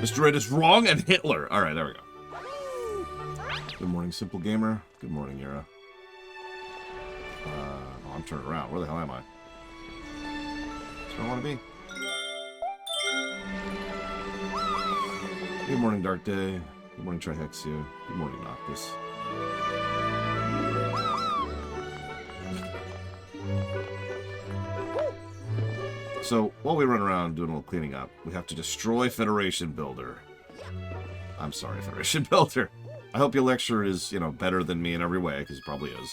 Mr. Red is wrong and Hitler. All right, there we go. Good morning, Simple Gamer. Good morning, Yura. Oh, I'm turning around. Where the hell am I? That's where I want to be. Good morning, Dark Day. Good morning, Trihexia. Good morning, Noctis. So, while we run around doing a little cleaning up, we have to destroy Federation Builder. I'm sorry, Federation Builder. I hope your lecture is, you know, better than me in every way, because it probably is.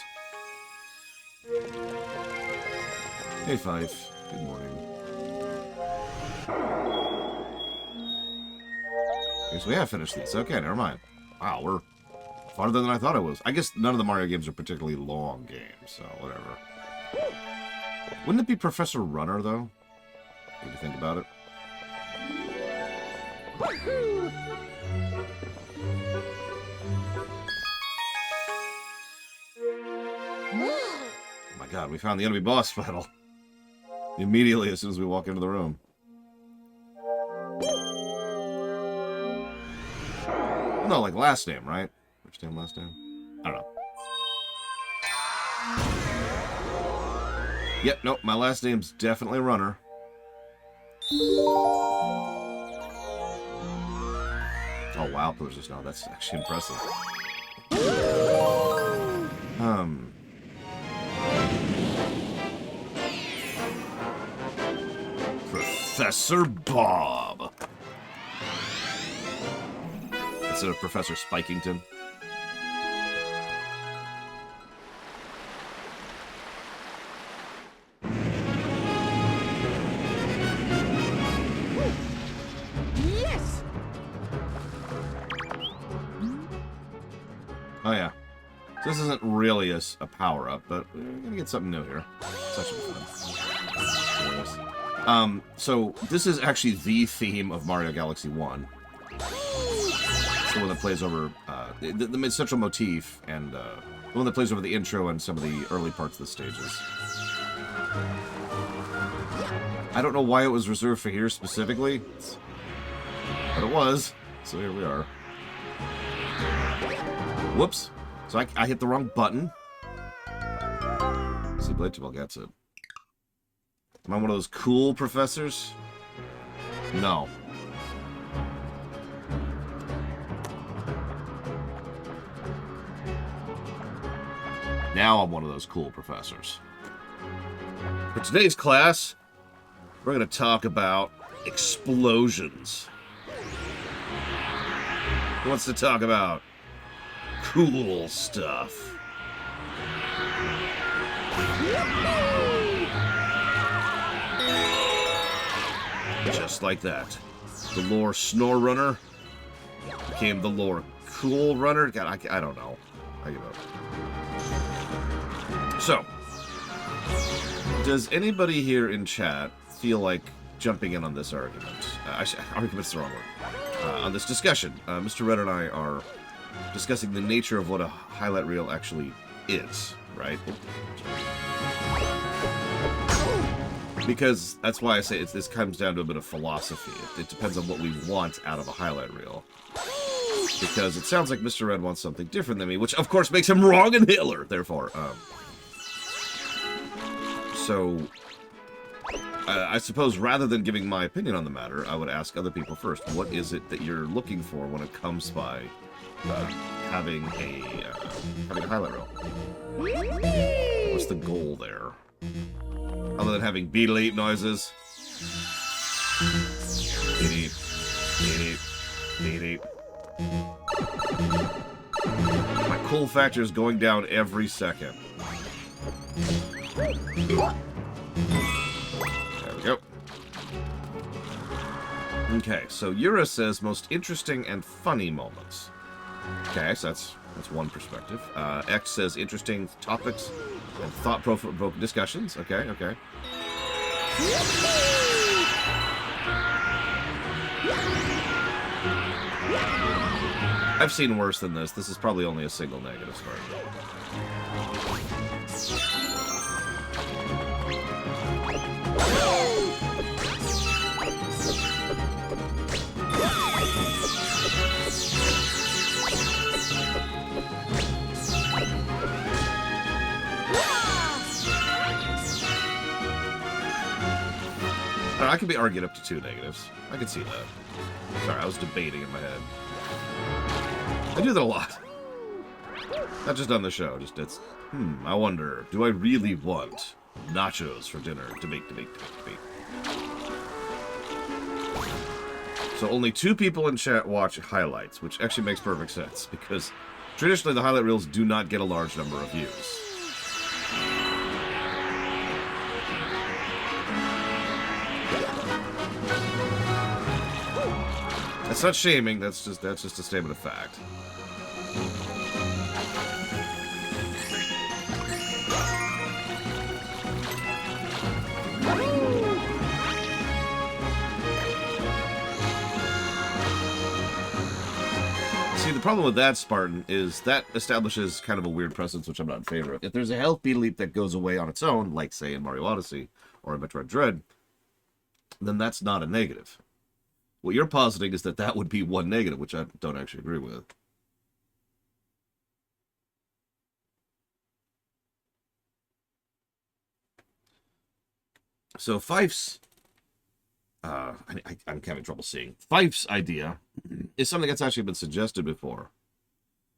Hey, Fife. Good morning. Okay, so we have finished these. Okay, never mind. Wow, we're farther than I thought it was. I guess none of the Mario games are particularly long games, so whatever. Wouldn't it be Professor Runner, though? If you think about it. Oh my god, we found the enemy boss battle. Immediately as soon as we walk into the room. No, like last name, right? First name, last name? I don't know. Yep, nope, my last name's definitely Runner. Oh wow, there's just now. That's actually impressive. Professor Bob. Instead of Professor Spikington. Oh yeah. So this isn't really a power-up, but we're gonna get something new here. It's actually fun. So this is actually the theme of Mario Galaxy 1. It's the one that plays over the central motif, and the one that plays over the intro and some of the early parts of the stages. I don't know why it was reserved for here specifically, but it was. So here we are. Whoops. So I hit the wrong button. See, Blade Ball gets it. Am I one of those cool professors? No. Now I'm one of those cool professors. For today's class, we're going to talk about explosions. Who wants to talk about cool stuff? Just like that. The lore Snore Runner became the lore Cool Runner. God, I don't know. I give up. So, does anybody here in chat feel like jumping in on this argument? Argument's the wrong word. On this discussion. Mr. Red and I are discussing the nature of what a highlight reel actually is, right? Because that's why I say this comes down to a bit of philosophy. It depends on what we want out of a highlight reel. Because it sounds like Mr. Red wants something different than me, which of course makes him wrong and Hitler, therefore. So, I suppose rather than giving my opinion on the matter, I would ask other people first. What is it that you're looking for when it comes by having a highlight reel? What's the goal there? Other than having beat-a-leap noises? Beat-eep. Beat-eep. Beat-eep. My cool factor is going down every second. There we go. Okay, so Yura says most interesting and funny moments. Okay, so that's one perspective. X says interesting topics and thought-provoking discussions. Okay, okay. I've seen worse than this. This is probably only a single negative star. I could be argued up to 2 negatives. I can see that. Sorry, I was debating in my head. I do that a lot. Not just on the show, just it's... I wonder, do I really want nachos for dinner? Debate. So only 2 people in chat watch highlights, which actually makes perfect sense, because traditionally the highlight reels do not get a large number of views. That's not shaming, that's just a statement of fact. See, the problem with that, Spartan, is that establishes kind of a weird precedence, which I'm not in favor of. If there's a health beat leap that goes away on its own, like, say, in Mario Odyssey or in Metroid Dread, then that's not a negative. What you're positing is that that would be one negative, which I don't actually agree with. So Fife's... I'm having trouble seeing. Fife's idea is something that's actually been suggested before.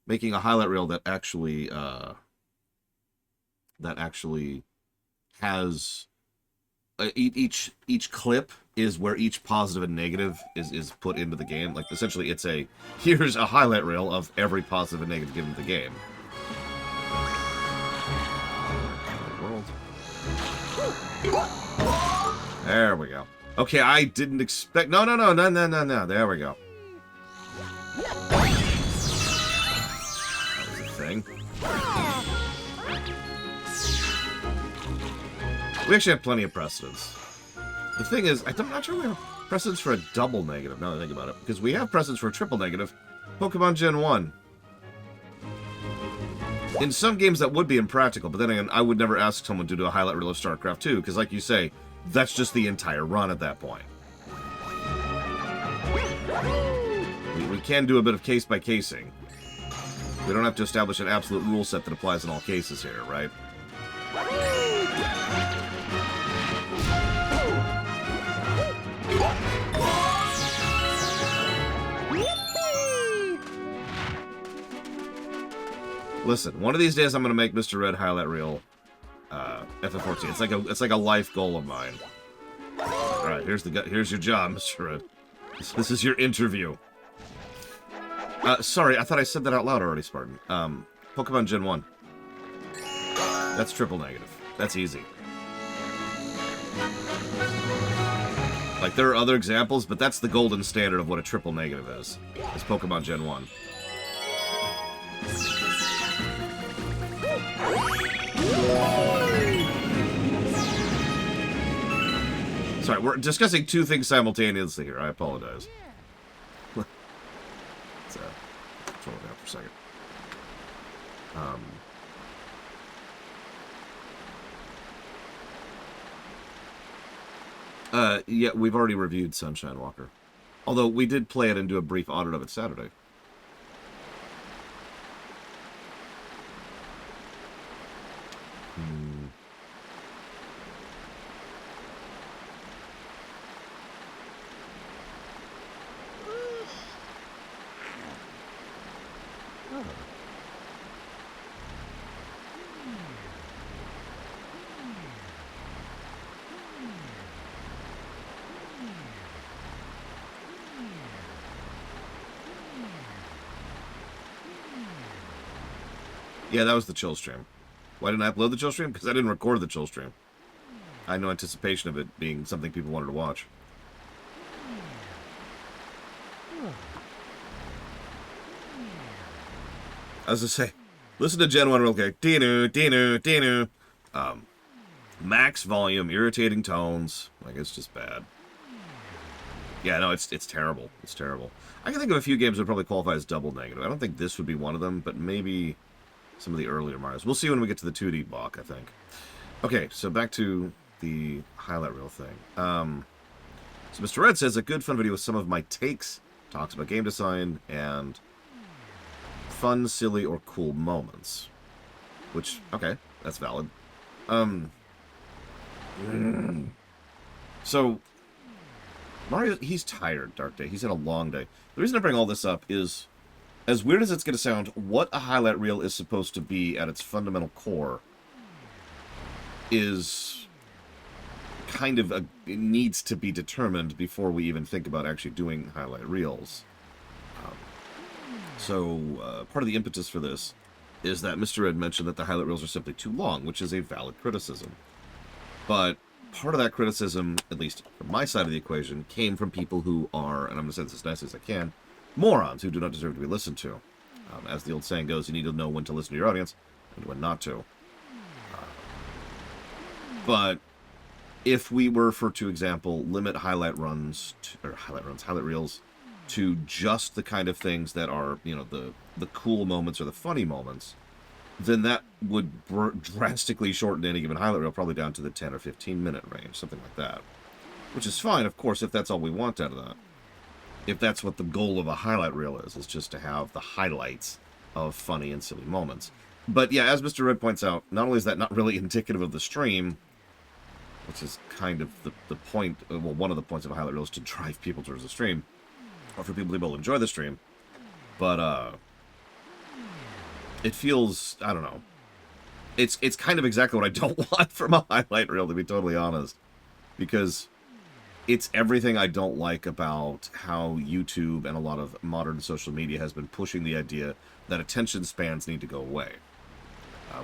Making a highlight reel that actually has... each clip is where each positive and negative is put into the game. Like, essentially, it's a... Here's a highlight reel of every positive and negative given to the game. World. There we go. Okay, I didn't expect... No. There we go. That was a thing. We actually have plenty of precedents. The thing is, I'm not sure we have precedents for a double negative, now that I think about it. Because we have precedents for a triple negative. Pokemon Gen 1. In some games that would be impractical, but then again, I would never ask someone to do a highlight reel of StarCraft 2, because like you say, that's just the entire run at that point. We can do a bit of case-by-casing. We don't have to establish an absolute rule set that applies in all cases here, right? Listen, one of these days I'm gonna make Mr. Red highlight reel FF14. It's like a life goal of mine. All right, here's your job, Mr. Red. This is your interview. Sorry, I thought I said that out loud already, Spartan. Pokemon Gen 1. That's triple negative. That's easy. Like, there are other examples, but that's the golden standard of what a triple negative is. It's Pokemon Gen 1. Sorry, we're discussing 2 things simultaneously here. I apologize. Let's control it out for a second. Yeah, we've already reviewed Sunshine Walker. Although we did play it and do a brief audit of it Saturday. Yeah, that was the chill stream. Why didn't I upload the chill stream? Because I didn't record the chill stream. I had no anticipation of it being something people wanted to watch. I was just say, listen to Gen 1 real quick. Dinu. Max volume, irritating tones. Like, it's just bad. Yeah, no, it's terrible. It's terrible. I can think of a few games that would probably qualify as double negative. I don't think this would be one of them, but maybe some of the earlier Marios. We'll see when we get to the 2D block, I think. Okay, so back to the highlight reel thing. So Mr. Red says, a good fun video with some of my takes, talks about game design, and fun, silly, or cool moments. Which, okay, that's valid. So, Mario, he's tired, Dark Day. He's had a long day. The reason I bring all this up is, as weird as it's going to sound, what a highlight reel is supposed to be at its fundamental core is kind of it needs to be determined before we even think about actually doing highlight reels. So part of the impetus for this is that Mr. Ed mentioned that the highlight reels are simply too long, which is a valid criticism. But part of that criticism, at least from my side of the equation, came from people who are, and I'm going to say this as nicely as I can, morons who do not deserve to be listened to. As the old saying goes, you need to know when to listen to your audience and when not to. But if we were, for example, limit highlight reels to just the kind of things that are, the cool moments or the funny moments, then that would drastically shorten any given highlight reel, probably down to the 10 or 15 minute range, something like that. Which is fine, of course, if that's all we want out of that. If that's what the goal of a highlight reel is just to have the highlights of funny and silly moments. But yeah, as Mr. Red points out, not only is that not really indicative of the stream, which is kind of the point, well, one of the points of a highlight reel is to drive people towards the stream, or for people to be able to enjoy the stream, but it feels, I don't know, it's kind of exactly what I don't want from a highlight reel, to be totally honest, because it's everything I don't like about how YouTube and a lot of modern social media has been pushing the idea that attention spans need to go away.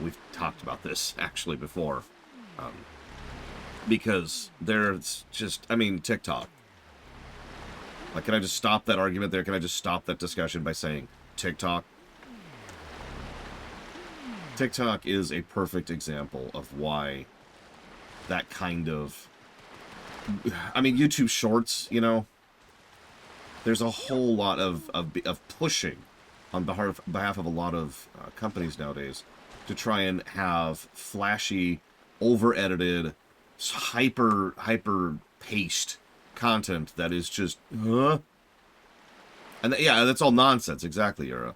We've talked about this actually before, because there's just, TikTok. Like, can I just stop that argument there? Can I just stop that discussion by saying TikTok? TikTok is a perfect example of why that kind of... YouTube Shorts, there's a whole lot of pushing on behalf of a lot of companies nowadays to try and have flashy, over-edited, hyper-paced content that is just, And yeah, that's all nonsense, exactly, Yura.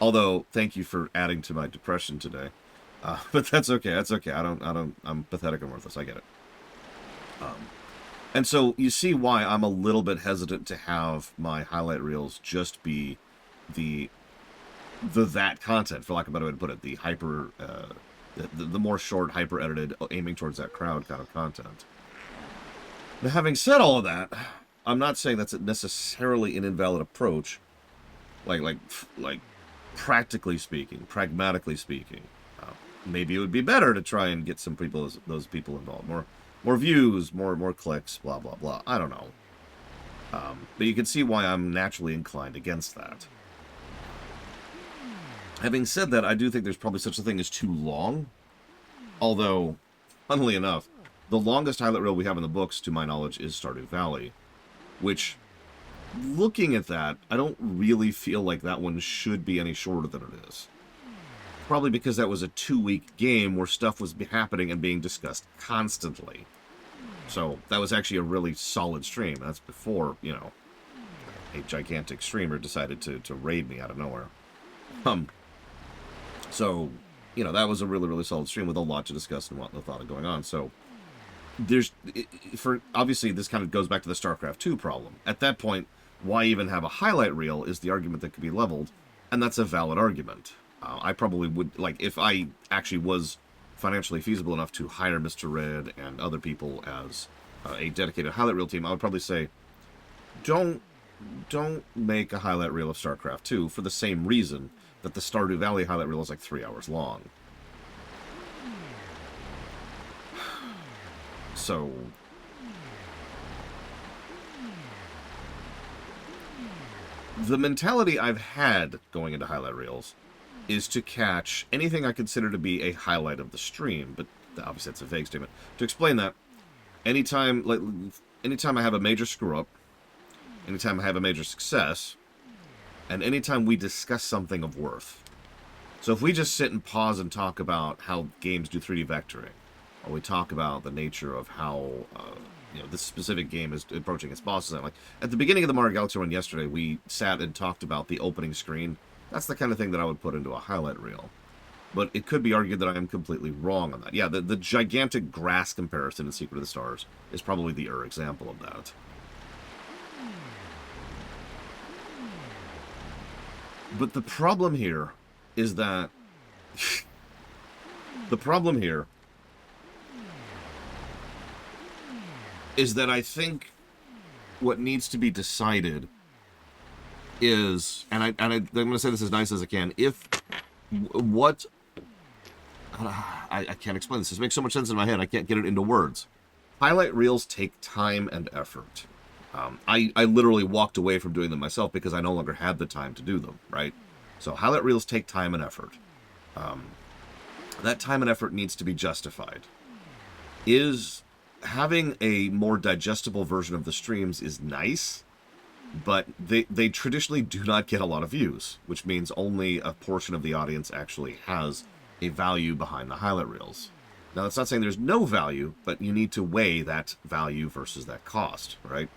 Although, thank you for adding to my depression today. But that's okay, I'm pathetic and worthless, I get it. And so you see why I'm a little bit hesitant to have my highlight reels just be that content, for lack of a better way to put it, the hyper, the more short, hyper edited, aiming towards that crowd kind of content. Now, having said all of that, I'm not saying that's necessarily an invalid approach. Like practically speaking, pragmatically speaking, maybe it would be better to try and get those people involved, more views, more clicks, blah, blah, blah. I don't know. But you can see why I'm naturally inclined against that. Having said that, I do think there's probably such a thing as too long. Although, funnily enough, the longest highlight reel we have in the books, to my knowledge, is Stardew Valley. Which, looking at that, I don't really feel like that one should be any shorter than it is. Probably because that was a 2-week game where stuff was happening and being discussed constantly. So that was actually a really solid stream. That's before, a gigantic streamer decided to raid me out of nowhere. So, that was a really, really solid stream with a lot to discuss and what the thought of going on. So obviously this kind of goes back to the StarCraft 2 problem. At that point, why even have a highlight reel is the argument that could be leveled, and that's a valid argument. I probably would, if I actually was financially feasible enough to hire Mr. Red and other people as a dedicated highlight reel team, I would probably say, don't make a highlight reel of StarCraft 2 for the same reason that the Stardew Valley highlight reel is 3 hours long. So, the mentality I've had going into highlight reels is to catch anything I consider to be a highlight of the stream, but obviously that's a vague statement. To explain that, anytime I have a major screw-up, anytime I have a major success, and anytime we discuss something of worth. So if we just sit and pause and talk about how games do 3D vectoring, or we talk about the nature of how this specific game is approaching its bosses, like at the beginning of the Mario Galaxy run yesterday, we sat and talked about the opening screen. That's the kind of thing that I would put into a highlight reel. But it could be argued that I am completely wrong on that. Yeah, the gigantic grass comparison in Secret of the Stars is probably the example of that. But the problem here is that... the problem here is that I think what needs to be decided is, and I'm going to say this as nice as I can, if what... I can't explain this. This makes so much sense in my head. I can't get it into words. Highlight reels take time and effort. I literally walked away from doing them myself because I no longer had the time to do them, right? So highlight reels take time and effort. That time and effort needs to be justified. Is having a more digestible version of the streams is nice, but they traditionally do not get a lot of views, which means only a portion of the audience actually has a value behind the highlight reels. Now, that's not saying there's no value, but you need to weigh that value versus that cost, right?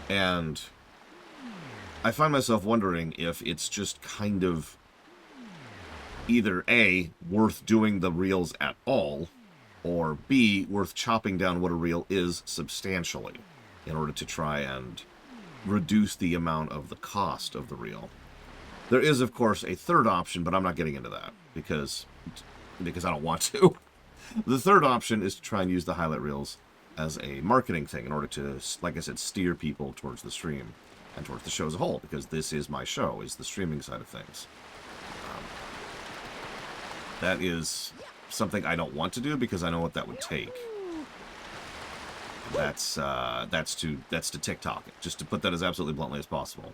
And I find myself wondering if it's just kind of either A, worth doing the reels at all, or B, worth chopping down what a reel is substantially in order to try and reduce the amount of the cost of the reel. There is, of course, a third option, but I'm not getting into that because I don't want to. The third option is to try and use the highlight reels as a marketing thing in order to, like I said, steer people towards the stream and towards the show as a whole, because this is my show, is the streaming side of things. That is something I don't want to do because I know what that would take. That's to TikTok, just to put that as absolutely bluntly as possible,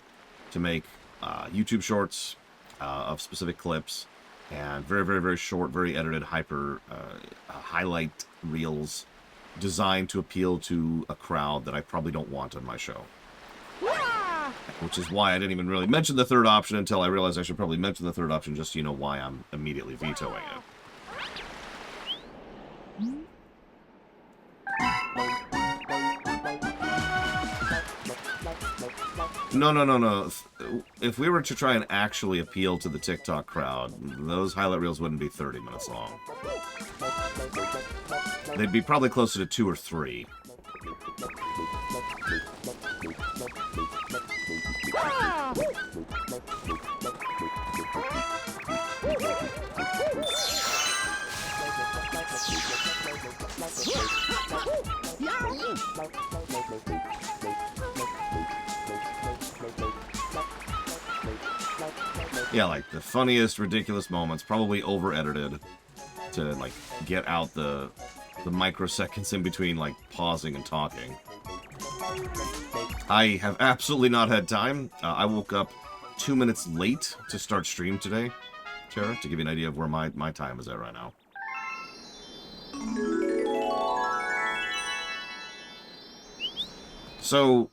to make YouTube shorts of specific clips and very, very, very short, very edited, highlight reels designed to appeal to a crowd that I probably don't want on my show. Which is why I didn't even really mention the third option until I realized I should probably mention the third option, just so you know why I'm immediately vetoing it. No. If we were to try and actually appeal to the TikTok crowd, those highlight reels wouldn't be 30 minutes long. They'd be probably closer to 2 or 3. Yeah, like the funniest, ridiculous moments, probably over-edited to, like, get out the microseconds in between, like, pausing and talking. I have absolutely not had time. I woke up 2 minutes late to start stream today, Tara, to give you an idea of where my time is at right now. So,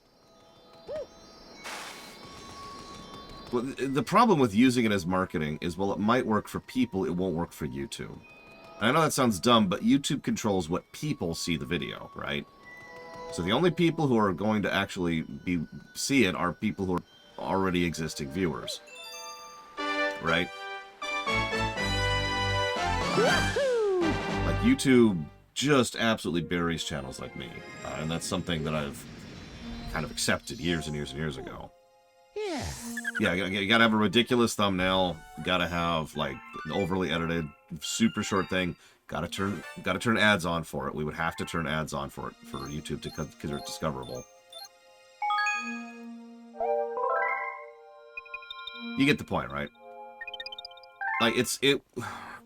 the problem with using it as marketing is, well, it might work for people, it won't work for YouTube. And I know that sounds dumb, but YouTube controls what people see the video, right? So the only people who are going to actually see it are people who are already existing viewers. Right? Like, YouTube just absolutely buries channels like me. And that's something that I've kind of accepted years and years and years ago. Yeah, you gotta have a ridiculous thumbnail. Gotta have, like, an overly edited, super short thing. Gotta turn ads on for it. We would have to turn ads on for it for YouTube to consider it discoverable. You get the point, right? Like, it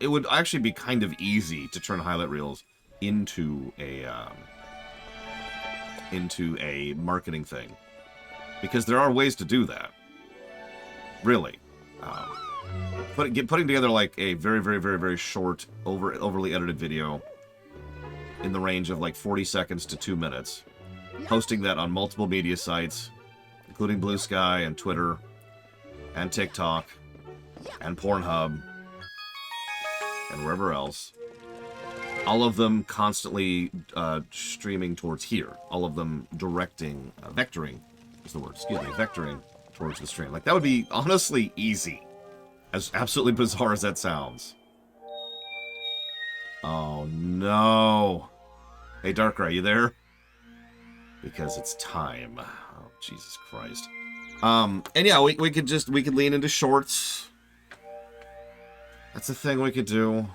would actually be kind of easy to turn highlight reels into a marketing thing, because there are ways to do that. Really. Putting together, like, a very, very, very, very short, overly edited video in the range of, like, 40 seconds to 2 minutes. Posting that on multiple media sites, including Blue Sky and Twitter and TikTok and Pornhub and wherever else. All of them constantly streaming towards here. All of them vectoring is the word, vectoring towards the stream. Like, that would be honestly easy. As absolutely bizarre as that sounds. Oh, no. Hey, Darker, are you there? Because it's time. Oh, Jesus Christ. And yeah, we could lean into shorts. That's a thing we could do.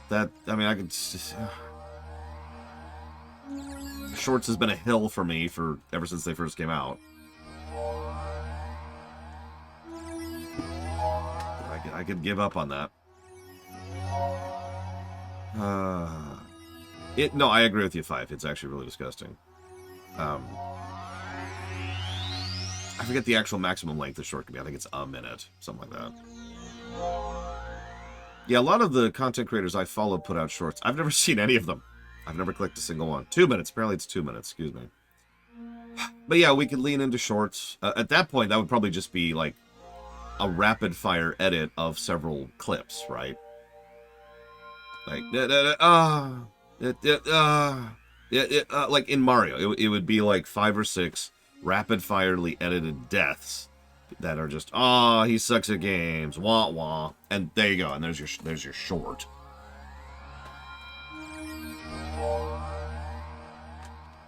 That, I mean, I could just... Shorts has been a hill for me ever since they first came out. I could give up on that. No, I agree with you, Five. It's actually really disgusting. I forget the actual maximum length the short can be. I think it's a minute, something like that. Yeah, a lot of the content creators I follow put out shorts. I've never seen any of them. I've never clicked a single one. 2 minutes. Apparently it's 2 minutes. Excuse me. But yeah, we could lean into shorts. At that point, that would probably just be like a rapid-fire edit of several clips, right? Like, like in Mario, it would be like 5 or 6 rapid-firely edited deaths that are just, he sucks at games, wah wah, and there you go, and there's your short.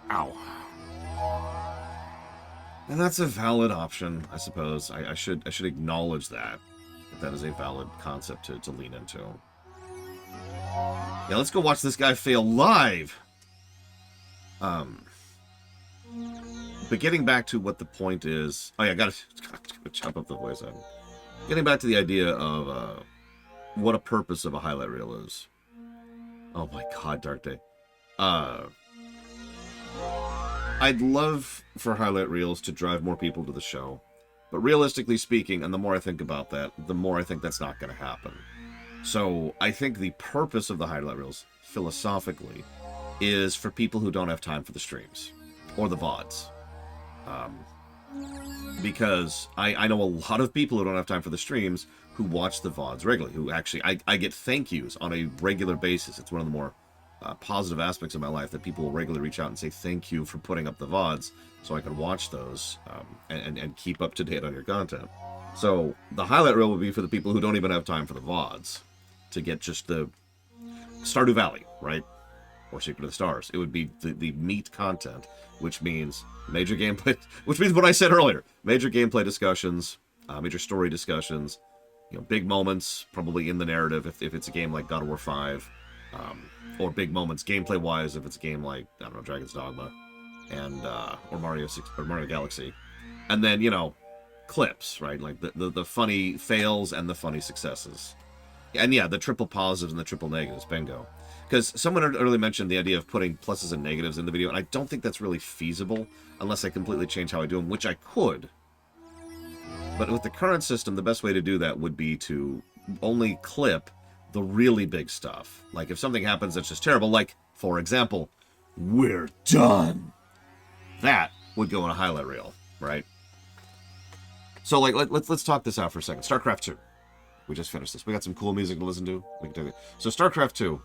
Ow. And that's a valid option, I suppose. I should acknowledge that is a valid concept to lean into. Yeah, let's go watch this guy fail live. But getting back to what the point is... Oh yeah, gotta chop up the voice on. Getting back to the idea of what a purpose of a highlight reel is. Oh my god, Dark Day. I'd love for highlight reels to drive more people to the show. But realistically speaking, and the more I think about that, the more I think that's not going to happen. So I think the purpose of the highlight reels, philosophically, is for people who don't have time for the streams. Or the VODs. Because I know a lot of people who don't have time for the streams who watch the VODs regularly. Who actually, I get thank yous on a regular basis. It's one of the more positive aspects of my life that people will regularly reach out and say thank you for putting up the VODs so I can watch those and keep up to date on your content. So the highlight reel would be for the people who don't even have time for the VODs to get just the Stardew Valley, right? Or Secret of the Stars. It would be the meat content, which means major gameplay, which means what I said earlier, major gameplay discussions, major story discussions, big moments, probably in the narrative if it's a game like God of War 5, or big moments gameplay-wise if it's a game like, I don't know, Dragon's Dogma, and or Mario Galaxy. And then, clips, right? Like the funny fails and the funny successes. And yeah, the triple positives and the triple negatives, bingo. Because someone earlier mentioned the idea of putting pluses and negatives in the video, and I don't think that's really feasible unless I completely change how I do them, which I could. But with the current system, the best way to do that would be to only clip the really big stuff. Like if something happens that's just terrible, like, for example, we're done. That would go in a highlight reel, right? So like let's talk this out for a second. StarCraft 2. We just finished this. We got some cool music to listen to. We can take it. So StarCraft 2.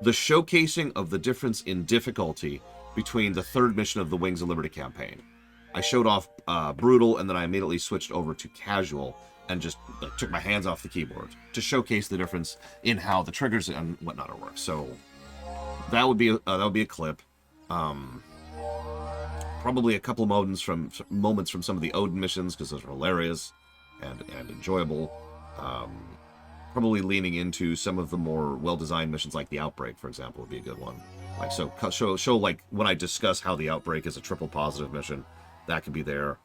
The showcasing of the difference in difficulty between the third mission of the Wings of Liberty campaign. I showed off brutal, and then I immediately switched over to casual and just took my hands off the keyboard to showcase the difference in how the triggers and whatnot are work. So that would be a clip. Probably a couple of moments from some of the Odin missions because those are hilarious and enjoyable. Probably leaning into some of the more well-designed missions like the Outbreak, for example, would be a good one. Like show like when I discuss how the Outbreak is a triple positive mission, that could be there.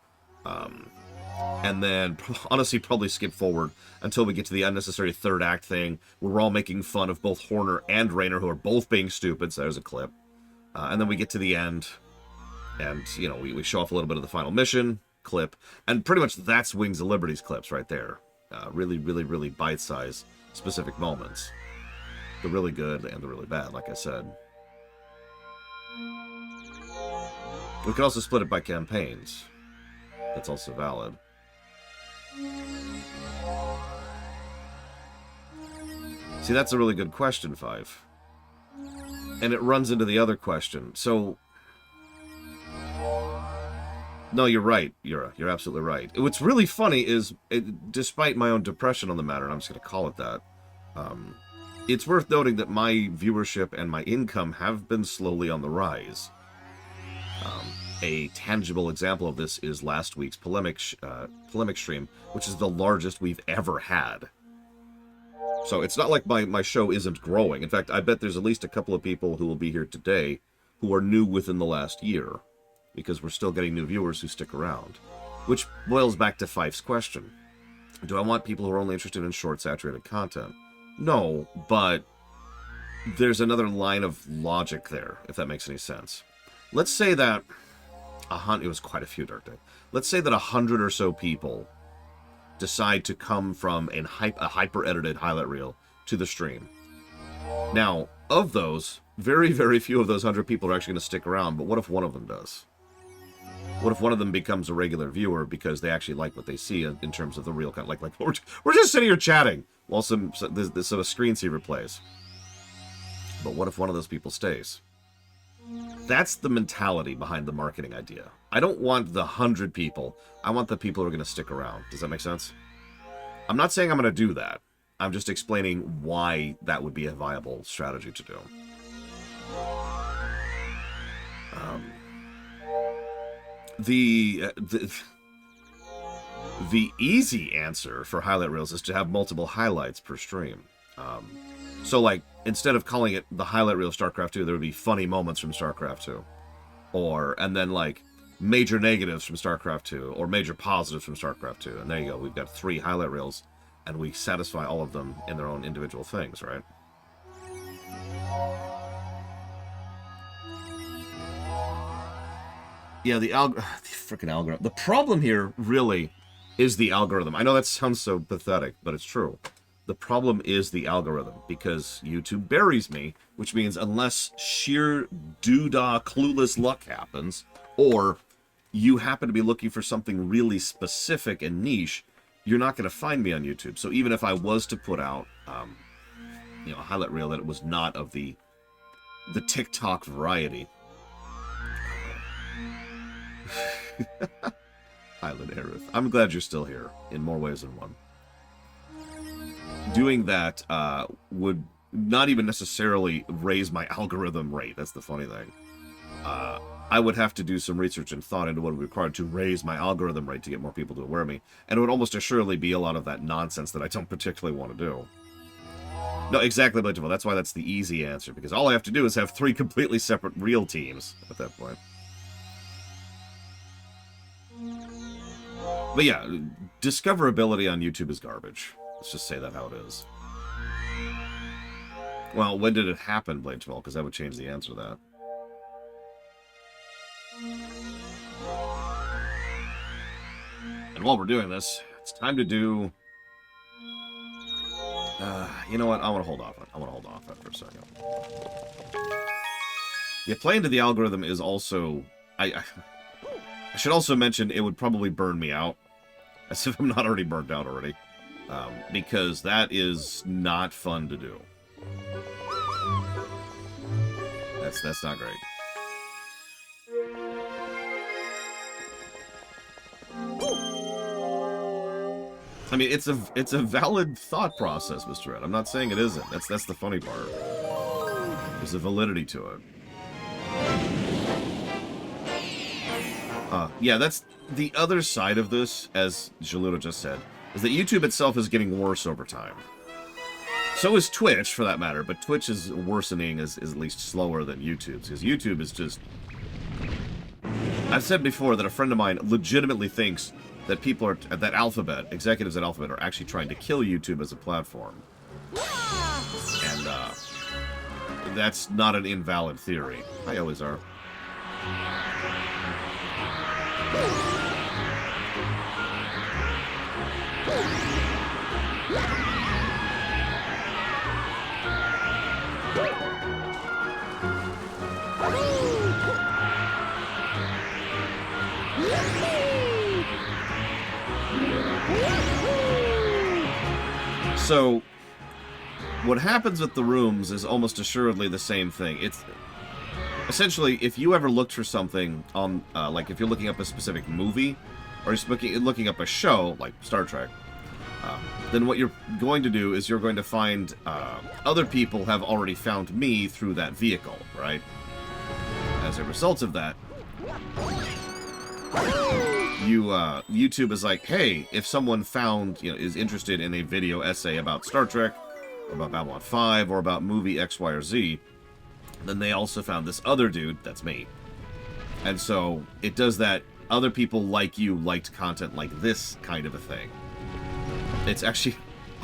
And then honestly probably skip forward until we get to the unnecessary third act thing where we're all making fun of both Horner and Raynor, who are both being stupid. So there's a clip. And then we get to the end, and we show off a little bit of the final mission clip, and pretty much that's Wings of Liberty's clips right there. Really, really, really bite-sized specific moments. The really good and the really bad, like I said. We could also split it by campaigns. That's also valid. See, that's a really good question, Five. And it runs into the other question. So, No, you're right. You're absolutely right. What's really funny is, despite my own depression on the matter, and I'm just going to call it that, it's worth noting that my viewership and my income have been slowly on the rise. A tangible example of this is last week's polemic stream, which is the largest we've ever had. So it's not like my show isn't growing. In fact, I bet there's at least a couple of people who will be here today who are new within the last year, because we're still getting new viewers who stick around. Which boils back to Fife's question. Do I want people who are only interested in short, saturated content? No, but there's another line of logic there, if that makes any sense. Let's say that it was quite a few, Dark Day. Let's say that 100 or so people decide to come from a hyper-edited highlight reel to the stream. Now, of those, very, very few of those 100 people are actually going to stick around, but what if one of them does? What if one of them becomes a regular viewer because they actually like what they see in terms of the real content? Like we're just sitting here chatting while some screensaver plays. But what if one of those people stays? That's the mentality behind the marketing idea. I don't want the 100 people. I want the people who are going to stick around. Does that make sense? I'm not saying I'm going to do that. I'm just explaining why that would be a viable strategy to do. The easy answer for highlight reels is to have multiple highlights per stream. So, like, instead of calling it the highlight reel of StarCraft 2, there would be funny moments from StarCraft 2. And then, like, major negatives from StarCraft 2, or major positives from StarCraft 2. And there you go, we've got 3 highlight reels, and we satisfy all of them in their own individual things, right? Yeah, the freaking algorithm. The problem here, really, is the algorithm. I know that sounds so pathetic, but it's true. The problem is the algorithm, because YouTube buries me, which means unless sheer doodah clueless luck happens, or you happen to be looking for something really specific and niche, you're not going to find me on YouTube. So even if I was to put out, a highlight reel that it was not of the TikTok variety. Highland Aerith. I'm glad you're still here, in more ways than one. Doing that would not even necessarily raise my algorithm rate. That's the funny thing. I would have to do some research and thought into what would be required to raise my algorithm rate to get more people to aware me. And it would almost assuredly be a lot of that nonsense that I don't particularly want to do. No, exactly, Blateville. That's why that's the easy answer, because all I have to do is have 3 completely separate real teams at that point. But yeah, discoverability on YouTube is garbage. Let's just say that how it is. Well, when did it happen, Blateville? Because that would change the answer to that. And while we're doing this, it's time to do... you know what? I want to hold off on it. I want to hold off on it for a second. Yeah, playing to the algorithm is also... I should also mention it would probably burn me out. As if I'm not already burnt out already. Because that is not fun to do. That's not great. I mean, it's a valid thought process, Mr. Ed. I'm not saying it isn't. That's the funny part. There's a validity to it. Yeah, that's the other side of this, as Jaluto just said, is that YouTube itself is getting worse over time. So is Twitch, for that matter, but Twitch is worsening is at least slower than YouTube's, because YouTube is just... I've said before that a friend of mine legitimately thinks that people are, that Alphabet, executives at Alphabet, are actually trying to kill YouTube as a platform. And, that's not an invalid theory. I always are. So, what happens with the rooms is almost assuredly the same thing. essentially, if you ever looked for something on, like if you're looking up a specific movie, or you're looking up a show, like Star Trek, then what you're going to do is you're going to find other people have already found me through that vehicle, right? As a result of that, YouTube is like, hey, if someone is interested in a video essay about Star Trek, or about Babylon 5, or about movie X, Y, or Z, then they also found this other dude, that's me. And so it does that. Other people like you liked content like this kind of a thing. It's actually,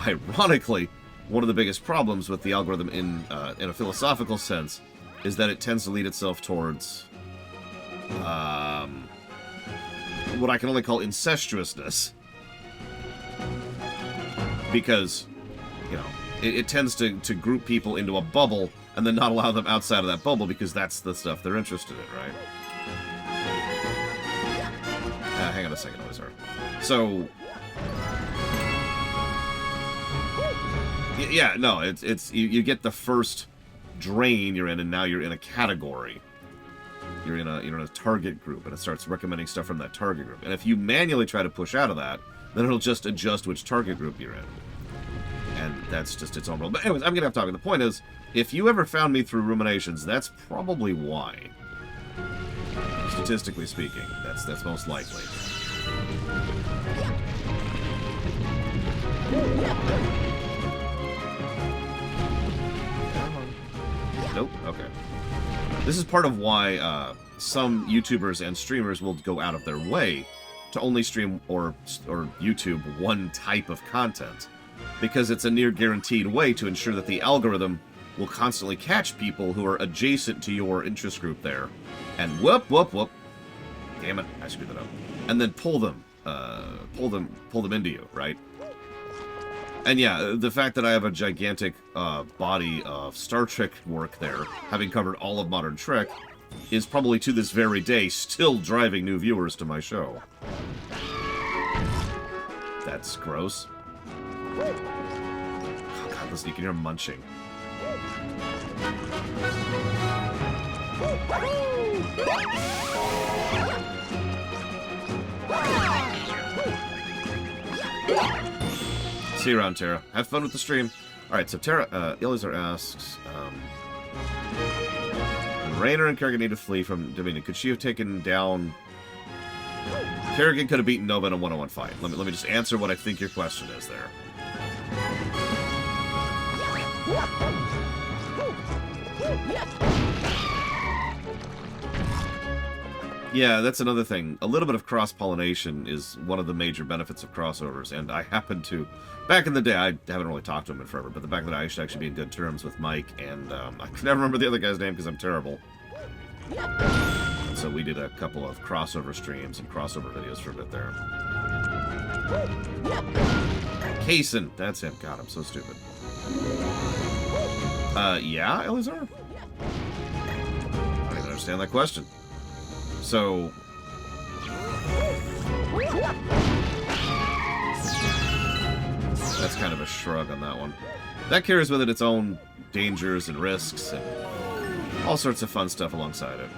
ironically, one of the biggest problems with the algorithm in a philosophical sense is that it tends to lead itself towards what I can only call incestuousness. Because, it tends to group people into a bubble and then not allow them outside of that bubble because that's the stuff they're interested in, right? Hang on a second, always are. So, yeah, no, you get the first drain you're in, and now you're in a category. You're in a target group, and it starts recommending stuff from that target group. And if you manually try to push out of that, then it'll just adjust which target group you're in. And that's just its own role. But anyways, I'm gonna have to talk. The point is, if you ever found me through ruminations, that's probably why. Statistically speaking, that's most likely. Nope. Okay. This is part of why some YouTubers and streamers will go out of their way to only stream or YouTube one type of content, because it's a near guaranteed way to ensure that the algorithm will constantly catch people who are adjacent to your interest group there, and whoop, damn it, I screwed that up, and then pull them into you, right? And yeah, the fact that I have a gigantic body of Star Trek work there, having covered all of modern Trek, is probably to this very day still driving new viewers to my show. That's gross. Oh god, listen, you can hear him munching. See you around, Tara. Have fun with the stream. Alright, so Tara, Elizar asks, when Raynor and Kerrigan need to flee from Dominion, could she have taken down... Kerrigan could have beaten Nova in a one-on-one fight. Let me just answer what I think your question is there. Yeah, that's another thing. A little bit of cross-pollination is one of the major benefits of crossovers, and I happen to... Back in the day, I haven't really talked to him in forever, but the back in the day, I used to actually be in good terms with Mike, and I can never remember the other guy's name because I'm terrible. And so we did a couple of crossover streams and crossover videos for a bit there. Kaysen! That's him. God, I'm so stupid. Yeah, Elizar? I don't even understand that question. So... That's kind of a shrug on that one. That carries with it its own dangers and risks and all sorts of fun stuff alongside it.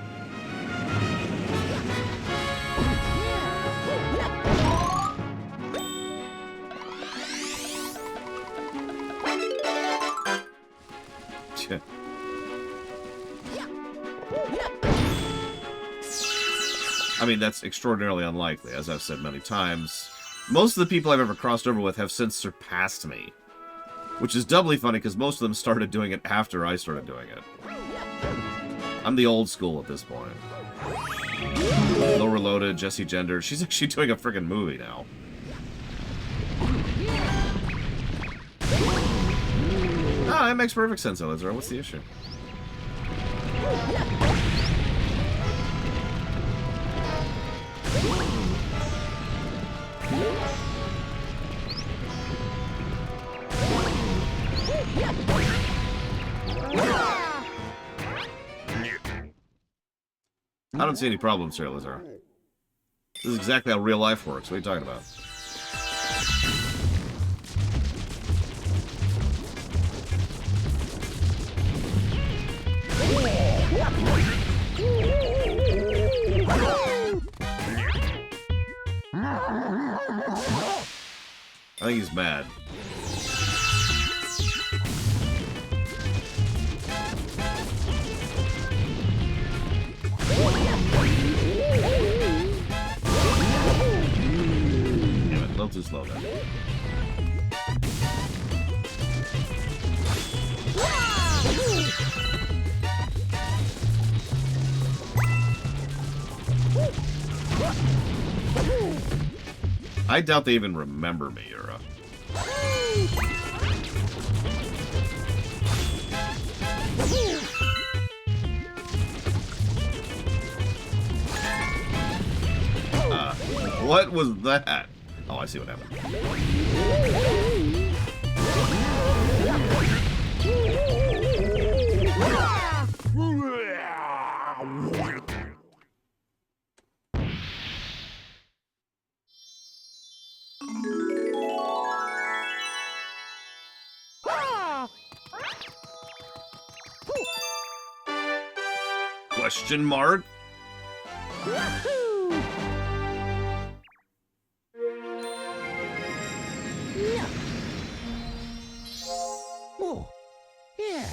I mean, that's extraordinarily unlikely, as I've said many times. Most of the people I've ever crossed over with have since surpassed me. Which is doubly funny, because most of them started doing it after I started doing it. I'm the old school at this point. Lower Loaded, Jessie Gender. She's actually doing a friggin' movie now. Ah, that makes perfect sense, Elizar. What's the issue? I don't see any problems here, Elizar. This is exactly how real life works. What are you talking about? I think he's mad. Damn it, a little too slow then. I doubt they even remember me, Yura. What was that? Oh, I see what happened. Question mark? Oh, yeah.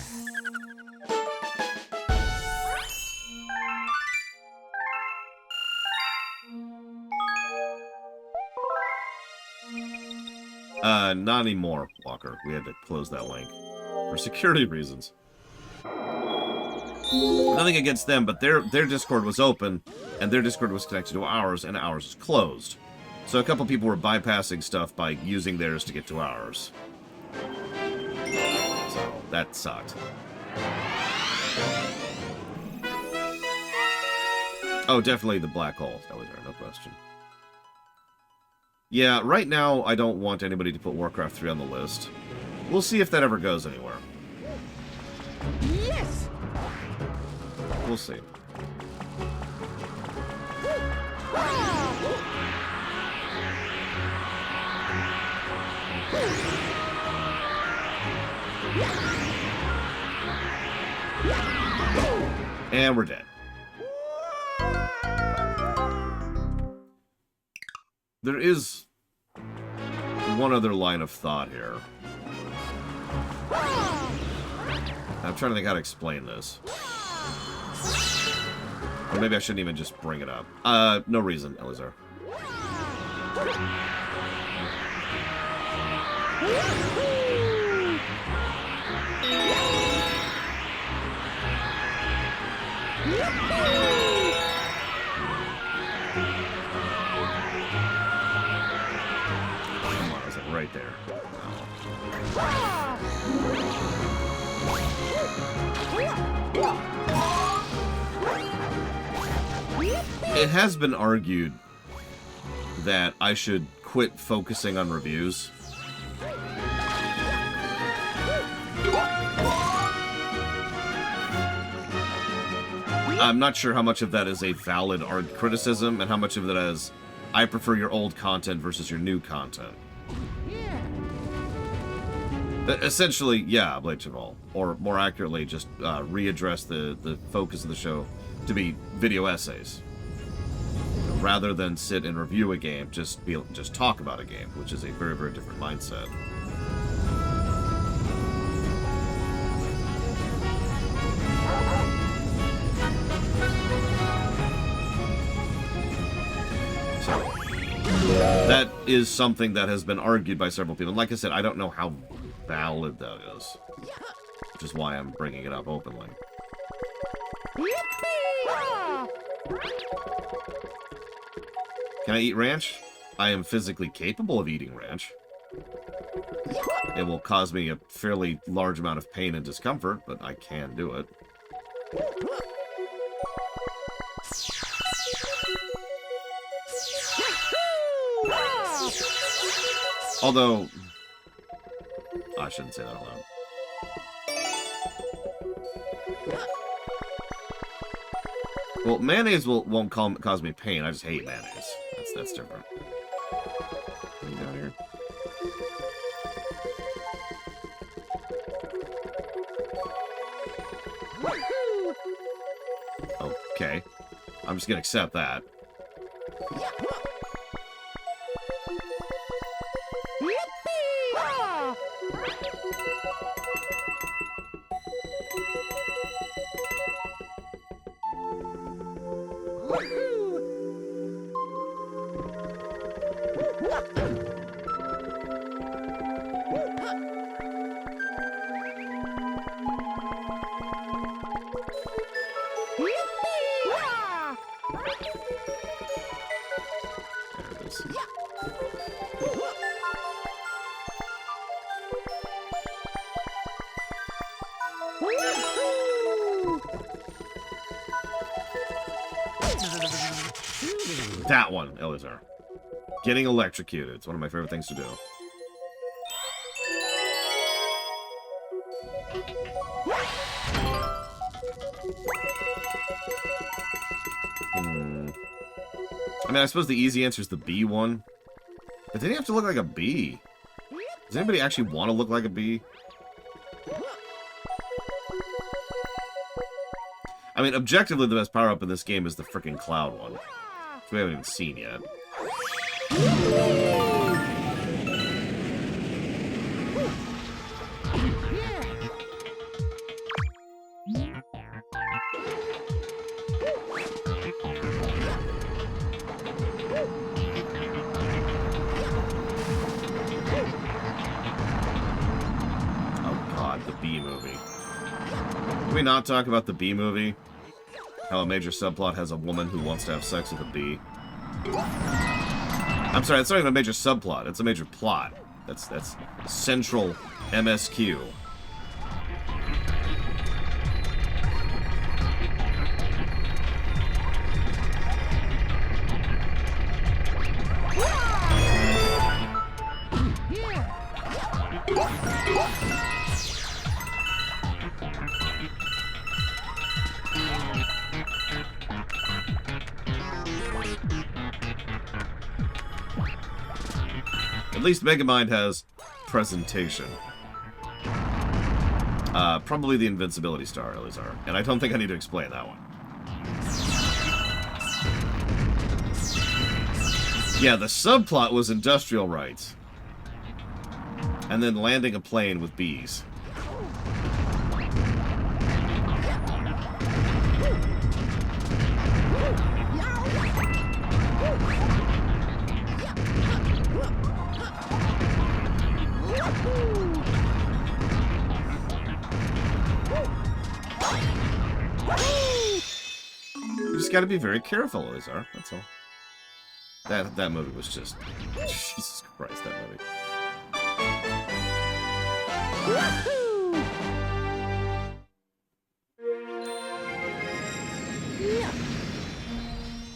Not anymore, Walker. We had to close that link for security reasons. Nothing against them, but their Discord was open, and their Discord was connected to ours, and ours is closed. So a couple people were bypassing stuff by using theirs to get to ours. So that sucked. Oh, definitely the black hole. That was there, no question. Yeah, right now I don't want anybody to put Warcraft 3 on the list. We'll see if that ever goes anywhere. Yes. We'll see. And we're dead. There is one other line of thought here. I'm trying to think how to explain this. Or maybe I shouldn't even just bring it up. No reason, Elazar. Come on, is it right there? It has been argued that I should quit focusing on reviews. I'm not sure how much of that is a valid criticism and how much of that is I prefer your old content versus your new content. Essentially, yeah, Blade Cheval. Or more accurately, just readdress the focus of the show to be video essays. Rather than sit and review a game, just talk about a game, which is a very, very different mindset. So, that is something that has been argued by several people. Like I said, I don't know how valid that is, which is why I'm bringing it up openly. Can I eat ranch? I am physically capable of eating ranch. It will cause me a fairly large amount of pain and discomfort, but I can do it. Although, I shouldn't say that out loud. Well, mayonnaise won't cause me pain. I just hate mayonnaise. That's different. Anything down here? Okay. I'm just gonna accept that. There it is. That one, Elizar. Getting electrocuted. It's one of my favorite things to do. I mean, I suppose the easy answer is the bee one. But then you have to look like a bee. Does anybody actually want to look like a bee? I mean, objectively, the best power-up in this game is the frickin' cloud one. Which we haven't even seen yet. Can we not talk about the bee movie? How a major subplot has a woman who wants to have sex with a bee. I'm sorry, it's not even a major subplot. It's a major plot. That's central MSQ. At least Megamind has presentation. Probably the invincibility star, Elizar. And I don't think I need to explain that one. Yeah, the subplot was industrial rights. And then landing a plane with bees. You just gotta be very careful, Elizar. That's all. That movie was just... Jesus Christ, that movie.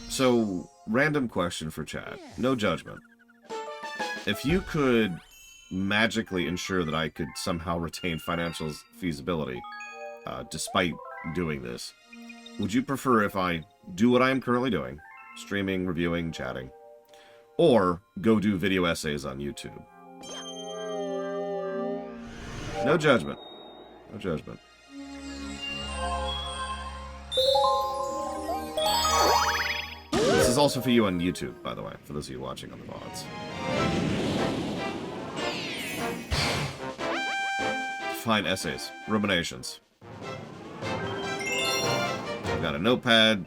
So, random question for chat. No judgment. If you could magically ensure that I could somehow retain financial feasibility, despite doing this, would you prefer if I do what I am currently doing, streaming, reviewing, chatting, or go do video essays on YouTube? No judgment. No judgment. This is also for you on YouTube, by the way, for those of you watching on the VODs. Fine essays. Ruminations. I've got a notepad.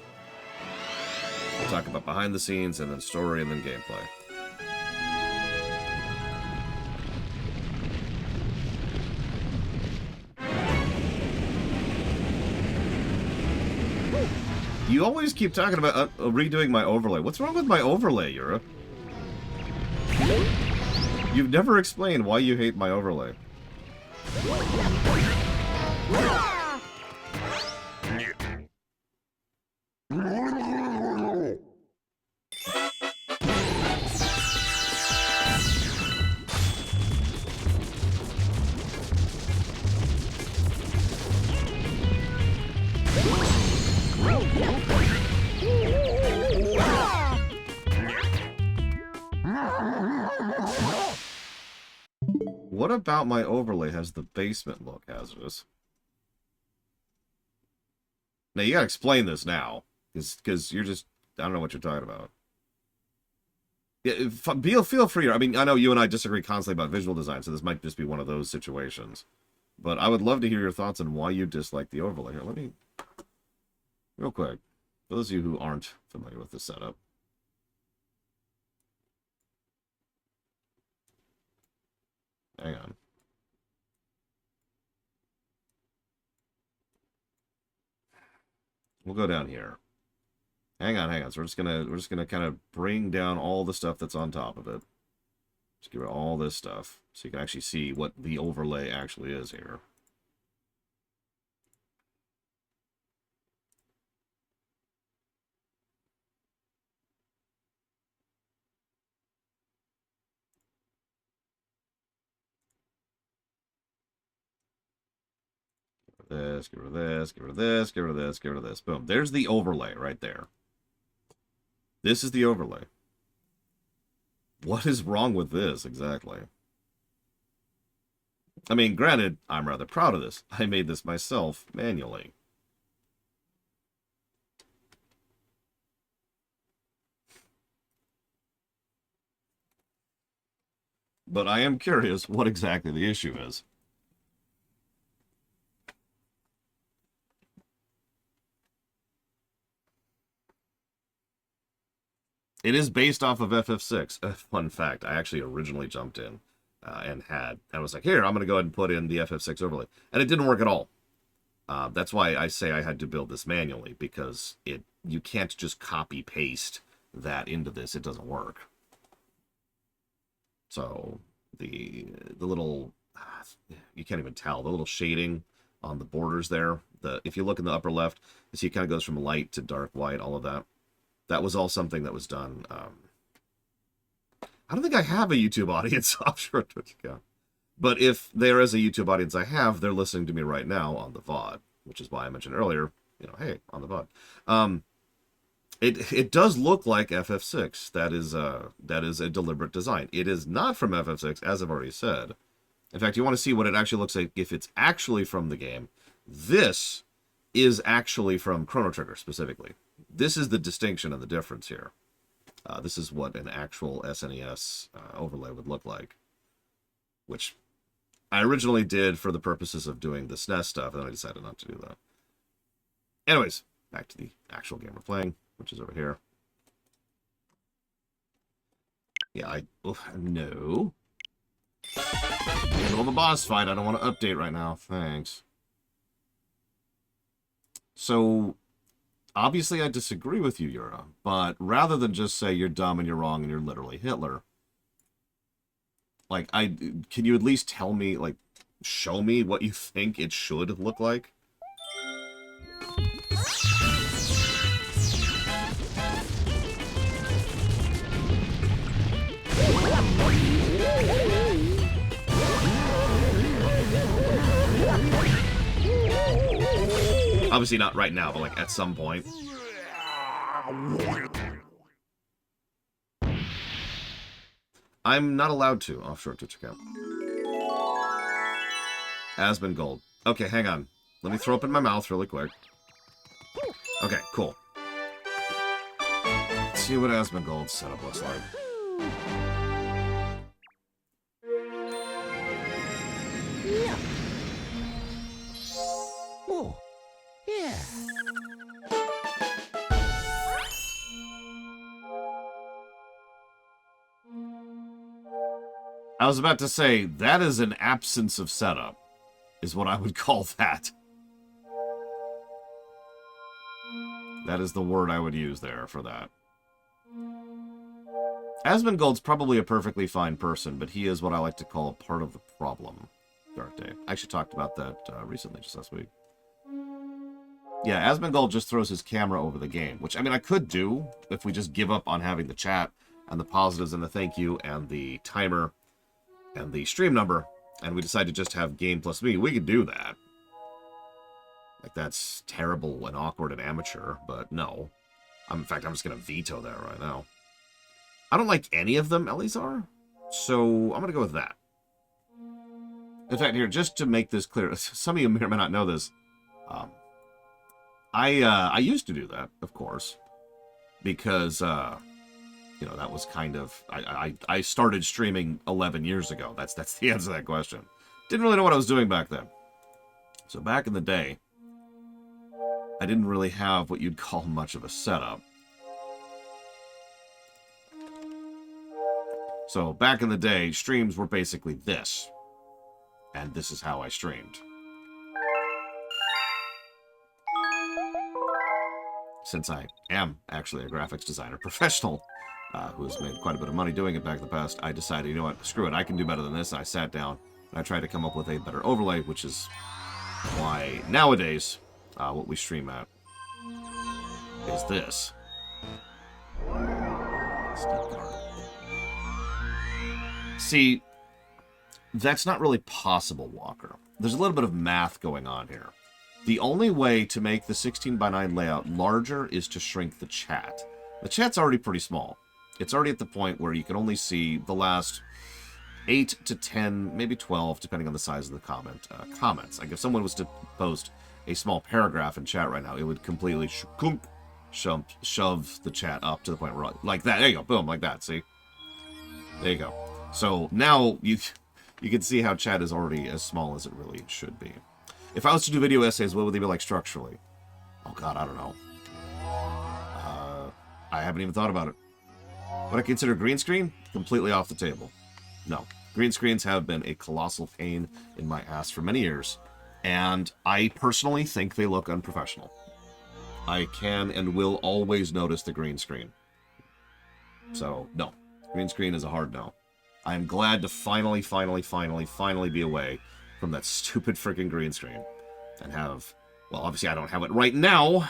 We'll talk about behind the scenes, and then story, and then gameplay. You always keep talking about redoing my overlay. What's wrong with my overlay, Yura? You've never explained why you hate my overlay. What about my overlay has the basement look hazardous? Now, you gotta explain this now. Because you're just... I don't know what you're talking about. Yeah, feel free. I mean, I know you and I disagree constantly about visual design, so this might just be one of those situations. But I would love to hear your thoughts on why you dislike the overlay. Here, let me... Real quick. For those of you who aren't familiar with the setup. Hang on. We'll go down here. Hang on. So we're just gonna kind of bring down all the stuff that's on top of it. Just get rid of all this stuff so you can actually see what the overlay actually is here. This, get rid of this, get rid of this, get rid of this, get rid of this. Boom. There's the overlay right there. This is the overlay. What is wrong with this exactly? I mean, granted, I'm rather proud of this. I made this myself manually. But I am curious what exactly the issue is. It is based off of FF6. Fun fact, I actually originally jumped in and was like, here, I'm going to go ahead and put in the FF6 overlay. And it didn't work at all. That's why I say I had to build this manually, because you can't just copy-paste that into this. It doesn't work. So the little, you can't even tell, the little shading on the borders there, if you look in the upper left, you see it kind of goes from light to dark white, all of that. That was all something that was done. I don't think I have a YouTube audience offshore Twitch account. But if there is a YouTube audience I have, they're listening to me right now on the VOD, which is why I mentioned earlier, hey, on the VOD. It does look like FF6. That is a deliberate design. It is not from FF6, as I've already said. In fact, you want to see what it actually looks like if it's actually from the game. This is actually from Chrono Trigger, specifically. This is the distinction and the difference here. This is what an actual SNES overlay would look like, which I originally did for the purposes of doing the SNES stuff, and then I decided not to do that. Anyways, back to the actual game we're playing, which is over here. Yeah, no. Middle of a boss fight. I don't want to update right now. Thanks. So, obviously I disagree with you, Yura, but rather than just say you're dumb and you're wrong and you're literally Hitler, like, can you at least tell me, like, show me what you think it should look like? Obviously not right now, but like at some point. I'm not allowed to offshore Twitch account. Asmongold. Okay, hang on. Let me throw up in my mouth really quick. Okay, cool. Let's see what Asmongold's setup looks like. Oh, yeah. I was about to say, that is an absence of setup, is what I would call that. That is the word I would use there for that. Asmongold's probably a perfectly fine person, but he is what I like to call a part of the problem. Dark Day. I actually talked about that recently, just last week. Yeah, Asmongold just throws his camera over the game, which, I mean, I could do if we just give up on having the chat and the positives and the thank you and the timer and the stream number, and we decide to just have game plus me. We could do that. Like, that's terrible and awkward and amateur, but no. In fact, I'm just going to veto that right now. I don't like any of them, Elizar, so I'm going to go with that. In fact, here, just to make this clear, some of you may or may not know this, I used to do that, of course, because, you know, that was kind of, I started streaming 11 years ago. That's the answer to that question. Didn't really know what I was doing back then. So back in the day, I didn't really have what you'd call much of a setup. So back in the day, streams were basically this. And this is how I streamed. Since I am actually a graphics designer professional, who has made quite a bit of money doing it back in the past, I decided, you know what, screw it, I can do better than this. I sat down and I tried to come up with a better overlay, which is why nowadays what we stream at is this. See, that's not really possible, Walker. There's a little bit of math going on here. The only way to make the 16:9 layout larger is to shrink the chat. The chat's already pretty small. It's already at the point where you can only see the last 8 to 10, maybe 12, depending on the size of the comments. Like if someone was to post a small paragraph in chat right now, it would completely shove the chat up to the point where, like that. There you go. Boom, like that. See? There you go. So now you can see how chat is already as small as it really should be. If I was to do video essays, what would they be like structurally? Oh god, I don't know. I haven't even thought about it. Would I consider green screen? Completely off the table. No. Green screens have been a colossal pain in my ass for many years, and I personally think they look unprofessional. I can and will always notice the green screen. So, no. Green screen is a hard no. I'm glad to finally be away from that stupid freaking green screen and have, well, obviously I don't have it right now,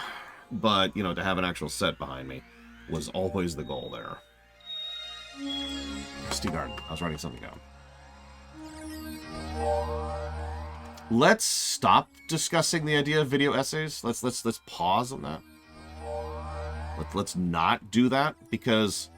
but, you know, to have an actual set behind me was always the goal there. Steve Garden. I was writing something down. Let's stop discussing the idea of video essays. Let's pause on that. Let's not do that because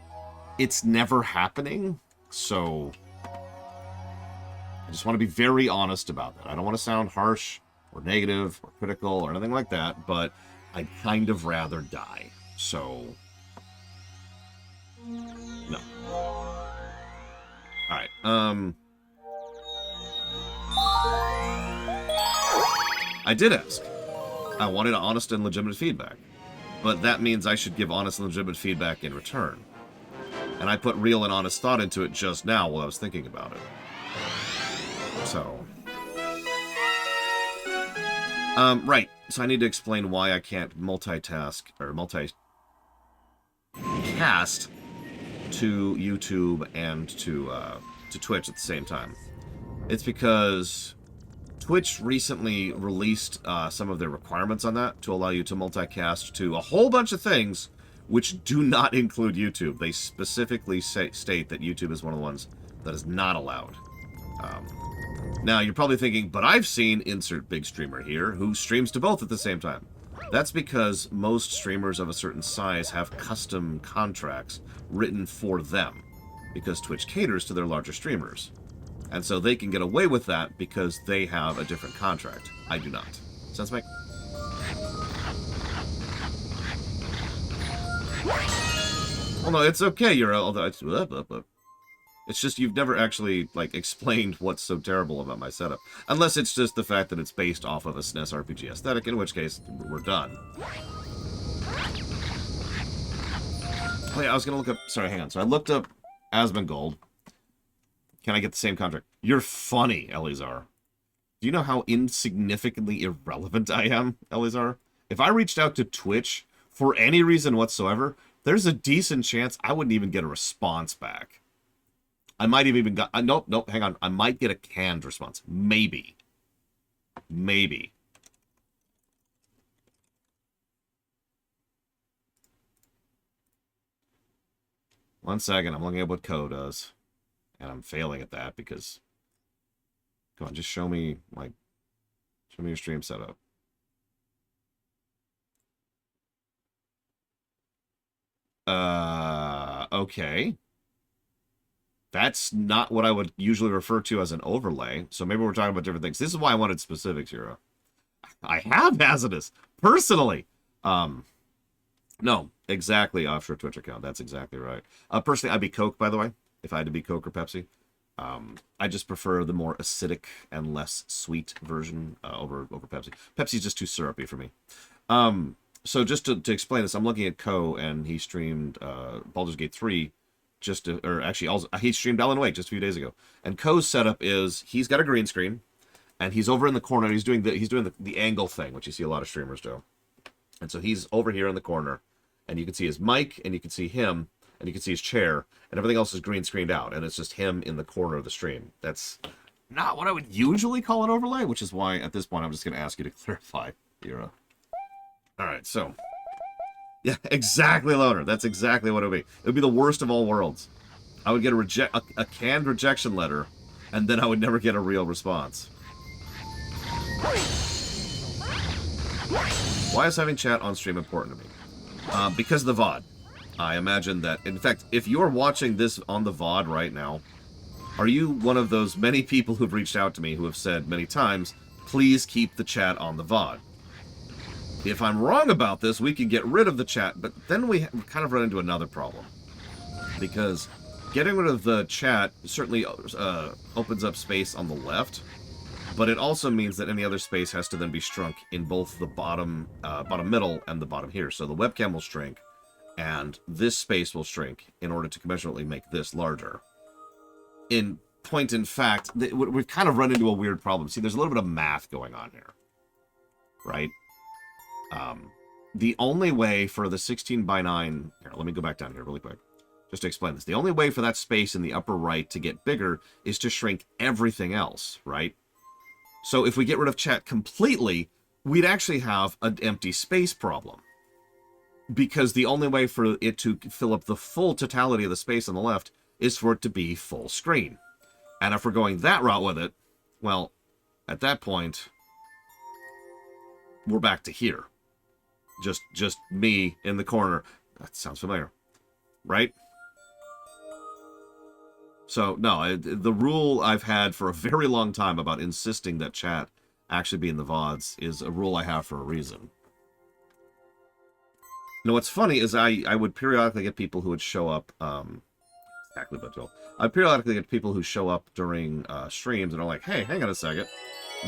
it's never happening. So I just want to be very honest about that. I don't want to sound harsh or negative or critical or anything like that, but I'd kind of rather die. So no. All right. I did ask. I wanted honest and legitimate feedback. But that means I should give honest and legitimate feedback in return. And I put real and honest thought into it just now while I was thinking about it. So. Right. So I need to explain why I can't multitask or multicast to YouTube and to Twitch at the same time. It's because Twitch recently released some of their requirements on that to allow you to multicast to a whole bunch of things which do not include YouTube. They specifically state that YouTube is one of the ones that is not allowed. Now, you're probably thinking, but I've seen insert big streamer here who streams to both at the same time. That's because most streamers of a certain size have custom contracts written for them, because Twitch caters to their larger streamers. And so they can get away with that because they have a different contract. I do not. Sense make? Well, no, it's okay, you're... Although it's just you've never actually, like, explained what's so terrible about my setup. Unless it's just the fact that it's based off of a SNES RPG aesthetic, in which case, we're done. Oh yeah, I was gonna look up... Sorry, hang on. So I looked up Asmongold. Can I get the same contract? You're funny, Elizar. Do you know how insignificantly irrelevant I am, Elizar? If I reached out to Twitch for any reason whatsoever, there's a decent chance I wouldn't even get a response back. I might have even got... nope, hang on. I might get a canned response. Maybe. Maybe. One second. I'm looking at what Ko does. And I'm failing at that because... Come on, just show me, like... Show me your stream setup. Okay. That's not what I would usually refer to as an overlay, so maybe we're talking about different things. This is why I wanted specifics here. I have Hazardous, personally. No, exactly, offshore Twitch account. That's exactly right. Personally, I'd be Coke, by the way, if I had to be Coke or Pepsi. I just prefer the more acidic and less sweet version over Pepsi. Pepsi's just too syrupy for me. So just to explain this, I'm looking at Ko, and he streamed Baldur's Gate 3 he streamed Alan Wake just a few days ago. And Ko's setup is, he's got a green screen, and he's over in the corner. He's doing the angle thing, which you see a lot of streamers do. And so he's over here in the corner, and you can see his mic, and you can see him, and you can see his chair, and everything else is green screened out, and it's just him in the corner of the stream. That's not what I would usually call an overlay, which is why at this point I'm just going to ask you to clarify your. All right, so yeah, exactly, Loner. That's exactly what it would be. It would be the worst of all worlds. I would get a canned rejection letter, and then I would never get a real response. Why is having chat on stream important to me? Because of the VOD. I imagine that, in fact, if you're watching this on the VOD right now, are you one of those many people who've reached out to me who have said many times, please keep the chat on the VOD? If I'm wrong about this, we can get rid of the chat, but then we kind of run into another problem. Because getting rid of the chat certainly opens up space on the left, but it also means that any other space has to then be shrunk in both the bottom middle and the bottom here. So the webcam will shrink, and this space will shrink in order to commensurately make this larger. In point in fact, we've kind of run into a weird problem. See, there's a little bit of math going on here, right? The only way for the 16 by 9... Here, let me go back down here really quick, just to explain this. The only way for that space in the upper right to get bigger is to shrink everything else, right? So if we get rid of chat completely, we'd actually have an empty space problem. Because the only way for it to fill up the full totality of the space on the left is for it to be full screen. And if we're going that route with it, well, at that point, we're back to here. Just me in the corner. That sounds familiar, right? So, no, the rule I've had for a very long time about insisting that chat actually be in the VODs is a rule I have for a reason. You know, what's funny is I would periodically get people who would show up, exactly, but I'd periodically get people who show up during streams and are like, hey, hang on a second.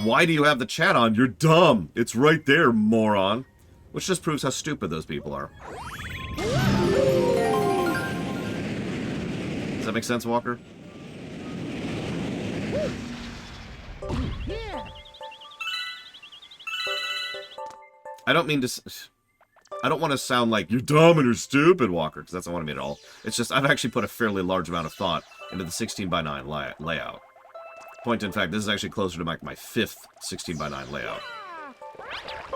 Why do you have the chat on? You're dumb. It's right there, moron. Which just proves how stupid those people are. Does that make sense, Walker? I don't mean to... I don't want to sound like, you're dumb and you're stupid, Walker, because that's not what I mean at all. It's just, I've actually put a fairly large amount of thought into the 16 by 9 layout. Point in fact, this is actually closer to my fifth 16 by 9 layout.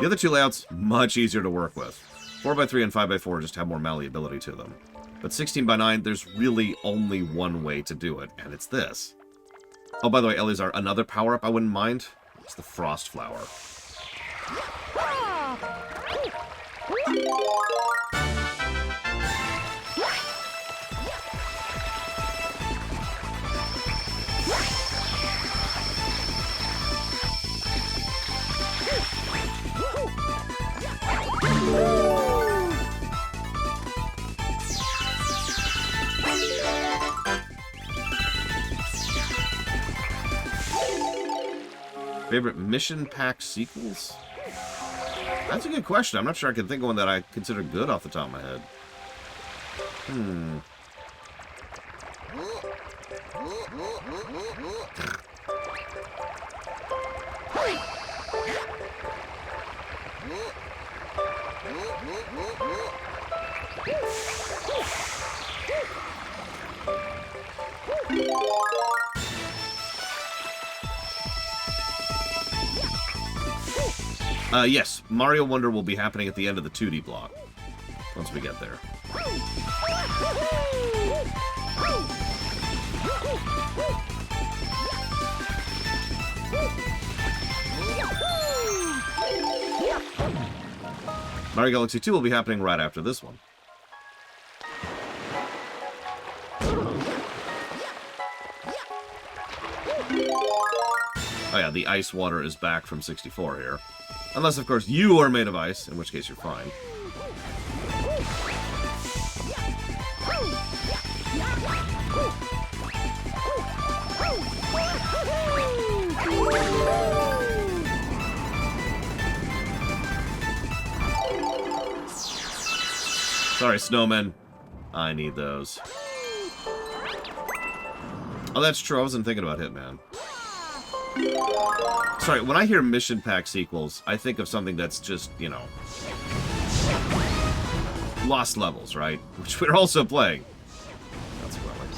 The other two layouts, much easier to work with. 4x3 and 5x4 just have more malleability to them. But 16 by 9, there's really only one way to do it, and it's this. Oh, by the way, Eleazar, another power-up I wouldn't mind. It's the Frost Flower. Favorite mission pack sequels? That's a good question. I'm not sure I can think of one that I consider good off the top of my head. Yes, Mario Wonder will be happening at the end of the 2D block, once we get there. Mario Galaxy 2 will be happening right after this one. Oh yeah, the ice water is back from 64 here. Unless, of course, you are made of ice, in which case you're fine. Sorry, snowmen. I need those. Oh, that's true. I wasn't thinking about Hitman. sorry, when I hear mission pack sequels, I think of something that's just, you know, Lost Levels, right? Which we're also playing. Consequently.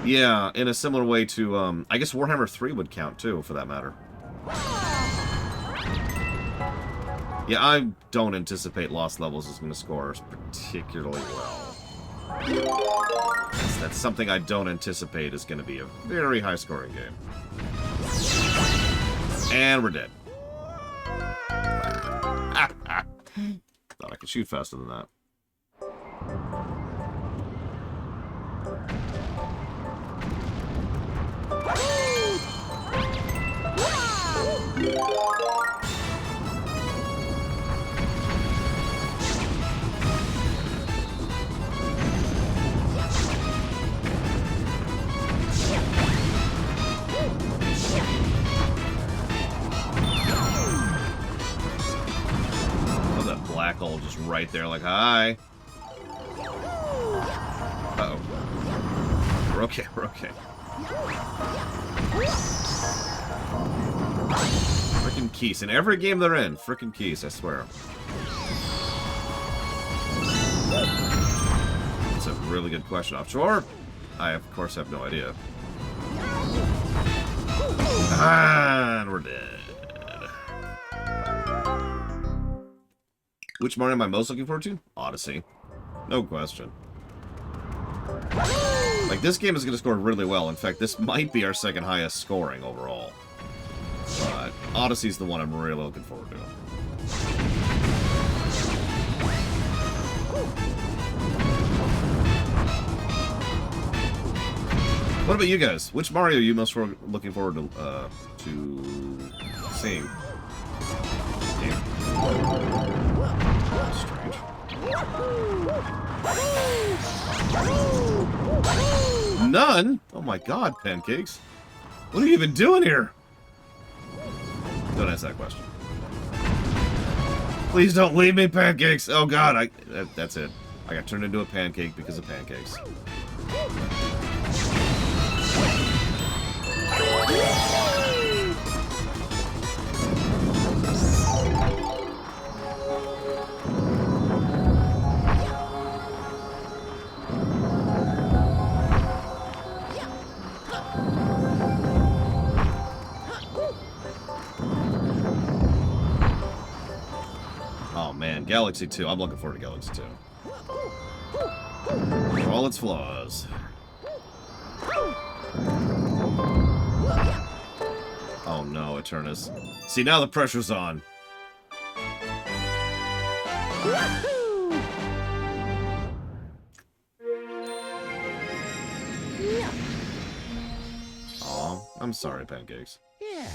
Yeah, in a similar way to, I guess Warhammer 3 would count, too, for that matter. Yeah, I don't anticipate Lost Levels is going to score particularly well. That's something I don't anticipate is going to be a very high-scoring game. And we're dead. Thought I could shoot faster than that. Oh, that black hole just right there, like, hi. Uh-oh. We're okay, we're okay. Frickin' Keys. In every game they're in, frickin' Keys, I swear. That's a really good question. Offshore? I, of course, have no idea. And we're dead. Which Mario am I most looking forward to? Odyssey. No question. Like, this game is going to score really well. In fact, this might be our second highest scoring overall. But Odyssey's the one I'm really looking forward to. What about you guys? Which Mario are you most looking forward to seeing? Damn. Strange. None? Oh my god, Pancakes. What are you even doing here? Don't ask that question. Please don't leave me, Pancakes. Oh god, that's it. I got turned into a pancake because of Pancakes. Oh man, Galaxy 2. I'm looking forward to Galaxy 2. For all its flaws. Oh no, Eternus. See, now the pressure's on. Aw, I'm sorry, Pancakes. Yeah.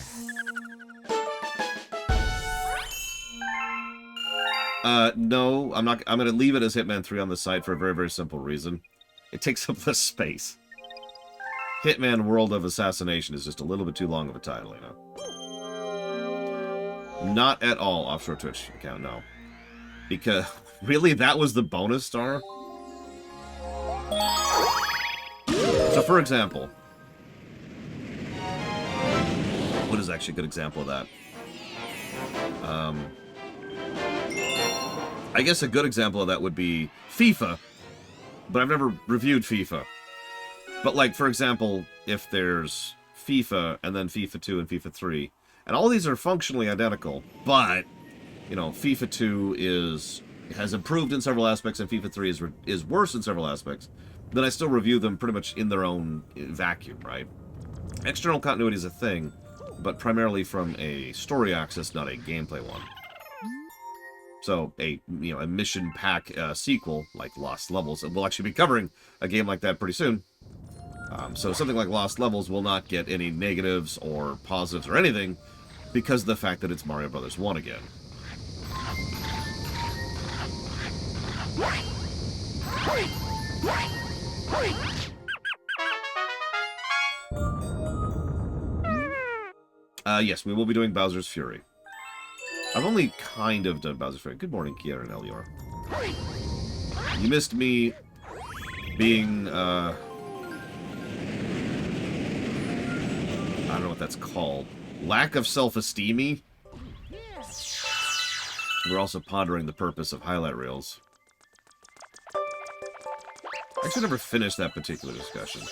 No, I'm not. I'm gonna leave it as Hitman 3 on the site for a very, very simple reason. It takes up the space. Hitman World of Assassination is just a little bit too long of a title, you know. Not at all offshore Twitch account, no. Because, really, that was the bonus star? So, for example, what is actually a good example of that? I guess a good example of that would be FIFA, but I've never reviewed FIFA. But, like, for example, if there's FIFA, and then FIFA 2 and FIFA 3, and all these are functionally identical, but, you know, FIFA 2 has improved in several aspects, and FIFA 3 is worse in several aspects, then I still review them pretty much in their own vacuum, right? External continuity is a thing, but primarily from a story axis, not a gameplay one. So, a mission pack sequel, like Lost Levels, we'll actually be covering a game like that pretty soon. So something like Lost Levels will not get any negatives or positives or anything because of the fact that it's Mario Brothers 1 again. Yes, we will be doing Bowser's Fury. I've only kind of done Bowser's Fury. Good morning, Kiara and Elior. You missed me being, I don't know what that's called. Lack of self-esteem-y? We're also pondering the purpose of highlight reels. I actually never finished that particular discussion.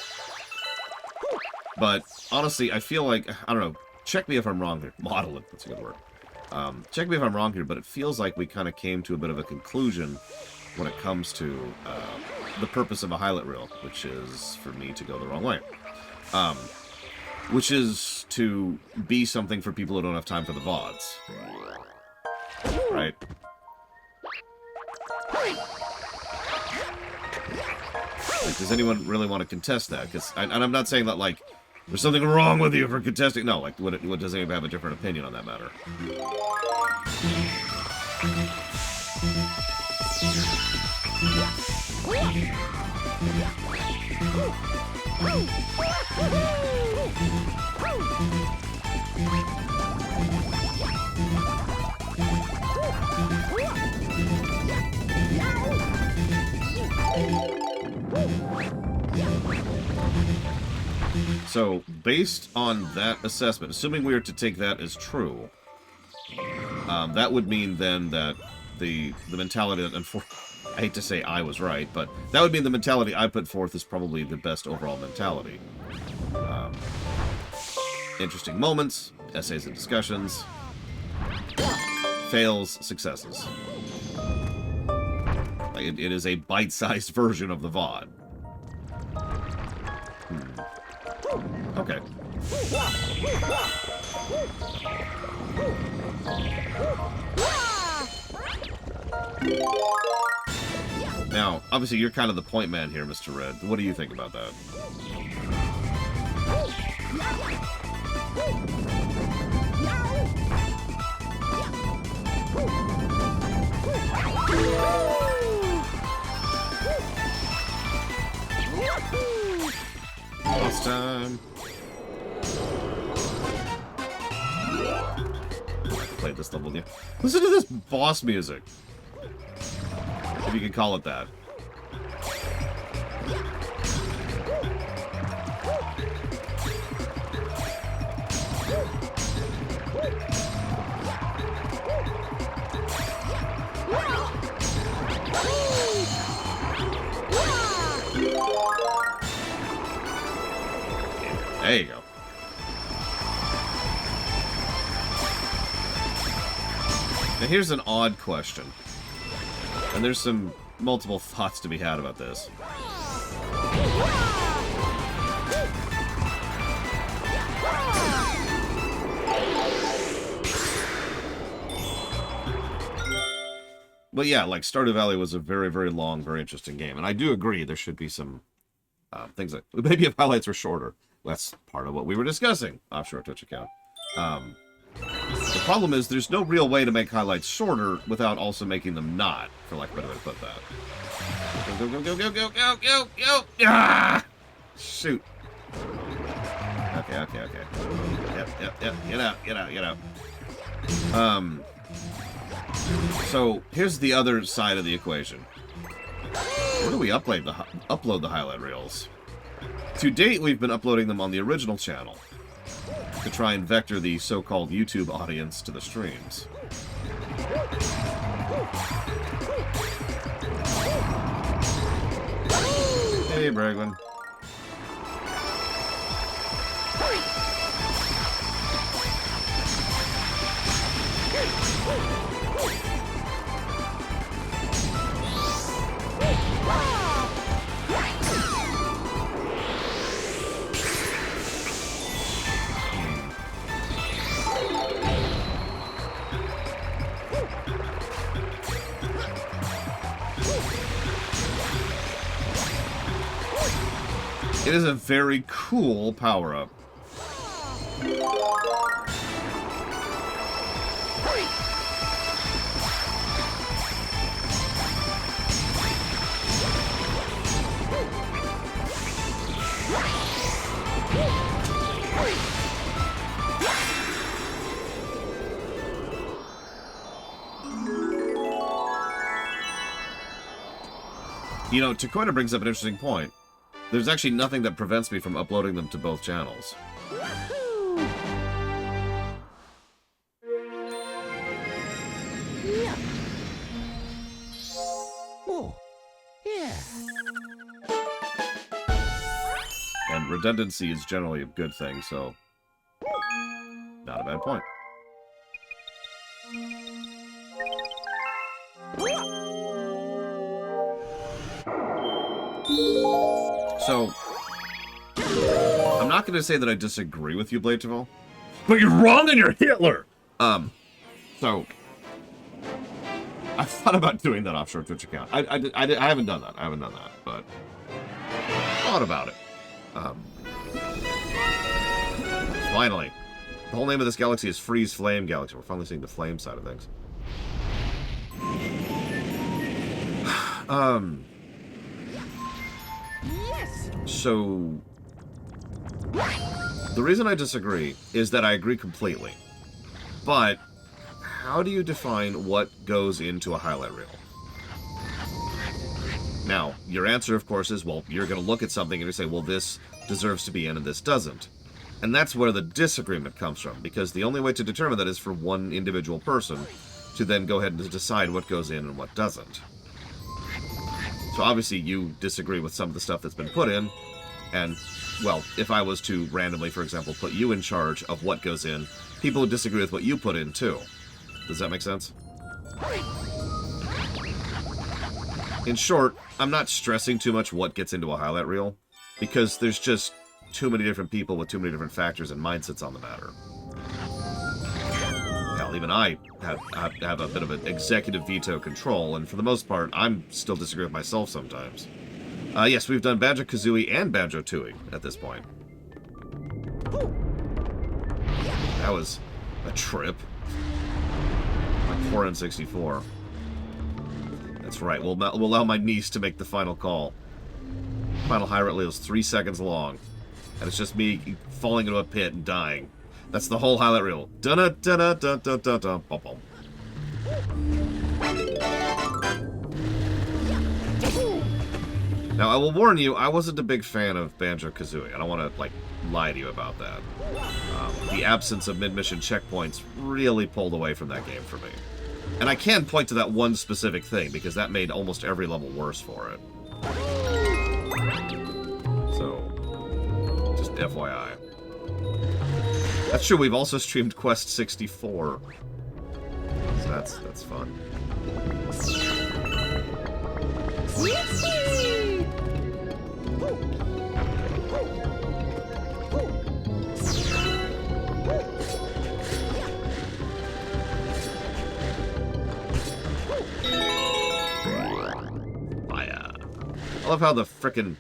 But, honestly, I feel like, I don't know, check me if I'm wrong here. Model it, that's a good word. Check me if I'm wrong here, but it feels like we kind of came to a bit of a conclusion when it comes to the purpose of a highlight reel, which is for me to go the wrong way. Which is to be something for people who don't have time for the VODs. Right? Like, does anyone really want to contest that? And I'm not saying that, like, there's something wrong with you for contesting. No, like, what does anyone have a different opinion on that matter? So, based on that assessment, assuming we are to take that as true, that would mean then that the mentality that, I hate to say I was right, but that would mean the mentality I put forth is probably the best overall mentality. Interesting moments, essays and discussions, fails, successes. Like, it is a bite-sized version of the VOD. Okay. Now, obviously, you're kind of the point man here, Mr. Red. What do you think about that? Last time. I played this level with you. Listen to this boss music. If you can call it that. There you go. Now here's an odd question. And there's some multiple thoughts to be had about this. But yeah, like, Stardew Valley was a very, very long, very interesting game. And I do agree there should be some things that... Maybe if highlights were shorter. That's part of what we were discussing offshore Twitch account. The problem is there's no real way to make highlights shorter without also making them not, for lack of a better way to put that. Go, go, go, go, go, go, go, go! Ah! Shoot. Okay. Yep. Get out. So, here's the other side of the equation. Where do we upload the highlight reels? To date, we've been uploading them on the original channel to try and vector the so-called YouTube audience to the streams. Hey, Bragman. It is a very cool power-up. You know, Takoina brings up an interesting point. There's actually nothing that prevents me from uploading them to both channels. Yeah. Oh, yeah. And redundancy is generally a good thing, so not a bad point. So, I'm not going to say that I disagree with you, Bladeval, but you're wrong and you're Hitler! So, I thought about doing that offshore Twitch account. I haven't done that. I haven't done that, but thought about it. Finally. The whole name of this galaxy is Freeze Flame Galaxy. We're finally seeing the flame side of things. Yes. So, the reason I disagree is that I agree completely. But, how do you define what goes into a highlight reel? Now, your answer, of course, is, well, you're going to look at something and you say, well, this deserves to be in and this doesn't. And that's where the disagreement comes from, because the only way to determine that is for one individual person to then go ahead and decide what goes in and what doesn't. So obviously you disagree with some of the stuff that's been put in, and, well, if I was to randomly, for example, put you in charge of what goes in, people would disagree with what you put in, too. Does that make sense? In short, I'm not stressing too much what gets into a highlight reel, because there's just too many different people with too many different factors and mindsets on the matter. Hell, even I have a bit of an executive veto control, and for the most part, I'm still disagreeing with myself sometimes. Yes, we've done Banjo-Kazooie and Banjo-Tooie at this point. That was a trip. My poor N64. That's right, we'll allow my niece to make the final call. Final highlight reel is 3 seconds long. And it's just me falling into a pit and dying. That's the whole highlight reel. Dun-dun-dun-dun-dun-dun-dun. Bum-bum. Now, I will warn you, I wasn't a big fan of Banjo-Kazooie. I don't want to, like, lie to you about that. The absence of mid-mission checkpoints really pulled away from that game for me. And I can point to that one specific thing, because that made almost every level worse for it. So, just FYI. That's true, we've also streamed Quest 64. So that's fun. I love how the frickin'...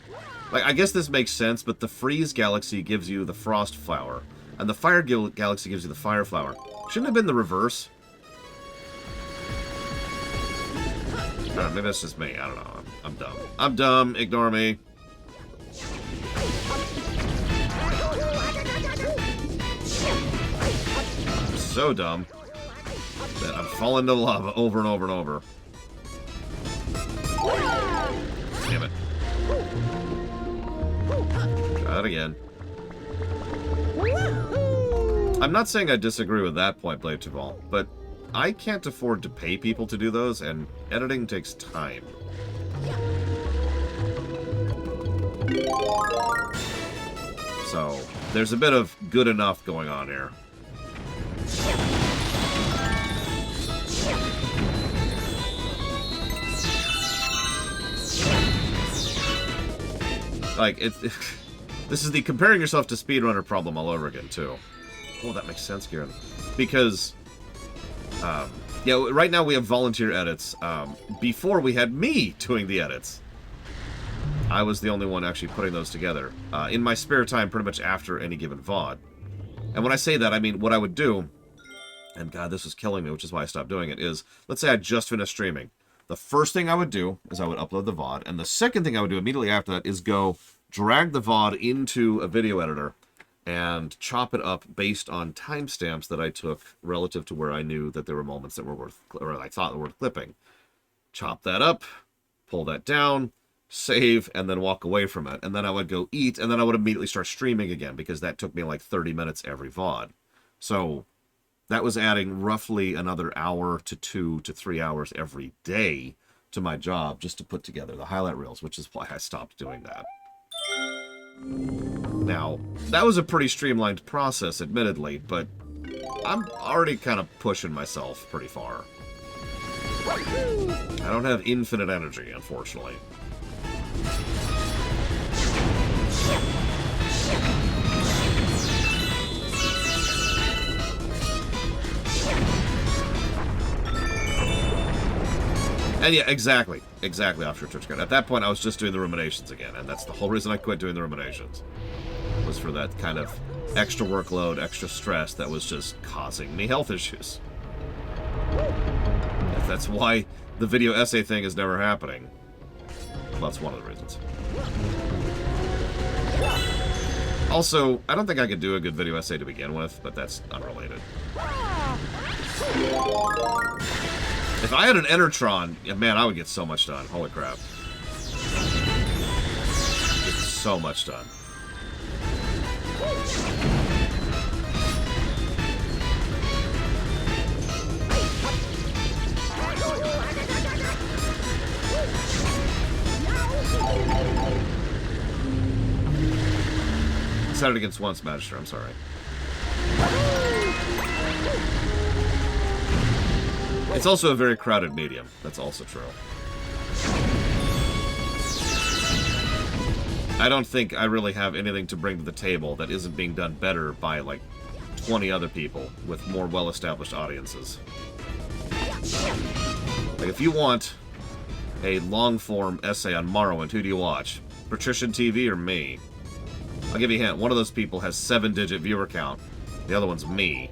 Like, I guess this makes sense, but the Freeze Galaxy gives you the Frost Flower, and the Fire Galaxy gives you the Fire Flower. Shouldn't have been the reverse. I don't know, maybe that's just me. I don't know. I'm dumb. I'm dumb. Ignore me. I'm so dumb that I'm falling into lava over and over and over. Damn it. Try that again. I'm not saying I disagree with that point, Blade Chaval, but I can't afford to pay people to do those, and editing takes time. So, there's a bit of good enough going on here. Like, this is the comparing yourself to speedrunner problem all over again, too. Oh, that makes sense, Kieran. Because, yeah, right now we have volunteer edits. Before, we had me doing the edits. I was the only one actually putting those together. In my spare time, pretty much after any given VOD. And when I say that, I mean, what I would do, and God, this was killing me, which is why I stopped doing it, is, let's say I just finished streaming. The first thing I would do is I would upload the VOD, and the second thing I would do immediately after that is go drag the VOD into a video editor and chop it up based on timestamps that I took relative to where I knew that there were moments that were worth, or I thought were worth clipping. Chop that up, pull that down, save, and then walk away from it. And then I would go eat, and then I would immediately start streaming again, because that took me like 30 minutes every VOD. So that was adding roughly another hour to 2 to 3 hours every day to my job just to put together the highlight reels, which is why I stopped doing that. Now, that was a pretty streamlined process, admittedly, but I'm already kind of pushing myself pretty far. I don't have infinite energy, unfortunately. And yeah, exactly offshore Twitch card. At that point, I was just doing the ruminations again, and that's the whole reason I quit doing the ruminations. Was for that kind of extra workload, extra stress that was just causing me health issues. That's why the video essay thing is never happening. Well, that's one of the reasons. Also, I don't think I could do a good video essay to begin with, but that's unrelated. If I had an Enertron, yeah, man, I would get so much done. Holy crap. Get so much done. Set it against once, Magister, I'm sorry. It's also a very crowded medium. That's also true. I don't think I really have anything to bring to the table that isn't being done better by, like, 20 other people with more well-established audiences. Like, if you want a long-form essay on Morrowind, who do you watch? Patrician TV or me? I'll give you a hint. One of those people has 7-digit viewer count. The other one's me.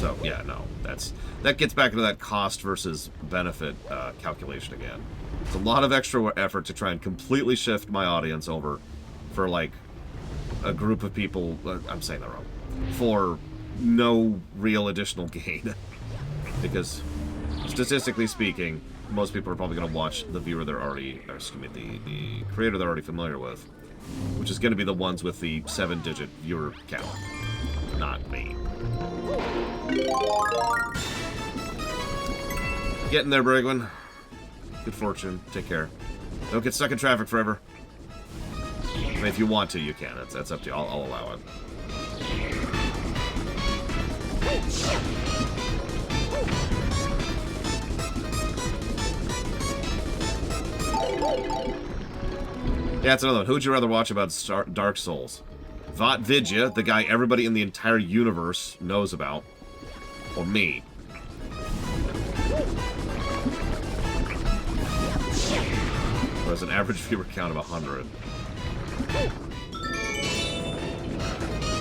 So, yeah, no. That gets back into that cost versus benefit calculation again. It's a lot of extra effort to try and completely shift my audience over for, like, a group of people... I'm saying that wrong. For no real additional gain. Because, statistically speaking, most people are probably going to watch the viewer they're already... Or, excuse me, the creator they're already familiar with. Which is going to be the ones with the 7-digit viewer count. Not me. Getting there, Brigwin. Good fortune. Take care. Don't get stuck in traffic forever. I mean, if you want to, you can. That's up to you. I'll allow it. Yeah, that's another one. Who would you rather watch about Dark Souls? Vat Vidya, the guy everybody in the entire universe knows about, or me? Who has an average viewer count of 100.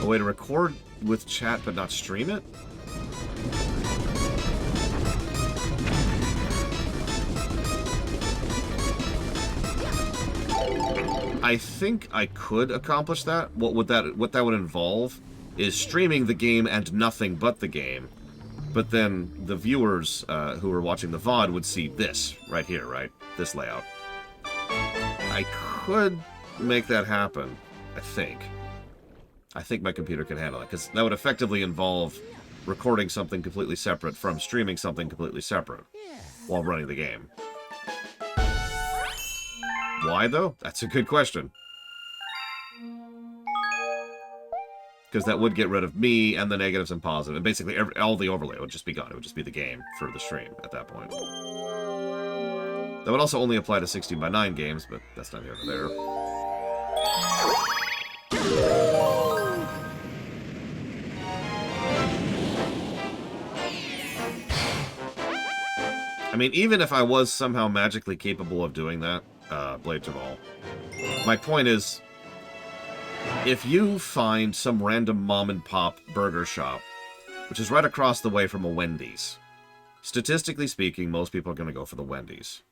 A way to record with chat but not stream it? I think I could accomplish that. What that would involve is streaming the game and nothing but the game. But then the viewers who are watching the VOD would see this right here, right? This layout. I could make that happen, I think. I think my computer can handle it, because that would effectively involve recording something completely separate from streaming something completely separate while running the game. Why, though? That's a good question. Because that would get rid of me and the negatives and positives. And basically, all the overlay would just be gone. It would just be the game for the stream at that point. That would also only apply to 16:9 games, but that's not here nor there. I mean, even if I was somehow magically capable of doing that, Blade Jamal, my point is, if you find some random mom-and-pop burger shop, which is right across the way from a Wendy's, statistically speaking, most people are going to go for the Wendy's.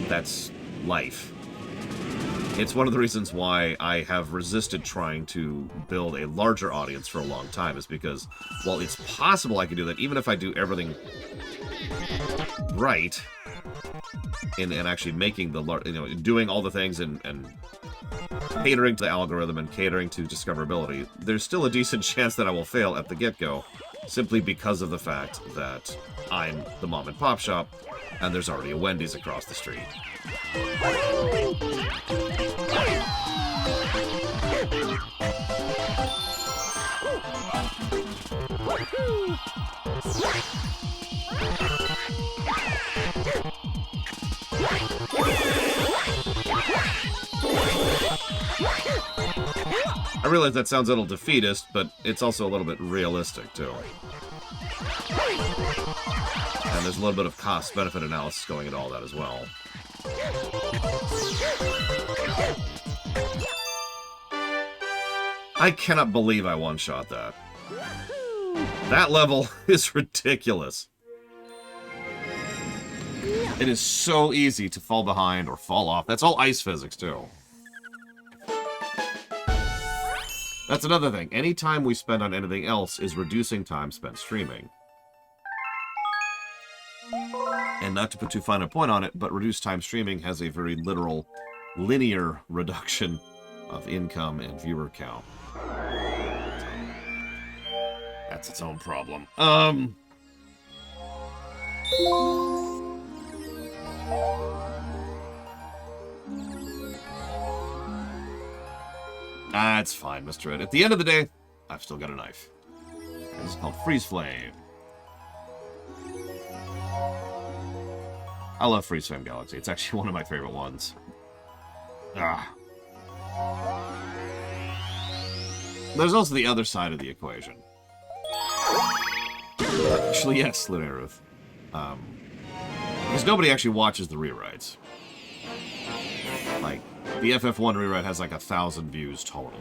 That's life. It's one of the reasons why I have resisted trying to build a larger audience for a long time, is because, while it's possible I can do that, even if I do everything right, and actually making the, doing all the things and catering to the algorithm and catering to discoverability, there's still a decent chance that I will fail at the get-go, simply because of the fact that I'm the mom and pop shop, and there's already a Wendy's across the street. I realize that sounds a little defeatist, but it's also a little bit realistic, too. And there's a little bit of cost-benefit analysis going into all that as well. I cannot believe I one-shot that. That level is ridiculous. It is so easy to fall behind or fall off. That's all ice physics, too. That's another thing. Any time we spend on anything else is reducing time spent streaming. And not to put too fine a point on it, but reduced time streaming has a very literal, linear reduction of income and viewer count. That's its own problem. That's fine, Mr. Ed. At the end of the day, I've still got a knife. This is called Freeze Flame. I love Freeze Flame Galaxy. It's actually one of my favorite ones. There's also the other side of the equation. Actually, yes, Lunaruth. Because nobody actually watches the rewrites. Like, the FF1 rewrite has like 1,000 views total.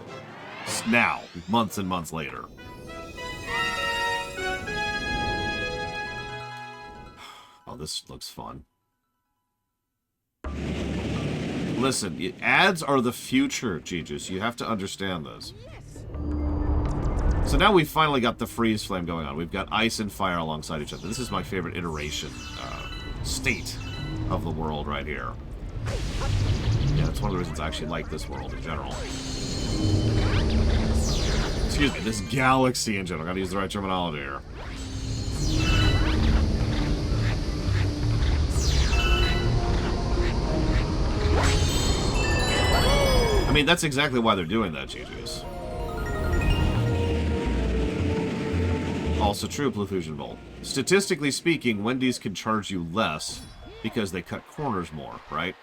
Now, months and months later. Oh, this looks fun. Listen, ads are the future, Gijus. You have to understand this. So now we've finally got the freeze flame going on. We've got ice and fire alongside each other. This is my favorite iteration, state of the world right here. Yeah, that's one of the reasons I actually like this world in general. Excuse me, this galaxy in general. Gotta use the right terminology here. I mean, that's exactly why they're doing that, GG's. Also true, Plufusion Bolt. Statistically speaking, Wendy's can charge you less because they cut corners more, right?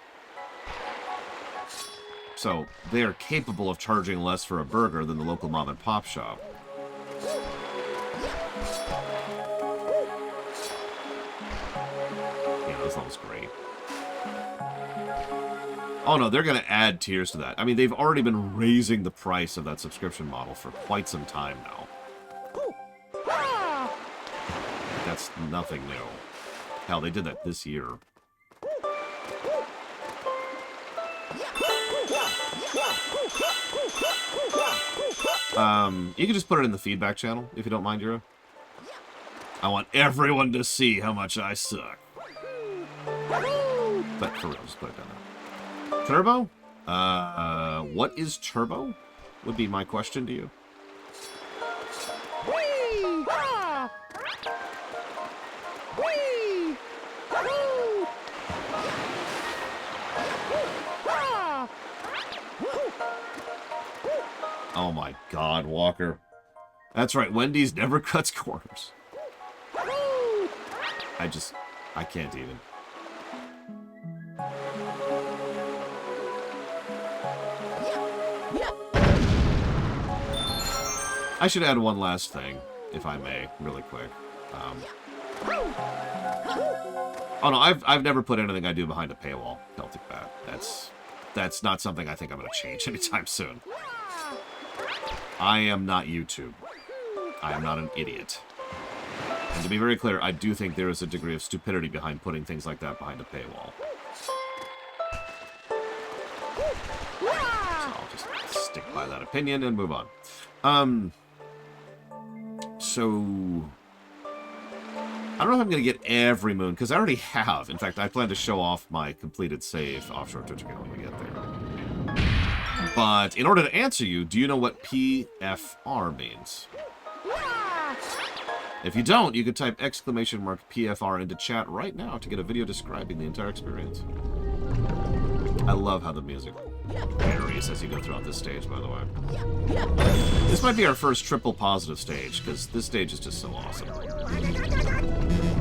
So, they are capable of charging less for a burger than the local mom and pop shop. Yeah, this level's great. Oh no, they're going to add tiers to that. I mean, they've already been raising the price of that subscription model for quite some time now. That's nothing new. Hell, they did that this year. You can just put it in the feedback channel, if you don't mind, Yura. I want everyone to see how much I suck. But for real, just put it down there. Turbo? What is turbo? Would be my question to you. Oh my god, Walker. That's right, Wendy's never cuts corners. I can't even. I should add one last thing, if I may, really quick. Oh no, I've never put anything I do behind a paywall, Celtic Bat. That's not something I think I'm going to change anytime soon. I am not YouTube. I am not an idiot. And to be very clear, I do think there is a degree of stupidity behind putting things like that behind a paywall. stick by that opinion and move on. So I don't know if I'm going to get every moon, because I already have. In fact, I plan to show off my completed save offshore Twitch account when we get there. But in order to answer you, do you know what PFR means? If you don't, you could type !PFR into chat right now to get a video describing the entire experience. I love how the music varies as you go throughout this stage, by the way. This might be our first triple positive stage, because this stage is just so awesome.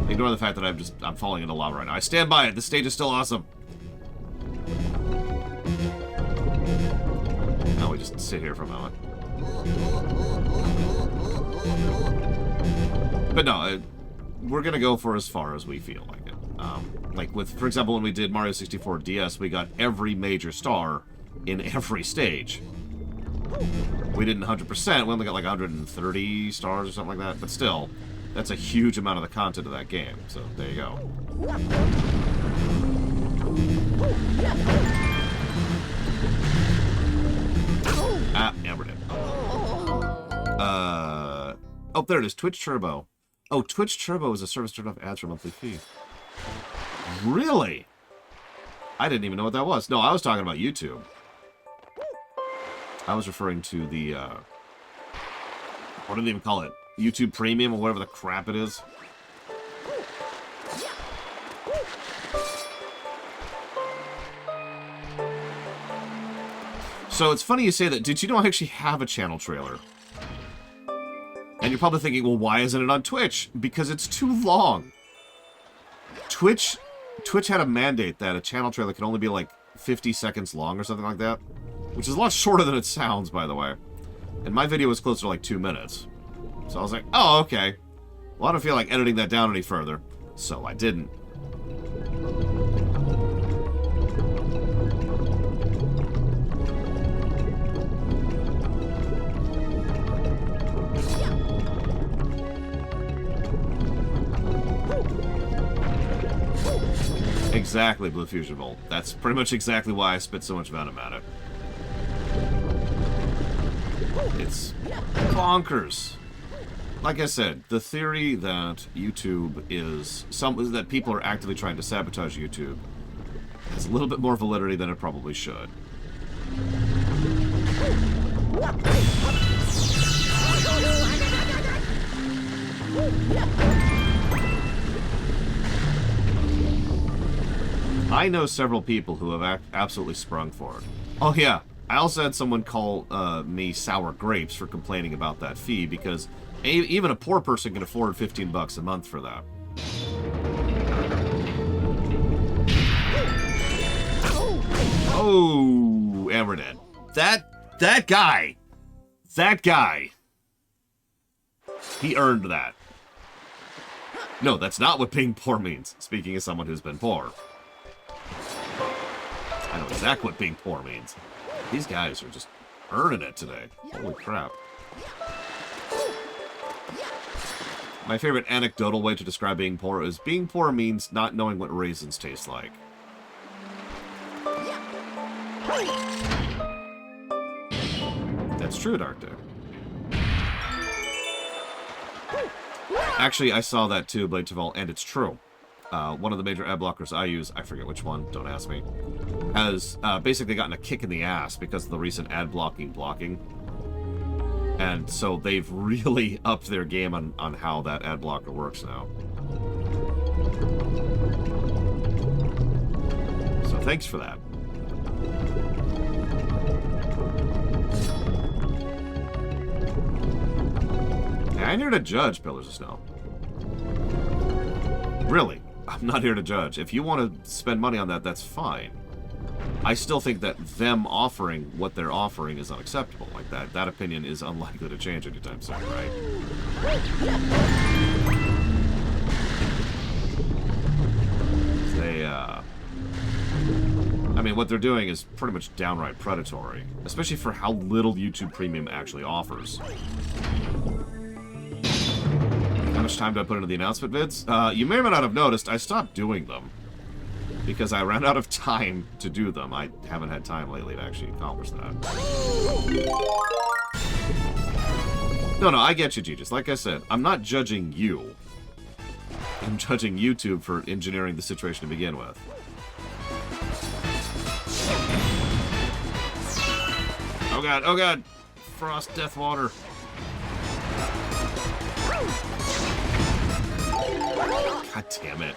Ignore the fact that I'm falling into lava right now. I stand by it. This stage is still awesome. Now we just sit here for a moment. But no, we're going to go for as far as we feel like it. Like with, for example, when we did Mario 64 DS, we got every major star in every stage. We didn't 100%, we only got like 130 stars or something like that, but still, that's a huge amount of the content of that game, so there you go. Ah, hammered it. Oh, there it is, Twitch Turbo. Oh, Twitch Turbo is a service turned off ads for monthly fee. Really? I didn't even know what that was. No, I was talking about YouTube. I was referring to the, what do they even call it? YouTube Premium or whatever the crap it is. So it's funny you say that. Did you know I actually have a channel trailer? And you're probably thinking, well, why isn't it on Twitch? Because it's too long. Twitch had a mandate that a channel trailer can only be like 50 seconds long or something like that. Which is a lot shorter than it sounds, by the way. And my video was closer to like 2 minutes. So I was like, oh, okay. Well, I don't feel like editing that down any further. So I didn't. Exactly, Blue Fusion Bolt. That's pretty much exactly why I spit so much venom at it. It's bonkers. Like I said, the theory that YouTube is that people are actively trying to sabotage YouTube has a little bit more validity than it probably should. I know several people who have absolutely sprung for it. Oh yeah, I also had someone call me sour grapes for complaining about that fee, because even a poor person can afford 15 bucks a month for that. Oh, Emerden. That guy, he earned that. No, that's not what being poor means, speaking as someone who's been poor. I know exactly what being poor means. These guys are just earning it today. Holy crap. My favorite anecdotal way to describe being poor is being poor means not knowing what raisins taste like. That's true, Darkday. Actually, I saw that too, Blade Taval, and it's true. One of the major ad blockers I use, I forget which one, don't ask me, has basically gotten a kick in the ass because of the recent ad blocking. And so they've really upped their game on how that ad blocker works now. So thanks for that. I'm here to judge, Pillars of Snow. Really. I'm not here to judge. If you want to spend money on that, that's fine. I still think that them offering what they're offering is unacceptable. Like that opinion is unlikely to change anytime soon, right? I mean, what they're doing is pretty much downright predatory, especially for how little YouTube Premium actually offers. How much time do I put into the announcement vids? You may or may not have noticed, I stopped doing them. because I ran out of time to do them. I haven't had time lately to actually accomplish that. No, I get you, Gigis. Like I said, I'm not judging you. I'm judging YouTube for engineering the situation to begin with. Oh god, oh god! Frost, death, water. God damn it.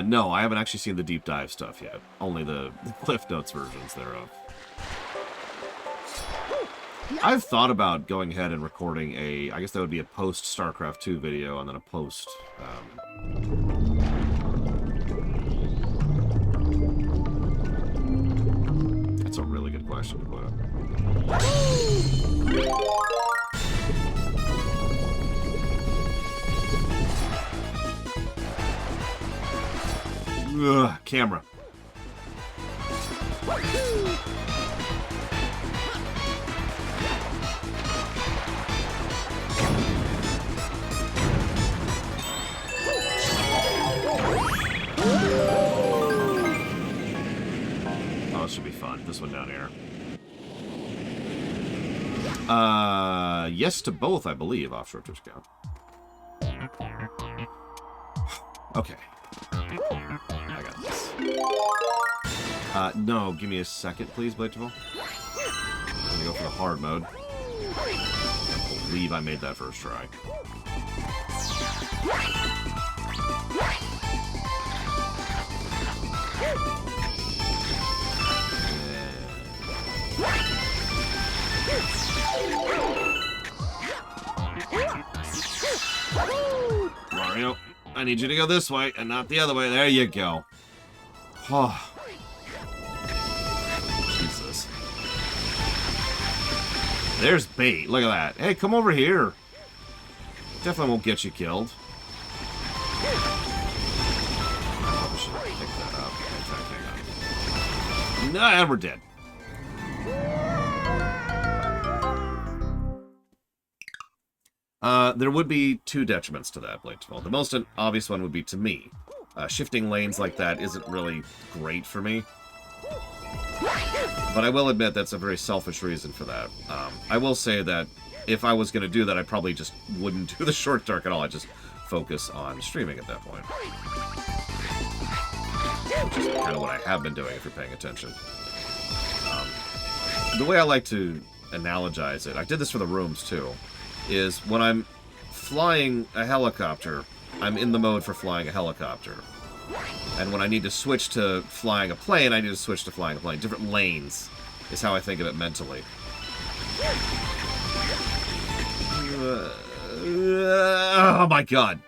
No, I haven't actually seen the deep dive stuff yet. Only the Cliff Notes versions thereof. I've thought about going ahead and recording a, I guess that would be a post-StarCraft 2 video, and then a post, That's a really good question to put up. Ugh, camera. Oh, this should be fun. This one down here. Yes to both, I believe, offshore to scout. Okay. I got this. No, give me a second, please, Blateville. I'm gonna go for the hard mode. I believe I made that first try. Mario, I need you to go this way and not the other way. There you go. Oh. Jesus. There's bait. Look at that. Hey, come over here. Definitely won't get you killed. Oh, shit. Pick that up. In fact, hang on. No, and we're dead. There would be two detriments to that, Blateville. The most obvious one would be to me. Shifting lanes like that isn't really great for me. But I will admit that's a very selfish reason for that. I will say that if I was going to do that, I probably just wouldn't do the short dark at all. I'd just focus on streaming at that point. Which is kind of what I have been doing if you're paying attention. The way I like to analogize it, I did this for the rooms too, is when I'm flying a helicopter, I'm in the mode for flying a helicopter. And when I need to switch to flying a plane, I need to switch to flying a plane. Different lanes is how I think of it mentally. Oh my god.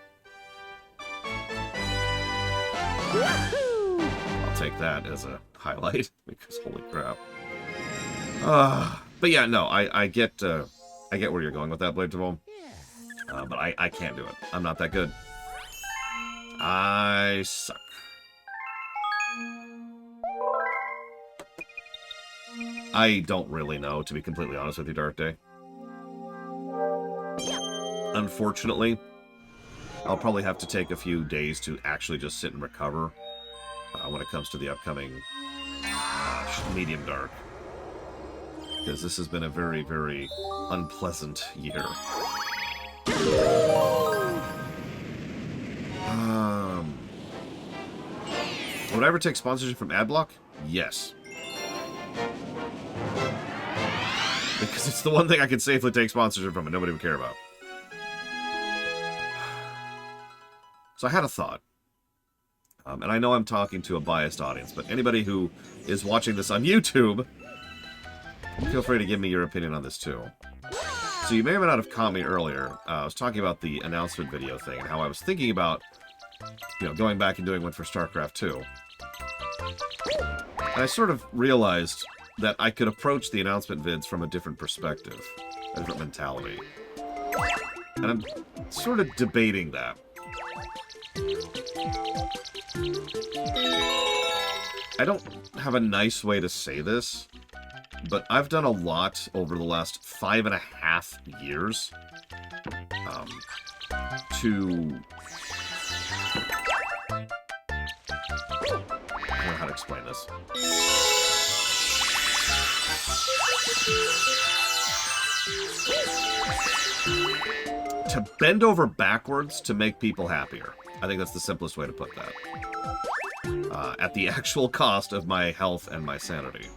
I'll take that as a highlight, because holy crap. But yeah, no, I get where you're going with that, Blateville. But I can't do it. I'm not that good. I suck. I don't really know, to be completely honest with you, Dark Day. Unfortunately, I'll probably have to take a few days to actually just sit and recover when it comes to the upcoming medium dark. Because this has been a very, very unpleasant year. Would I ever take sponsorship from Adblock? Yes. Because it's the one thing I can safely take sponsorship from and nobody would care about. So I had a thought. And I know I'm talking to a biased audience, but anybody who is watching this on YouTube, feel free to give me your opinion on this too. So you may or may not have caught me earlier. I was talking about the announcement video thing and how I was thinking about, you know, going back and doing one for StarCraft 2. And I sort of realized that I could approach the announcement vids from a different perspective, a different mentality. And I'm sort of debating that. I don't have a nice way to say this, but I've done a lot over the last 5.5 years to... I don't know how to explain this. To bend over backwards to make people happier. I think that's the simplest way to put that. At the actual cost of my health and my sanity.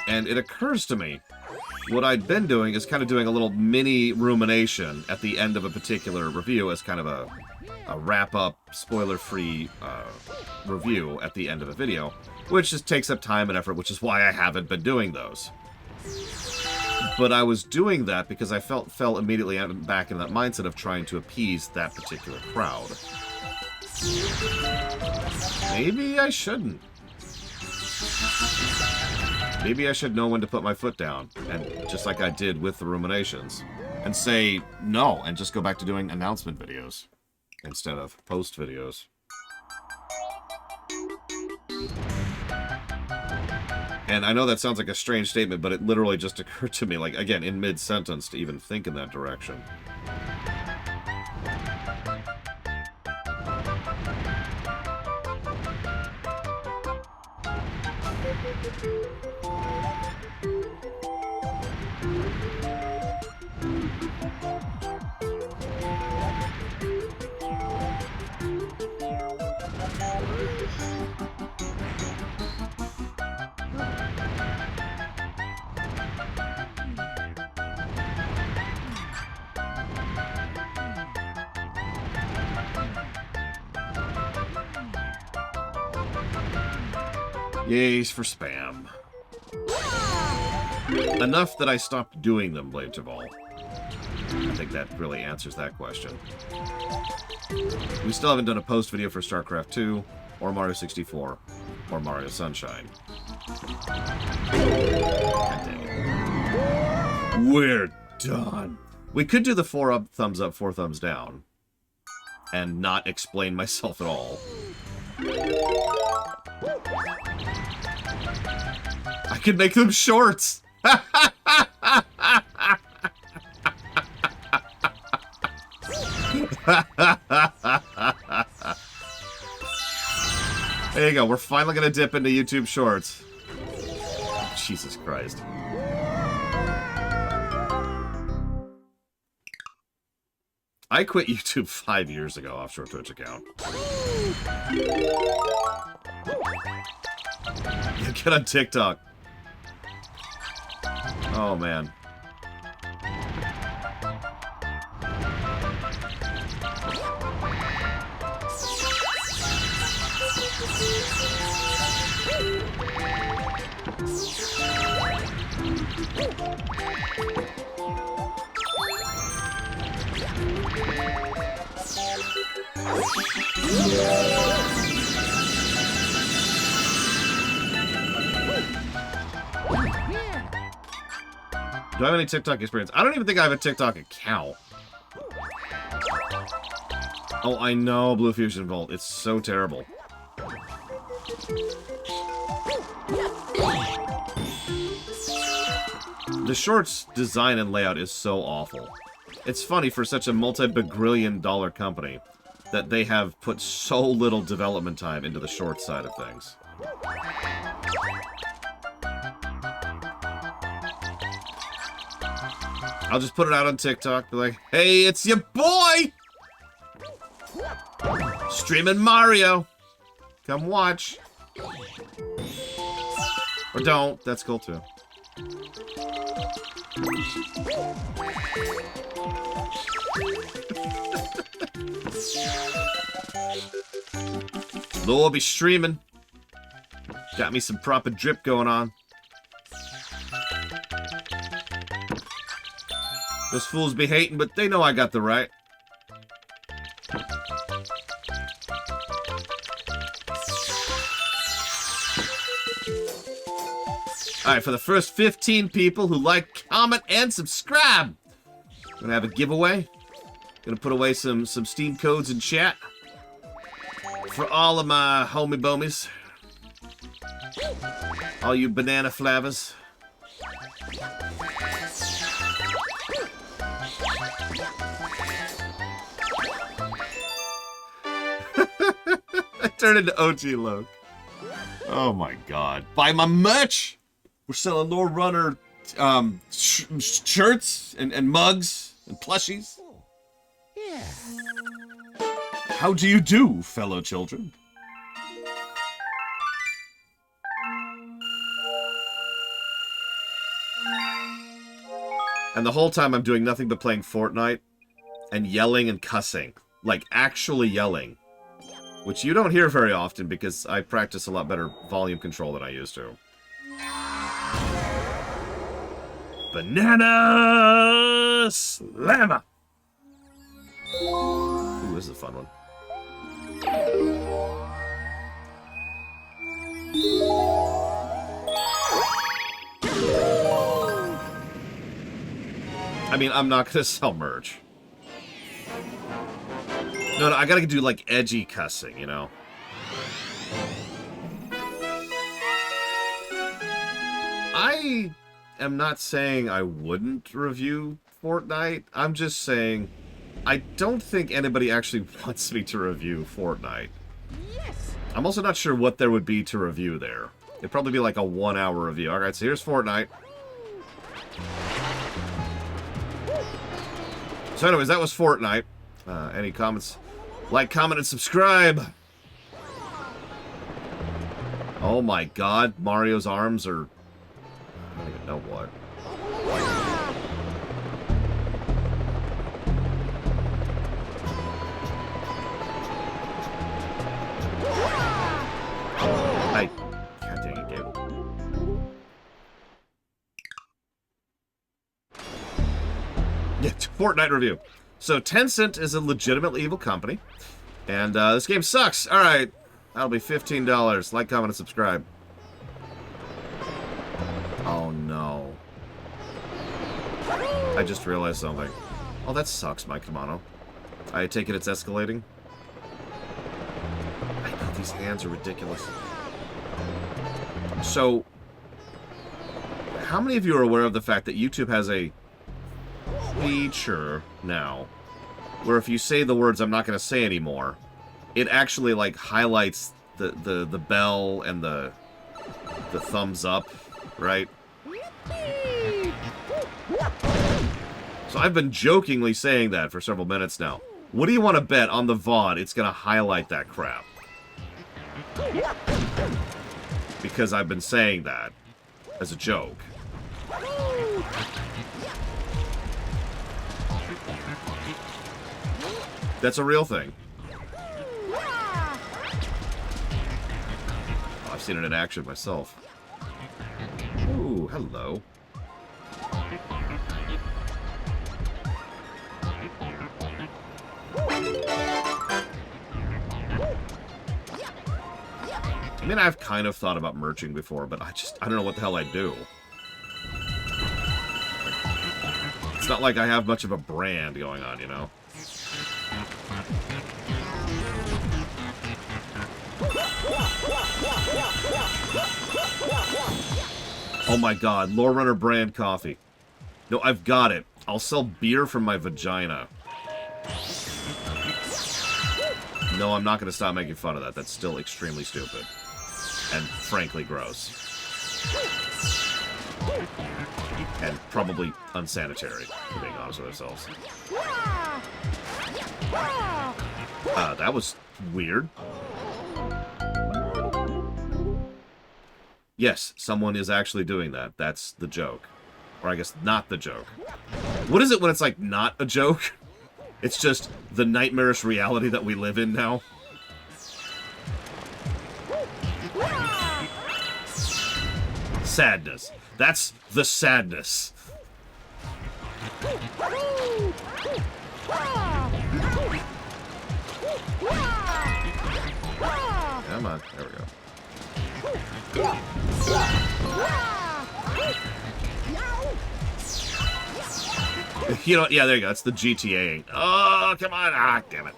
And it occurs to me, what I'd been doing is kind of doing a little mini rumination at the end of a particular review as kind of a wrap-up, spoiler-free review at the end of a video, which just takes up time and effort, which is why I haven't been doing those. But I was doing that because I fell immediately back into that mindset of trying to appease that particular crowd. Maybe I shouldn't. Maybe I should know when to put my foot down, and just like I did with the ruminations, and say no, and just go back to doing announcement videos instead of post videos. And I know that sounds like a strange statement, but it literally just occurred to me, like, again, in mid-sentence, to even think in that direction. Yays for spam. Enough that I stopped doing them, Blades of All. I think that really answers that question. We still haven't done a post video for StarCraft 2, or Mario 64, or Mario Sunshine. God dang it. We're done. We could do the 4 thumbs up, 4 thumbs down, and not explain myself at all. I could make them shorts! There you go, we're finally gonna dip into YouTube Shorts. Jesus Christ. I quit YouTube 5 years ago offshore Twitch account. Get on TikTok. Oh, man. Do I have any TikTok experience? I don't even think I have a TikTok account. Oh, I know, Blue Fusion Vault. It's so terrible. The shorts design and layout is so awful. It's funny for such a multi-bagrillion-dollar company that they have put so little development time into the short side of things. I'll just put it out on TikTok, be like, hey, it's your boy! Streaming Mario! Come watch. Or don't, that's cool too. Lou will be streaming. Got me some proper drip going on. Those fools be hating, but they know I got the right. Alright, for the first 15 people who like, comment, and subscribe, I'm gonna have a giveaway. Gonna put away some Steam codes in chat. For all of my homie bomies. All you banana flavors. I turned into OG Loke. Oh my god. Buy my merch! We're selling Lore Runner shirts and mugs and plushies. Yeah. How do you do, fellow children? And the whole time I'm doing nothing but playing Fortnite and yelling and cussing. Like, actually yelling. Which you don't hear very often because I practice a lot better volume control than I used to. Banana Slammer! Ooh, this is a fun one. I mean, I'm not gonna sell merch. No, I gotta do, like, edgy cussing, you know? I am not saying I wouldn't review Fortnite. I'm just saying I don't think anybody actually wants me to review Fortnite. Yes. I'm also not sure what there would be to review there. It'd probably be like a 1-hour review. Alright, so here's Fortnite. So anyways, that was Fortnite. Any comments? Like, comment, and subscribe! Oh my god, Mario's arms are... I don't even know what. God dang it, Gabe. Yeah, Fortnite review. So, Tencent is a legitimately evil company. And this game sucks. Alright. That'll be $15. Like, comment, and subscribe. Oh, no. I just realized something. Oh, that sucks, Mike Kamano. I take it it's escalating. I know, these hands are ridiculous. So, how many of you are aware of the fact that YouTube has a feature now where if you say the words I'm not going to say anymore, it actually, like, highlights the bell and the thumbs up, right? So I've been jokingly saying that for several minutes now. What do you want to bet on the VOD it's going to highlight that crap? Because I've been saying that as a joke. That's a real thing. Oh, I've seen it in action myself. Ooh, hello. I mean, I've kind of thought about merching before, but I don't know what the hell I'd do. It's not like I have much of a brand going on, you know? Oh my god, Lore Runner brand coffee. No, I've got it. I'll sell beer from my vagina. No, I'm not going to stop making fun of that. That's still extremely stupid. And frankly gross. And probably unsanitary, for being honest with ourselves. That was weird. Yes, someone is actually doing that. That's the joke. Or I guess not the joke. What is it when it's like not a joke? It's just the nightmarish reality that we live in now. Sadness. That's the sadness. Come on. There we go. You know, yeah, there you go. It's the GTA. Oh, come on. Ah, damn it.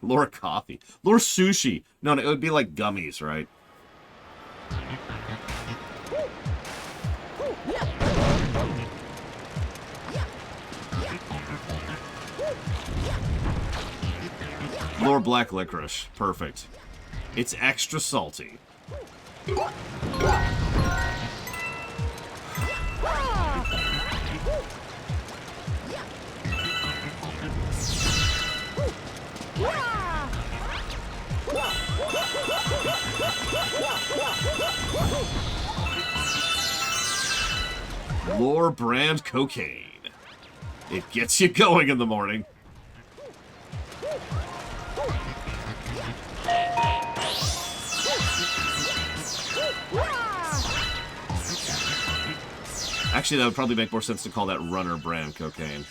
Lore coffee. Lore sushi. No, it would be like gummies, right? Lore black licorice. Perfect. It's extra salty. Lore brand cocaine. It gets you going in the morning. Actually, that would probably make more sense to call that runner brand cocaine.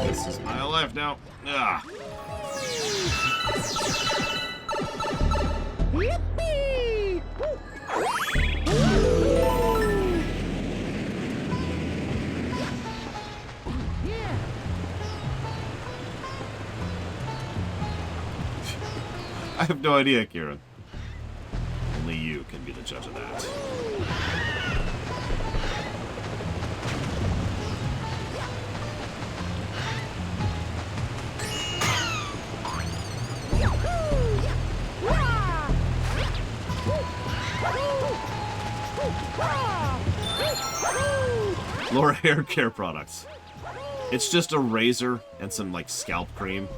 This is my life now. Ah. Yippee! Yeah. I have no idea, Kieran. Only you can be the judge of that. Lore hair care products. It's just a razor and some, like, scalp cream.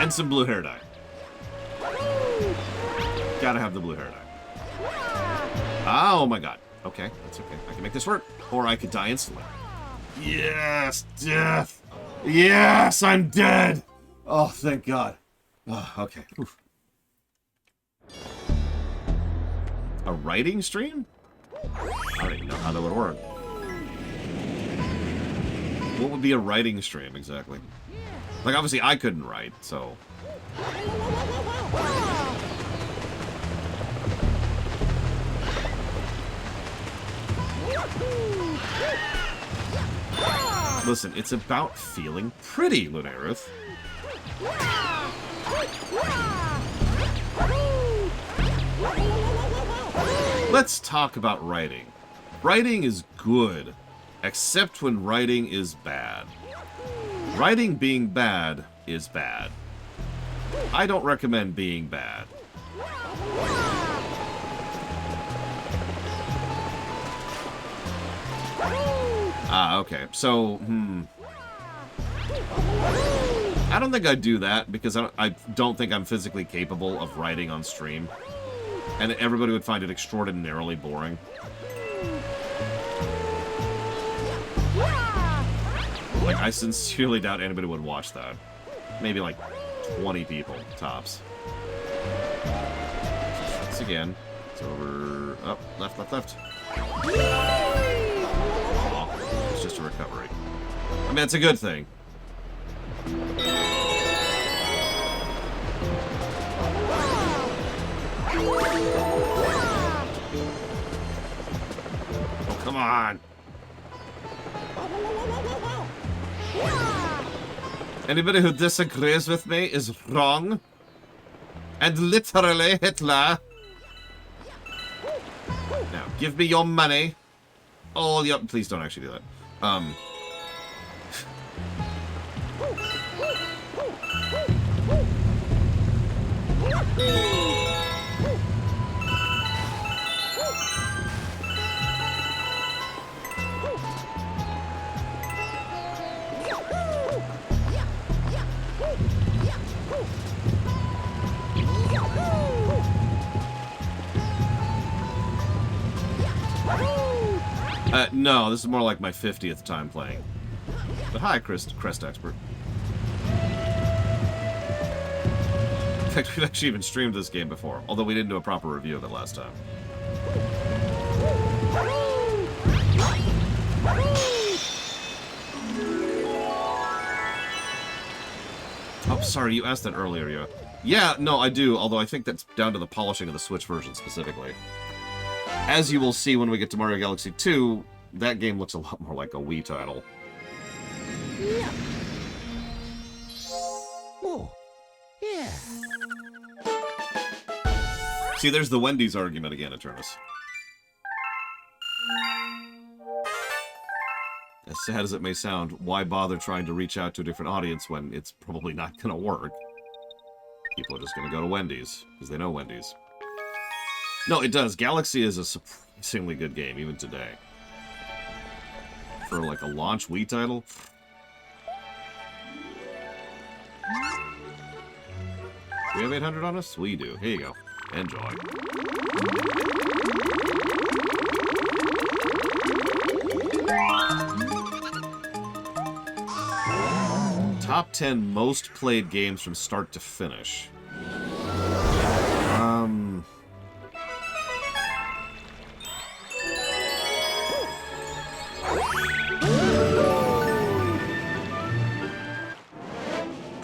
And some blue hair dye. Gotta have the blue hair dye. Oh my god. Okay, that's okay. I can make this work. Or I could die instantly. Yes! Death! Yes! I'm dead! Oh, thank god. Oh, okay. Oof. A writing stream? I don't even know how that would work. What would be a writing stream, exactly? Like, obviously I couldn't write, so... Listen, it's about feeling pretty, Lunaruth. Let's talk about writing. Writing is good, except when writing is bad. Writing being bad is bad. I don't recommend being bad. Ah, okay. So, I don't think I'd do that, because I don't think I'm physically capable of writing on stream. And everybody would find it extraordinarily boring. Like, I sincerely doubt anybody would watch that. Maybe like 20 people, tops. Once again, it's over... Up, left, left, left. Aw, it's just a recovery. I mean, it's a good thing. Oh, come on. Anybody who disagrees with me is wrong. And literally Hitler. Now, give me your money. All your... Please don't actually do that. No, this is more like my 50th time playing. But hi, Crest Expert. In fact, we've actually even streamed this game before, although we didn't do a proper review of it last time. Oh, sorry, you asked that earlier, yeah, no, I do, although I think that's down to the polishing of the Switch version specifically. As you will see when we get to Mario Galaxy 2, that game looks a lot more like a Wii title. Yeah. Oh, yeah. See, there's the Wendy's argument again, Eternus. As sad as it may sound, why bother trying to reach out to a different audience when it's probably not going to work? People are just going to go to Wendy's, because they know Wendy's. No, it does. Galaxy is a surprisingly good game, even today. For, like, a launch Wii title? We have 800 on us? We do. Here you go. Enjoy. Top 10 most played games from start to finish.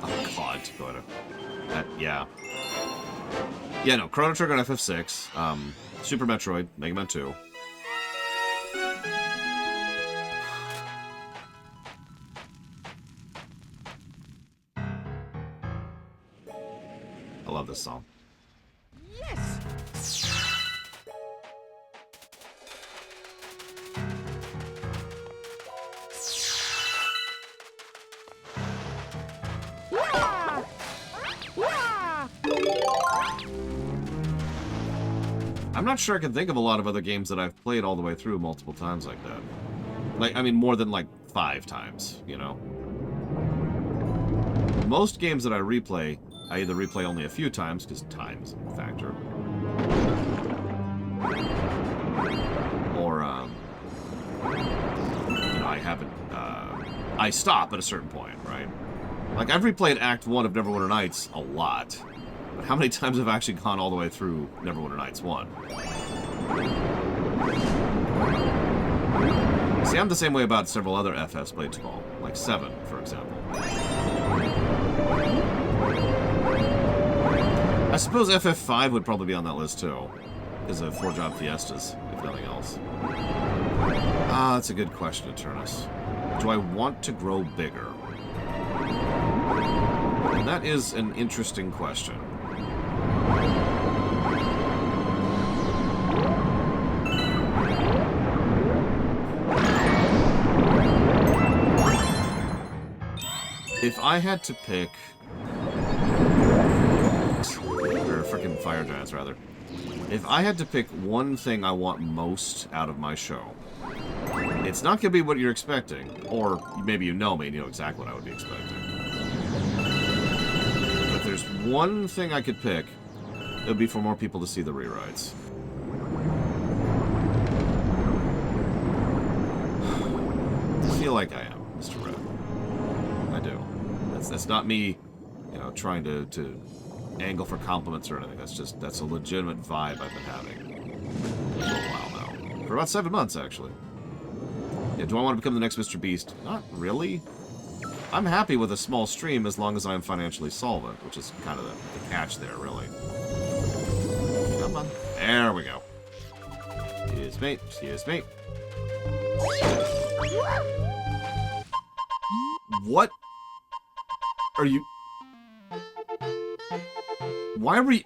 Oh God, Dakota. Yeah. Yeah, no, Chrono Trigger on FF6, Super Metroid, Mega Man 2. I love this song. Yes. Wah! Wah! I'm not sure I can think of a lot of other games that I've played all the way through multiple times like that. Like, I mean, more than, like, 5 times, you know? Most games that I replay, I either replay only a few times, because time is a factor. Or, you know, I haven't, I stop at a certain point, right? Like, I've replayed Act 1 of Neverwinter Nights a lot. But how many times have I actually gone all the way through Neverwinter Nights 1? See, I'm the same way about several other FFs played to call, like 7, for example. I suppose FF5 would probably be on that list, too. As a 4-job fiestas, if nothing else. Ah, that's a good question, Eternus. Do I want to grow bigger? And that is an interesting question. If I had to pick... Or frickin' Fire Giants, rather. If I had to pick one thing I want most out of my show, it's not going to be what you're expecting. Or maybe you know me and you know exactly what I would be expecting. But if there's one thing I could pick, it would be for more people to see the rewrites. I feel like I am, Mr. Red. I do. That's not me, you know, trying to angle for compliments or anything. That's a legitimate vibe I've been having for a while now. For about 7 months, actually. Yeah, do I want to become the next Mr. Beast? Not really. I'm happy with a small stream as long as I'm financially solvent, which is kind of the catch there, really. Come on. There we go. Excuse me. Excuse me. What are you... Why were you...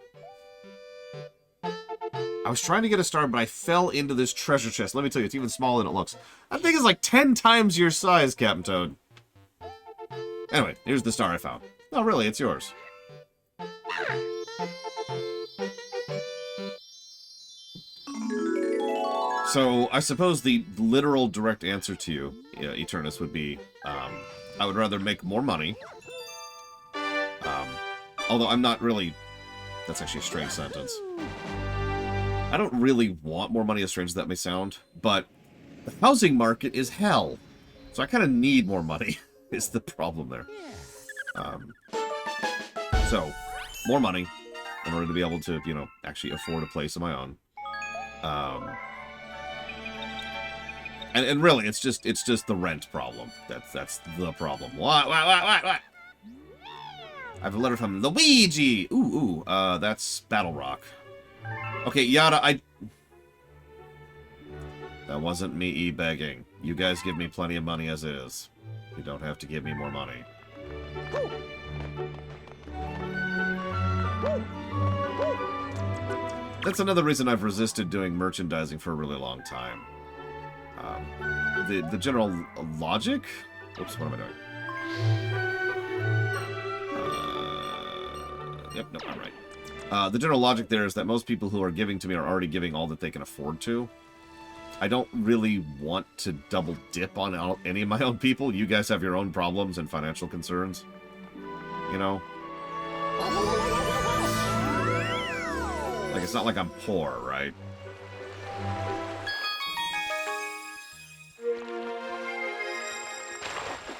I was trying to get a star, but I fell into this treasure chest. Let me tell you, it's even smaller than it looks. That thing is like 10 times your size, Captain Toad. Anyway, here's the star I found. No, really, it's yours. So, I suppose the literal direct answer to you, Eternus, would be, I would rather make more money. Although I'm not really... That's actually a strange sentence. I don't really want more money, as strange as that may sound, but The housing market is hell. So I kind of need more money, is the problem there. So, more money in order to be able to, you know, actually afford a place of my own. And really, it's just the rent problem. That's the problem. What? I have a letter from Luigi! Ooh, that's Battle Rock. Okay, Yada, that wasn't me e-begging. You guys give me plenty of money as is. You don't have to give me more money. That's another reason I've resisted doing merchandising for a really long time. The general logic? Oops, what am I doing? Yep, no, I'm right. The general logic there is that most people who are giving to me are already giving all that they can afford to. I don't really want to double dip on any of my own people. You guys have your own problems and financial concerns. You know? Like, it's not like I'm poor, right?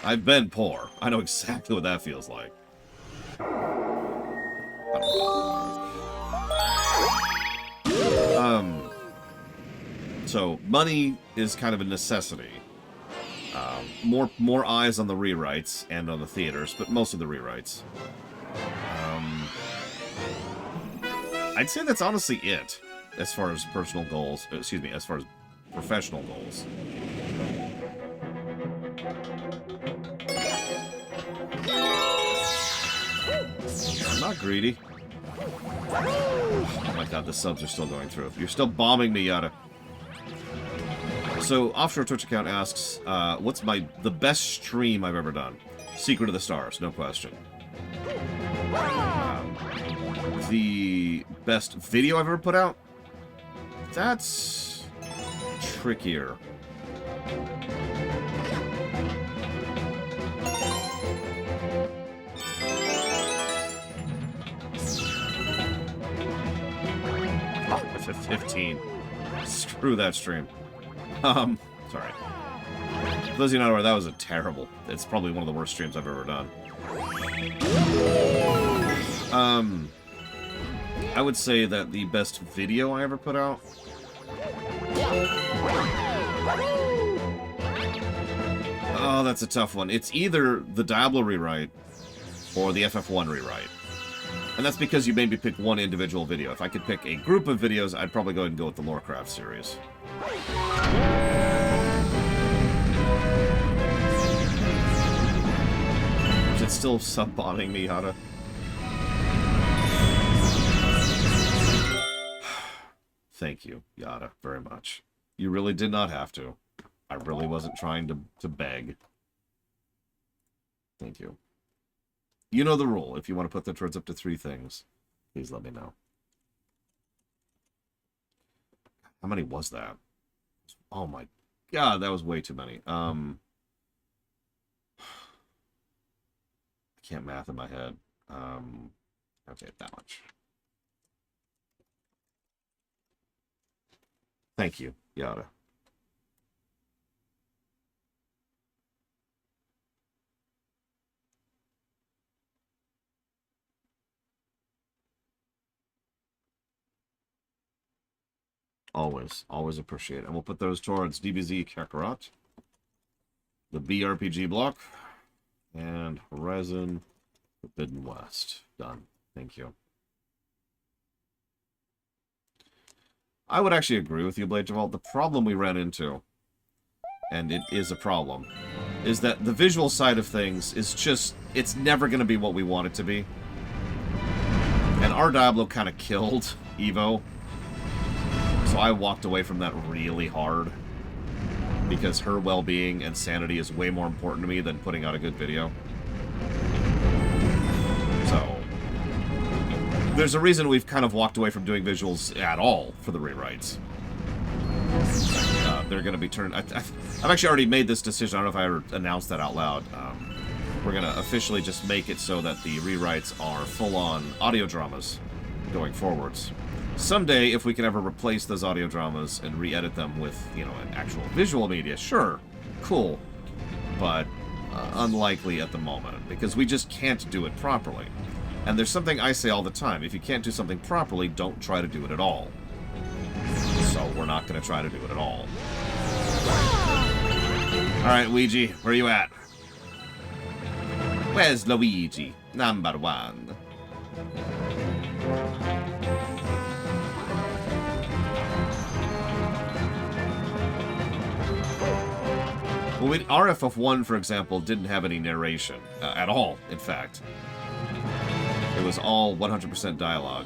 I've been poor. I know exactly what that feels like. So, money is kind of a necessity. More eyes on the rewrites and on the theaters, but most of the rewrites. I'd say that's honestly it, as far as personal goals. Excuse me, as far as professional goals. I'm not greedy. Oh my god, the subs are still going through. You're still bombing me, Yada. So, Offshore Twitch account asks, what's the best stream I've ever done? Secret of the Stars, no question. The best video I've ever put out? That's trickier. Oh, 15. Screw that stream. Sorry. For those of you not aware, that was it's probably one of the worst streams I've ever done. I would say that the best video I ever put out... Oh, that's a tough one. It's either the Diablo rewrite or the FF1 rewrite. And that's because you made me pick one individual video. If I could pick a group of videos, I'd probably go ahead and go with the Lorecraft series. Is it still sub-bombing me, Hada? Thank you, Yada, very much. You really did not have to. I really wasn't trying to beg. Thank you. You know the rule. If you want to put the turds up to 3 things, please let me know. How many was that? Oh my god, that was way too many. I can't math in my head. Okay, that much. Thank you, Yada. Always appreciate it. And we'll put those towards DBZ Kakarot, the BRPG block, and Horizon Forbidden West. Done. Thank you. I would actually agree with you, Blade Javalt. The problem we ran into, and it is a problem, is that the visual side of things is just, it's never going to be what we want it to be. And our Diablo kind of killed Evo. So I walked away from that really hard. Because her well-being and sanity is way more important to me than putting out a good video. So, there's a reason we've kind of walked away from doing visuals at all for the rewrites. They're going to be turned... I've actually already made this decision. I don't know if I ever announced that out loud. We're going to officially just make it so that the rewrites are full-on audio dramas going forwards. Someday, if we can ever replace those audio dramas and re-edit them with, you know, an actual visual media, sure, cool, but unlikely at the moment, because we just can't do it properly. And there's something I say all the time: if you can't do something properly, don't try to do it at all. So we're not going to try to do it at all. Alright, Luigi, where are you at? Where's Luigi? Number one. Well, RFF1, for example, didn't have any narration at all, in fact. It was all 100% dialogue.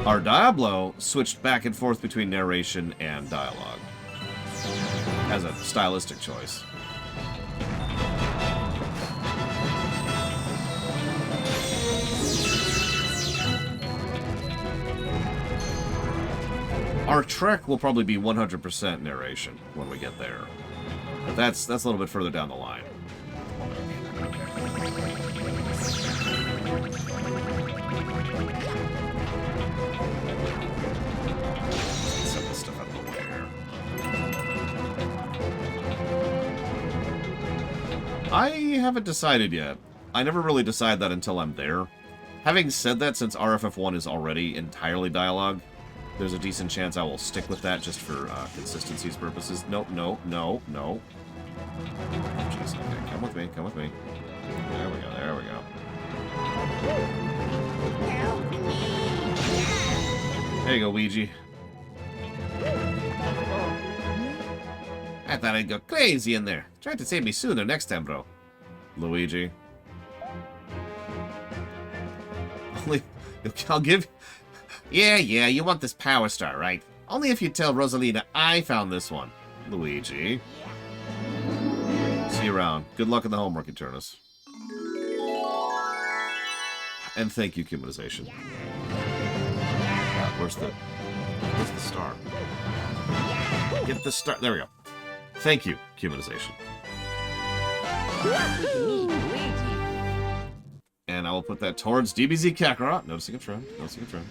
Our Diablo switched back and forth between narration and dialogue as a stylistic choice. Our Trek will probably be 100% narration when we get there. But that's a little bit further down the line. Set this stuff out of the way here. I haven't decided yet. I never really decide that until I'm there. Having said that, since RFF1 is already entirely dialogue, there's a decent chance I will stick with that just for consistency's purposes. Nope, no, no, no. Jeez, okay, come with me, come with me. There we go, there we go. There you go, Ouija. I thought I'd go crazy in there. Try to save me sooner next time, bro. Luigi. I'll give... Yeah, you want this Power Star, right? Only if you tell Rosalina I found this one. Luigi. See you around. Good luck in the homework, Eternus. And thank you, Humanization. Where's the star? Get the star. There we go. Thank you, Humanization. And I will put that towards DBZ Kakarot. Noticing a trend. Noticing a trend.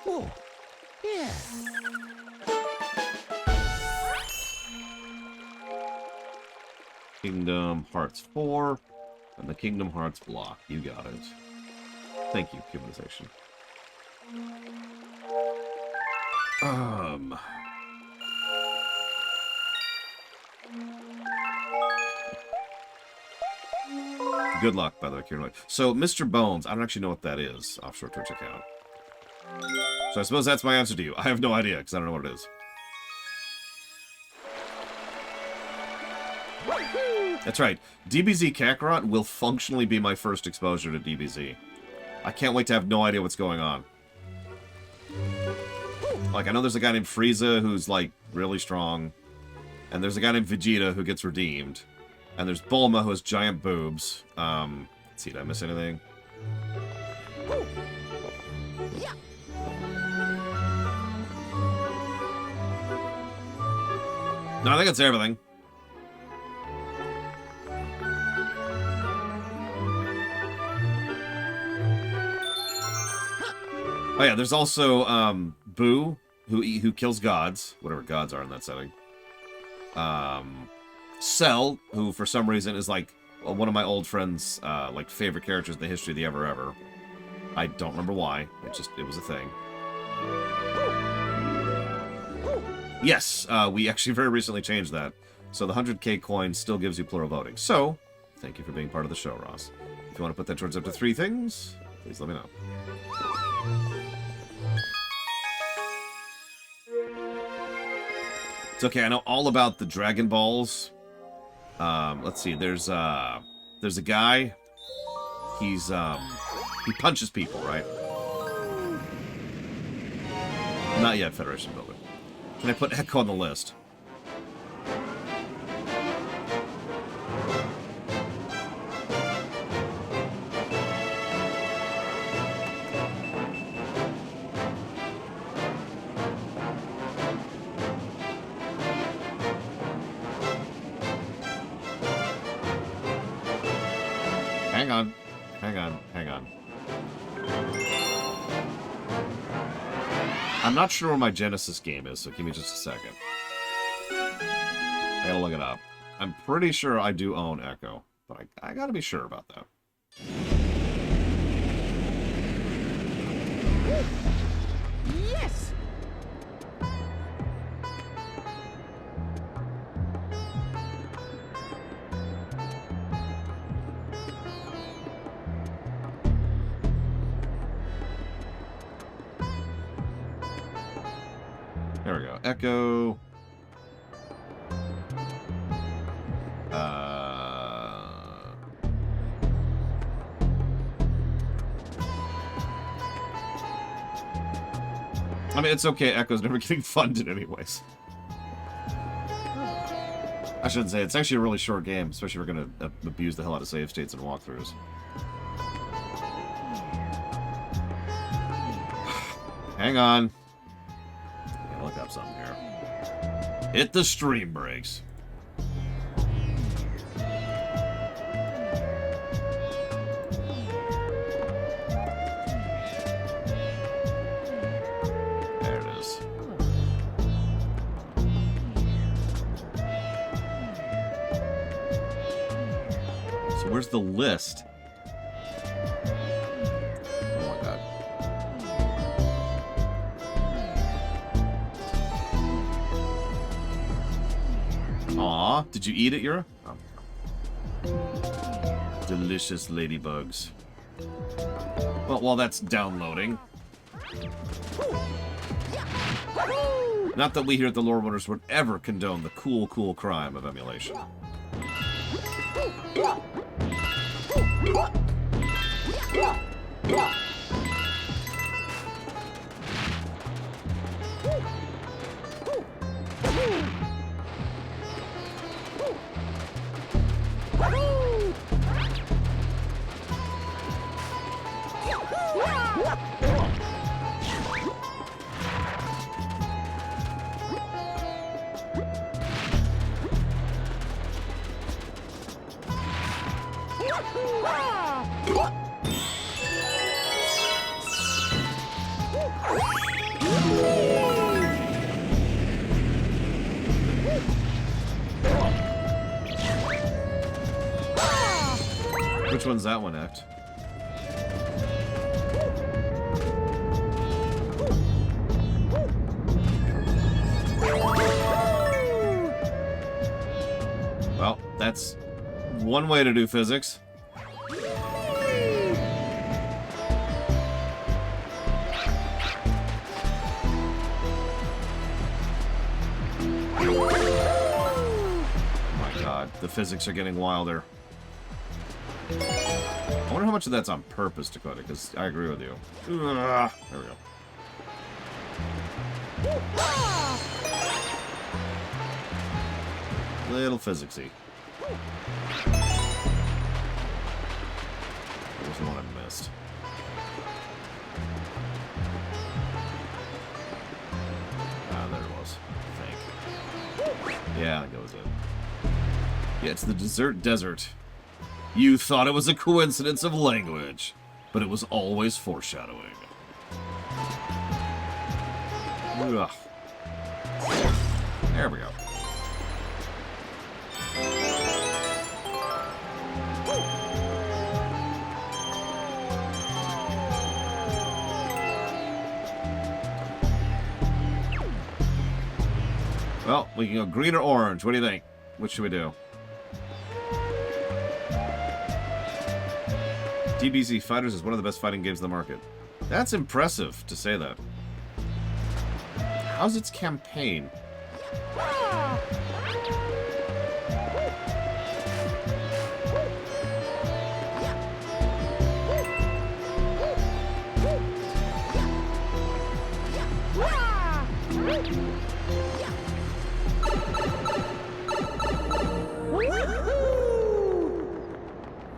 Oh, yeah. Kingdom Hearts 4 and the Kingdom Hearts block. You got it. Thank you, Humanization. Good luck, by the way, Kieran. So, Mr. Bones, I don't actually know what that is, offshore Twitch account. So I suppose that's my answer to you. I have no idea, because I don't know what it is. That's right. DBZ Kakarot will functionally be my first exposure to DBZ. I can't wait to have no idea what's going on. Like, I know there's a guy named Frieza who's, like, really strong. And there's a guy named Vegeta who gets redeemed. And there's Bulma who has giant boobs. Let's see, did I miss anything? No, I think that's everything. Oh yeah, there's also Boo, who kills gods, whatever gods are in that setting. Cell, who for some reason is like one of my old friends' like favorite characters in the history of the ever. I don't remember why. It was a thing. Yes, we actually very recently changed that. So the 100k coin still gives you plural voting. So, thank you for being part of the show, Ross. If you want to put that towards up to 3 things, please let me know. It's okay, I know all about the Dragon Balls. Let's see, there's a guy. He punches people, right? Not yet, Federation Builder. Can I put Echo on the list? hang on, hang on. I'm not sure where my Genesis game is, so give me just a second. I gotta look it up. I'm pretty sure I do own Echo, but I gotta be sure about that. Yes! There we go. Echo. I mean, it's okay. Echo's never getting funded anyways. I shouldn't say. It's actually a really short game, especially if we're going to abuse the hell out of save states and walkthroughs. Hang on. Gotta look up something here. Hit the stream brakes. There it is. So where's the list? Oh my god. Aw, did you eat it, Yura? Oh. Delicious ladybugs. Well, while that's downloading. Not that we here at the Lore Wonders would ever condone the cool crime of emulation. Which one's that one, Act? Well, that's one way to do physics. Oh my god, the physics are getting wilder. I wonder how much of that's on purpose, Dakota, because I agree with you. Ugh, there we go. Little physicsy. That was the one I missed. Ah, there it was. I think. Yeah, that goes in. Yeah, it's the desert. You thought it was a coincidence of language, but it was always foreshadowing. Ugh. There we go. Well, we can go green or orange. What do you think? Which should we do? DBZ Fighters is one of the best fighting games in the market. That's impressive to say that. How's its campaign?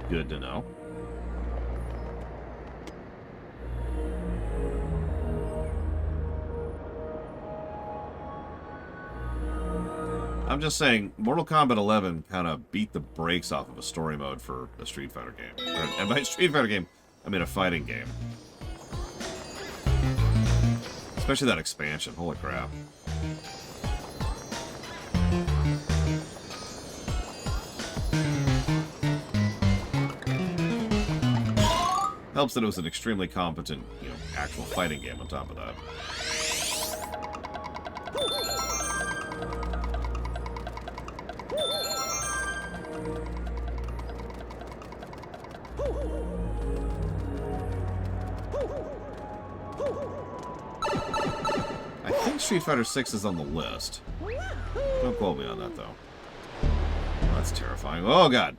Good to know. I'm just saying, Mortal Kombat 11 kind of beat the brakes off of a story mode for a Street Fighter game. And by Street Fighter game, I mean a fighting game. Especially that expansion. Holy crap. Helps that it was an extremely competent, you know, actual fighting game on top of that. I think Street Fighter 6 is on the list. Don't quote me on that, though. Oh, that's terrifying. Oh, God.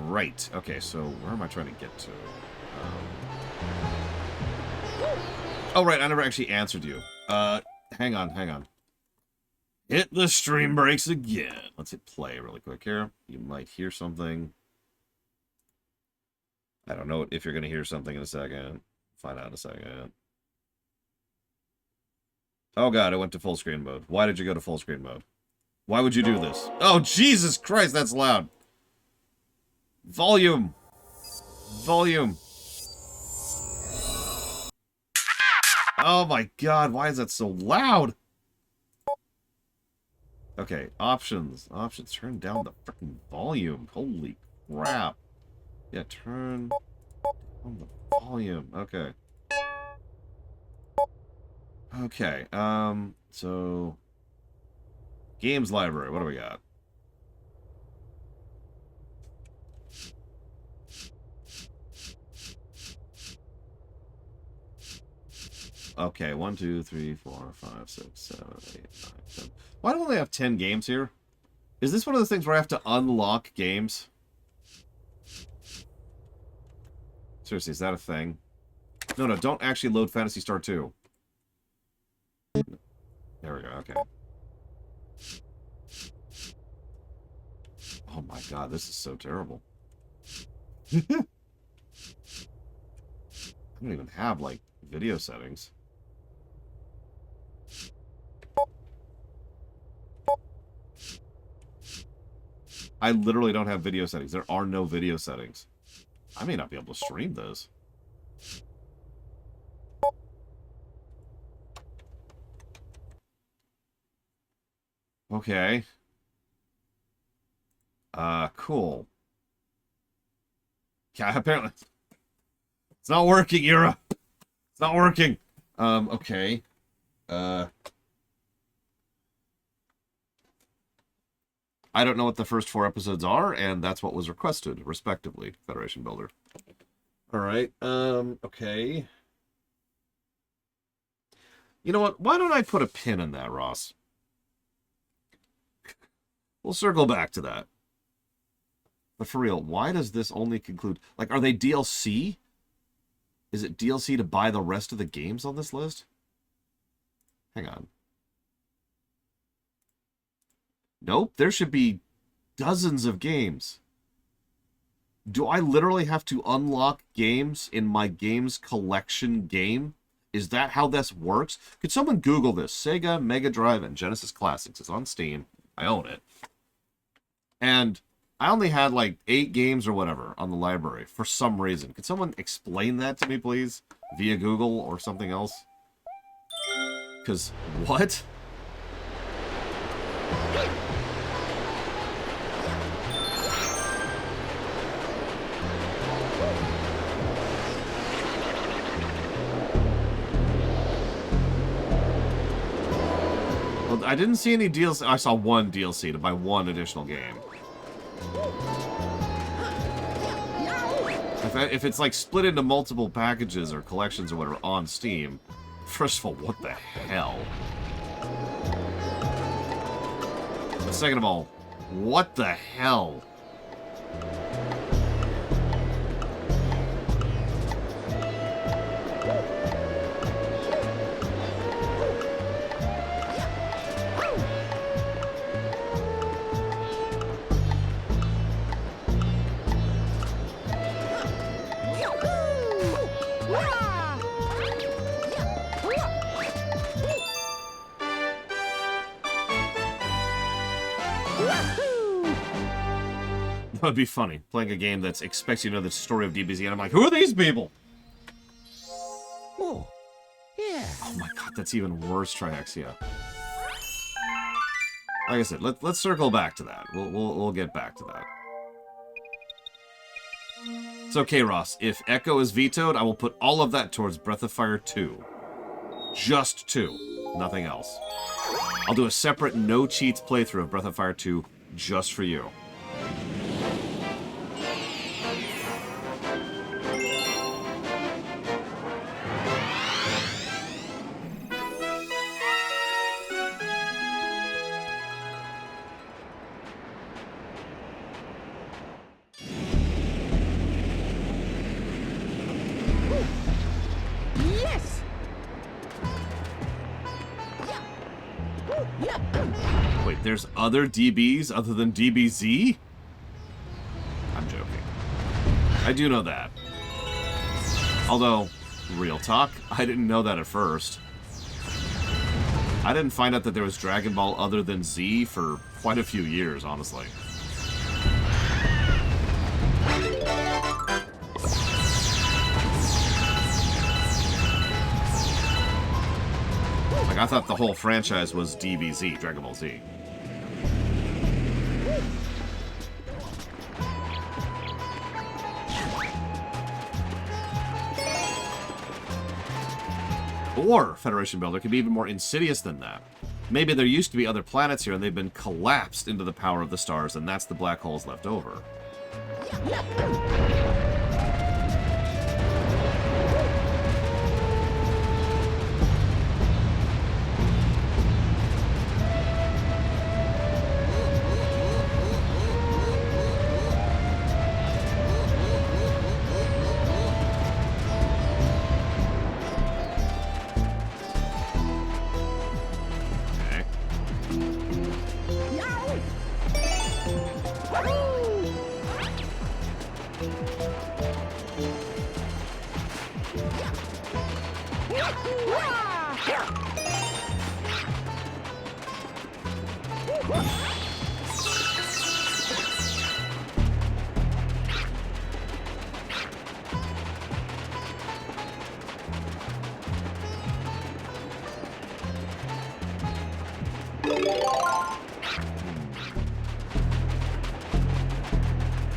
Right. Okay, so where am I trying to get to? Oh, right, I never actually answered you. Hang on. Hit the stream breaks again. Let's hit play really quick here. You might hear something. I don't know if you're going to hear something in a second. Find out in a second. Oh, God, I went to full screen mode. Why did you go to full screen mode? Why would you do this? Oh, Jesus Christ, that's loud. Volume. Volume. Oh my God, why is that so loud? Okay, options. Options. Turn down the freaking volume. Holy crap. Yeah, turn on the volume. Okay. Okay, so... Games library, what do we got? Okay, 1, 2, 3, 4, 5, 6, 7, 8, 9, 10. Why don't they have 10 games here? Is this one of those things where I have to unlock games? Seriously, is that a thing? No, don't actually load Phantasy Star 2. There we go, okay. Oh my God, this is so terrible. I don't even have, like, video settings. I literally don't have video settings. There are no video settings. I may not be able to stream this. Okay. Cool. Yeah, apparently. It's not working, Yura. It's not working. Okay. I don't know what the first 4 episodes are, and that's what was requested, respectively, Federation Builder. Alright, okay. You know what? Why don't I put a pin in that, Ross? We'll circle back to that. But for real, why does this only conclude... Like, are they DLC? Is it DLC to buy the rest of the games on this list? Hang on. Nope, there should be dozens of games. Do I literally have to unlock games in my games collection game? Is that how this works? Could someone Google this? Sega, Mega Drive, and Genesis Classics. It's on Steam. I own it. And I only had like 8 games or whatever on the library for some reason. Could someone explain that to me, please? Via Google or something else? Because, what? Well, I didn't see any DLC. I saw one DLC to buy one additional game. If it's like split into multiple packages or collections or whatever on Steam, first of all, what the hell? But second of all, what the hell? That would be funny, playing a game that expects you to know the story of DBZ, and I'm like, who are these people? Oh, yeah. Oh my god, that's even worse, Triexia. Like I said, let's circle back to that. We'll get back to that. It's okay, Ross. If Echo is vetoed, I will put all of that towards Breath of Fire 2. Just 2. Nothing else. I'll do a separate no-cheats playthrough of Breath of Fire 2 just for you. Yes. Wait, there's other DBs other than DBZ? I'm joking. I do know that. Although, real talk, I didn't know that at first. I didn't find out that there was Dragon Ball other than Z for quite a few years, honestly. Like, I thought the whole franchise was DBZ, Dragon Ball Z. Or Federation Builder could be even more insidious than that. Maybe there used to be other planets here and they've been collapsed into the power of the stars, and that's the black holes left over.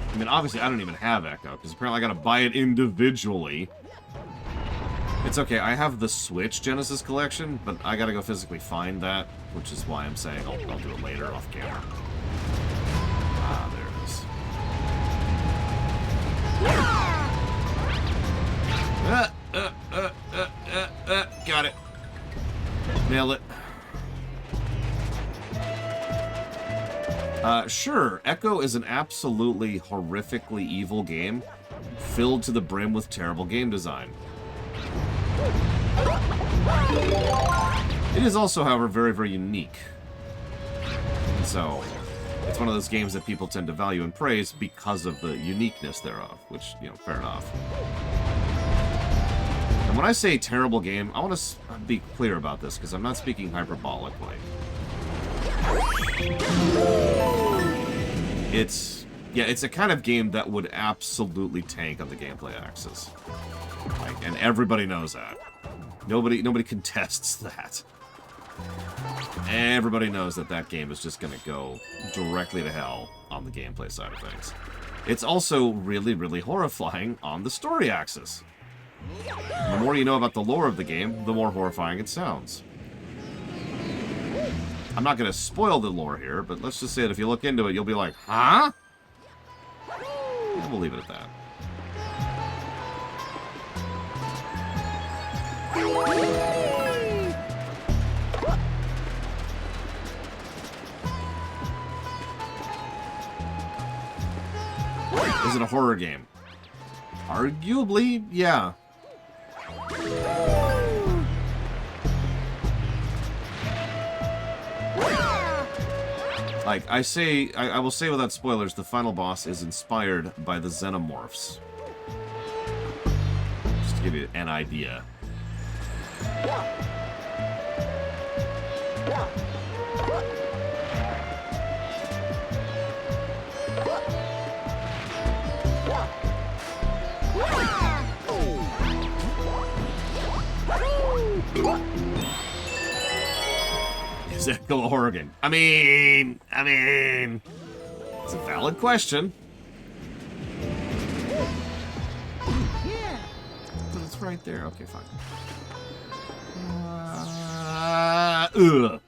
I mean, obviously, I don't even have Echo, because apparently I gotta buy it individually. It's okay, I have the Switch Genesis collection, but I gotta go physically find that, which is why I'm saying I'll do it later off camera. Ah, there it is. Got it. Nailed it. Sure, Echo is an absolutely horrifically evil game, filled to the brim with terrible game design. It is also, however, very, very unique. So, it's one of those games that people tend to value and praise because of the uniqueness thereof, which, you know, fair enough. And when I say terrible game, I want to be clear about this, because I'm not speaking hyperbolically. It's a kind of game that would absolutely tank on the gameplay axis. Like, and everybody knows that. Nobody contests that. Everybody knows that that game is just going to go directly to hell on the gameplay side of things. It's also really, really horrifying on the story axis. The more you know about the lore of the game, the more horrifying it sounds. I'm not going to spoil the lore here, but let's just say that if you look into it, you'll be like, huh? And we'll leave it at that. Is it a horror game? Arguably, yeah. Like, I will say without spoilers, the final boss is inspired by the Xenomorphs. Just to give you an idea. is Echo Oregon? I mean, it's a valid question. Yeah. But it's right there. Okay, fine. Ugh.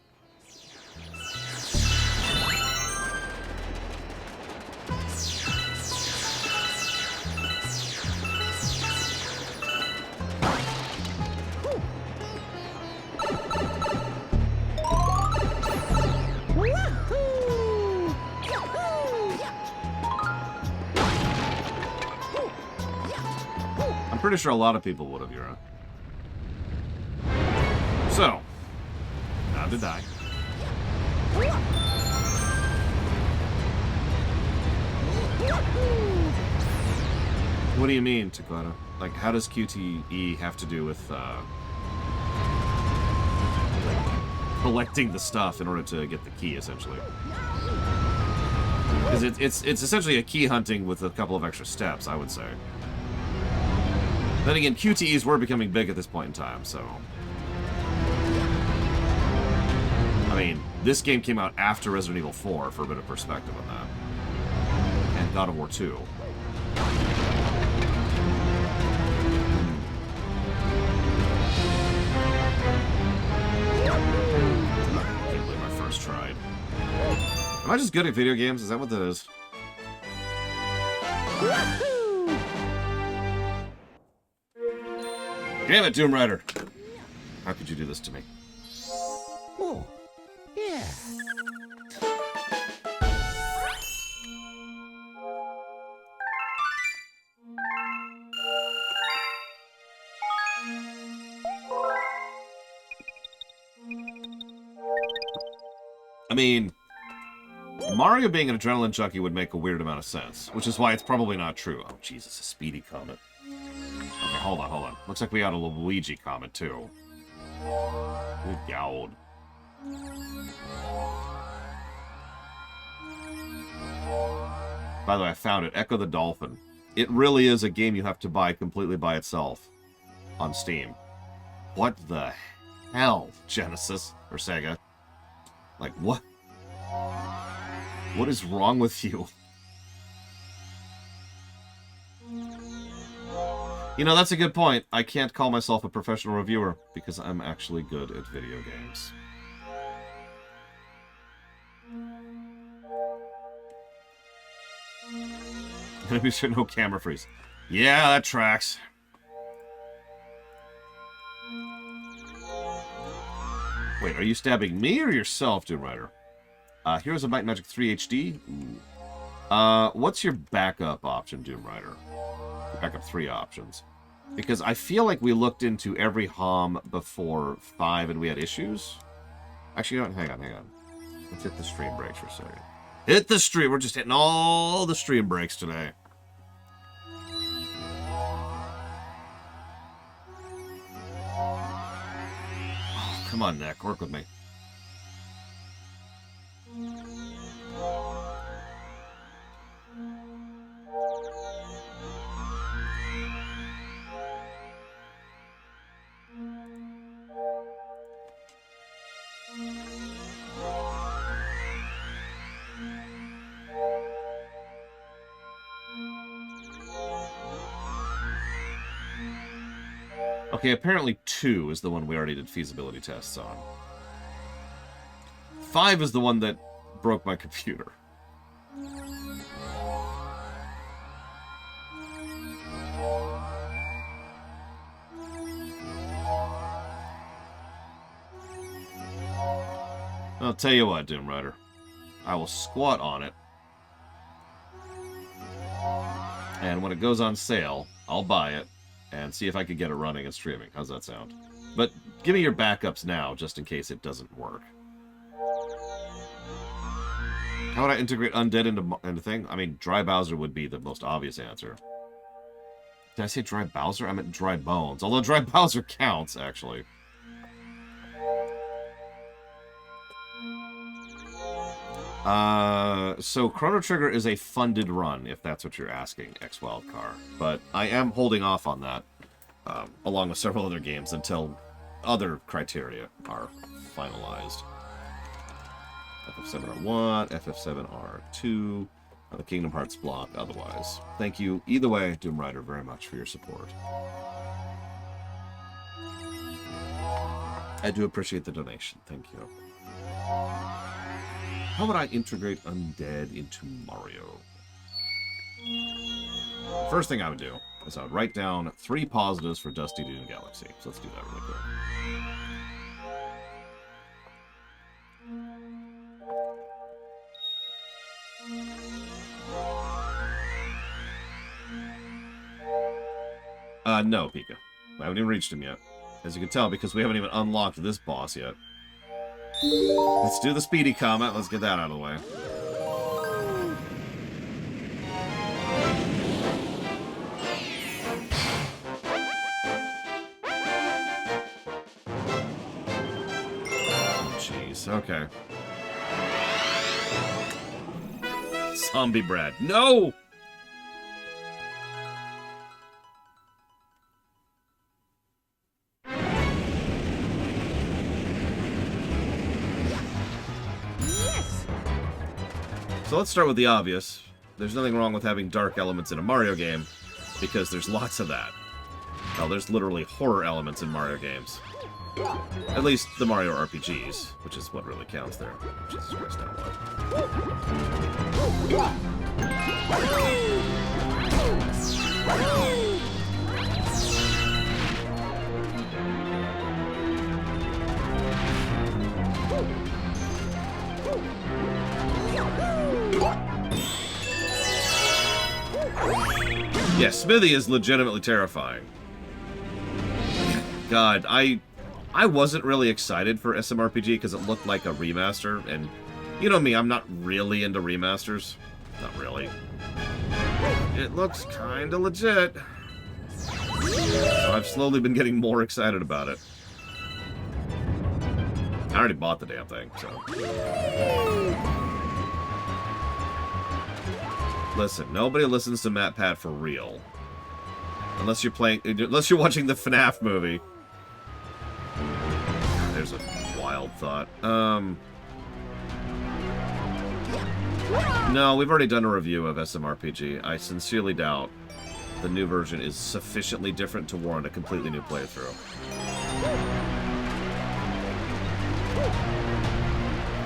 Wahoo! Yahoo! I'm pretty sure a lot of people would have, Yura. So, time to die. What do you mean, Taquata? Like, how does QTE have to do with, like, collecting the stuff in order to get the key, essentially? Because it's essentially a key hunting with a couple of extra steps, I would say. Then again, QTEs were becoming big at this point in time, so... I mean, this game came out after Resident Evil 4, for a bit of perspective on that. And God of War 2. Can't believe I first tried. Am I just good at video games? Is that what that is? Damn it, Doom Rider! How could you do this to me? Oh, yeah. I mean, Mario being an adrenaline junkie would make a weird amount of sense, which is why it's probably not true. Oh, Jesus, a speedy comet. Okay, hold on. Looks like we got a Luigi comet, too. Good God. By the way, I found it. Echo the Dolphin. It really is a game you have to buy completely by itself on Steam. What the hell, Genesis? Or Sega? Like, what? What is wrong with you? You know, that's a good point. I can't call myself a professional reviewer because I'm actually good at video games. Gonna be sure no camera freeze. Yeah, that tracks. Wait, are you stabbing me or yourself, Doom Rider? Here's a Might and Magic 3 HD. Ooh. What's your backup option, Doom Rider? Your backup 3 options. Because I feel like we looked into every HOM before 5 and we had issues. Actually, hang on. Let's hit the stream breaks for a second. Hit the stream. We're just hitting all the stream breaks today. Oh, come on, Nick. Work with me. Okay, apparently 2 is the one we already did feasibility tests on. 5 is the one that broke my computer. I'll tell you what, Doom Rider. I will squat on it. And when it goes on sale, I'll buy it and see if I can get it running and streaming. How's that sound? But give me your backups now, just in case it doesn't work. How would I integrate Undead into thing? I mean, Dry Bowser would be the most obvious answer. Did I say Dry Bowser? I meant Dry Bones. Although Dry Bowser counts, actually. So Chrono Trigger is a funded run, if that's what you're asking, X-Wildcar. But I am holding off on that, along with several other games, until other criteria are finalized. FF7R1, FF7R2, the Kingdom Hearts block otherwise. Thank you, either way, Doom Rider, very much for your support. I do appreciate the donation. Thank you. How would I integrate undead into Mario? First thing I would do is I would write down 3 positives for Dusty Dune Galaxy. So let's do that really quick. No, Pika. I haven't even reached him yet. As you can tell, because we haven't even unlocked this boss yet. Let's do the speedy comment. Let's get that out of the way. Jeez, okay. Zombie Brad. No! So let's start with the obvious. There's nothing wrong with having dark elements in a Mario game, because there's lots of that. Well, there's literally horror elements in Mario games. At least the Mario RPGs, which is what really counts there. Jesus Christ, now yeah, Smithy is legitimately terrifying. God, I wasn't really excited for SMRPG because it looked like a remaster, and you know me, I'm not really into remasters. Not really. It looks kinda legit. So I've slowly been getting more excited about it. I already bought the damn thing, so... Listen, nobody listens to Matt Pat for real. Unless you're watching the FNAF movie. There's a wild thought. No, we've already done a review of SMRPG. I sincerely doubt the new version is sufficiently different to warrant a completely new playthrough.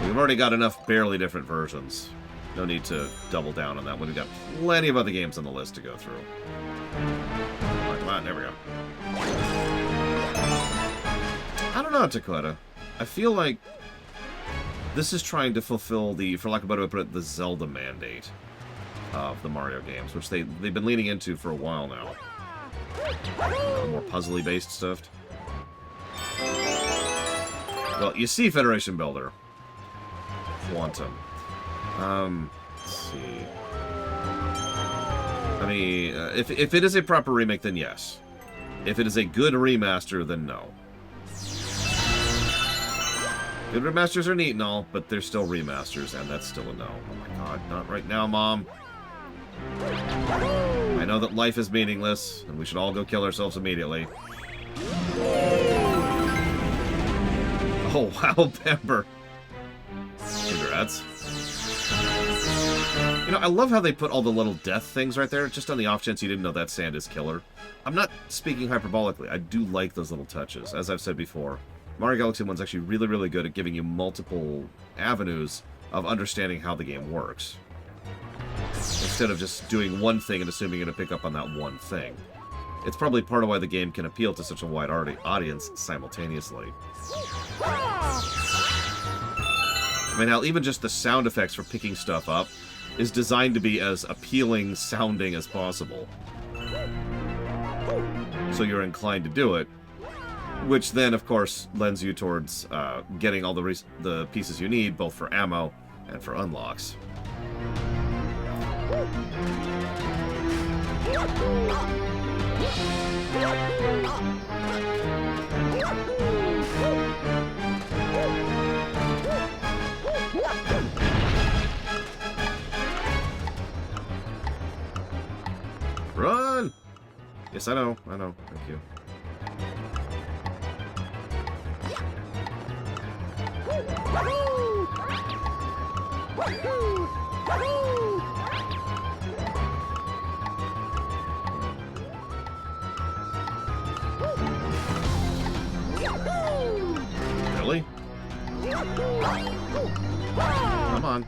We've already got enough barely different versions. No need to double down on that one. We've got plenty of other games on the list to go through. All right, come on, there we go. I don't know, Dakota. I feel like this is trying to fulfill the, for lack of a better way to put it, the Zelda mandate of the Mario games, which they've been leaning into for a while now. More puzzly based stuff. Well, you see Federation Builder. Quantum. Let's see. I mean, if it is a proper remake, then yes. If it is a good remaster, then no. Good remasters are neat and all, but they're still remasters, and that's still a no. Oh my god, not right now, Mom. I know that life is meaningless, and we should all go kill ourselves immediately. Oh, wow, Pepper. Congrats. You know, I love how they put all the little death things right there, just on the off chance you didn't know that sand is killer. I'm not speaking hyperbolically. I do like those little touches. As I've said before, Mario Galaxy 1's actually really, really good at giving you multiple avenues of understanding how the game works. Instead of just doing one thing and assuming you're going to pick up on that one thing. It's probably part of why the game can appeal to such a wide audience simultaneously. I mean, hell, even just the sound effects for picking stuff up is designed to be as appealing sounding as possible. So you're inclined to do it, which then, of course, lends you towards getting all the pieces you need, both for ammo and for unlocks. Run! Yes, I know. Thank you. Really? Come on.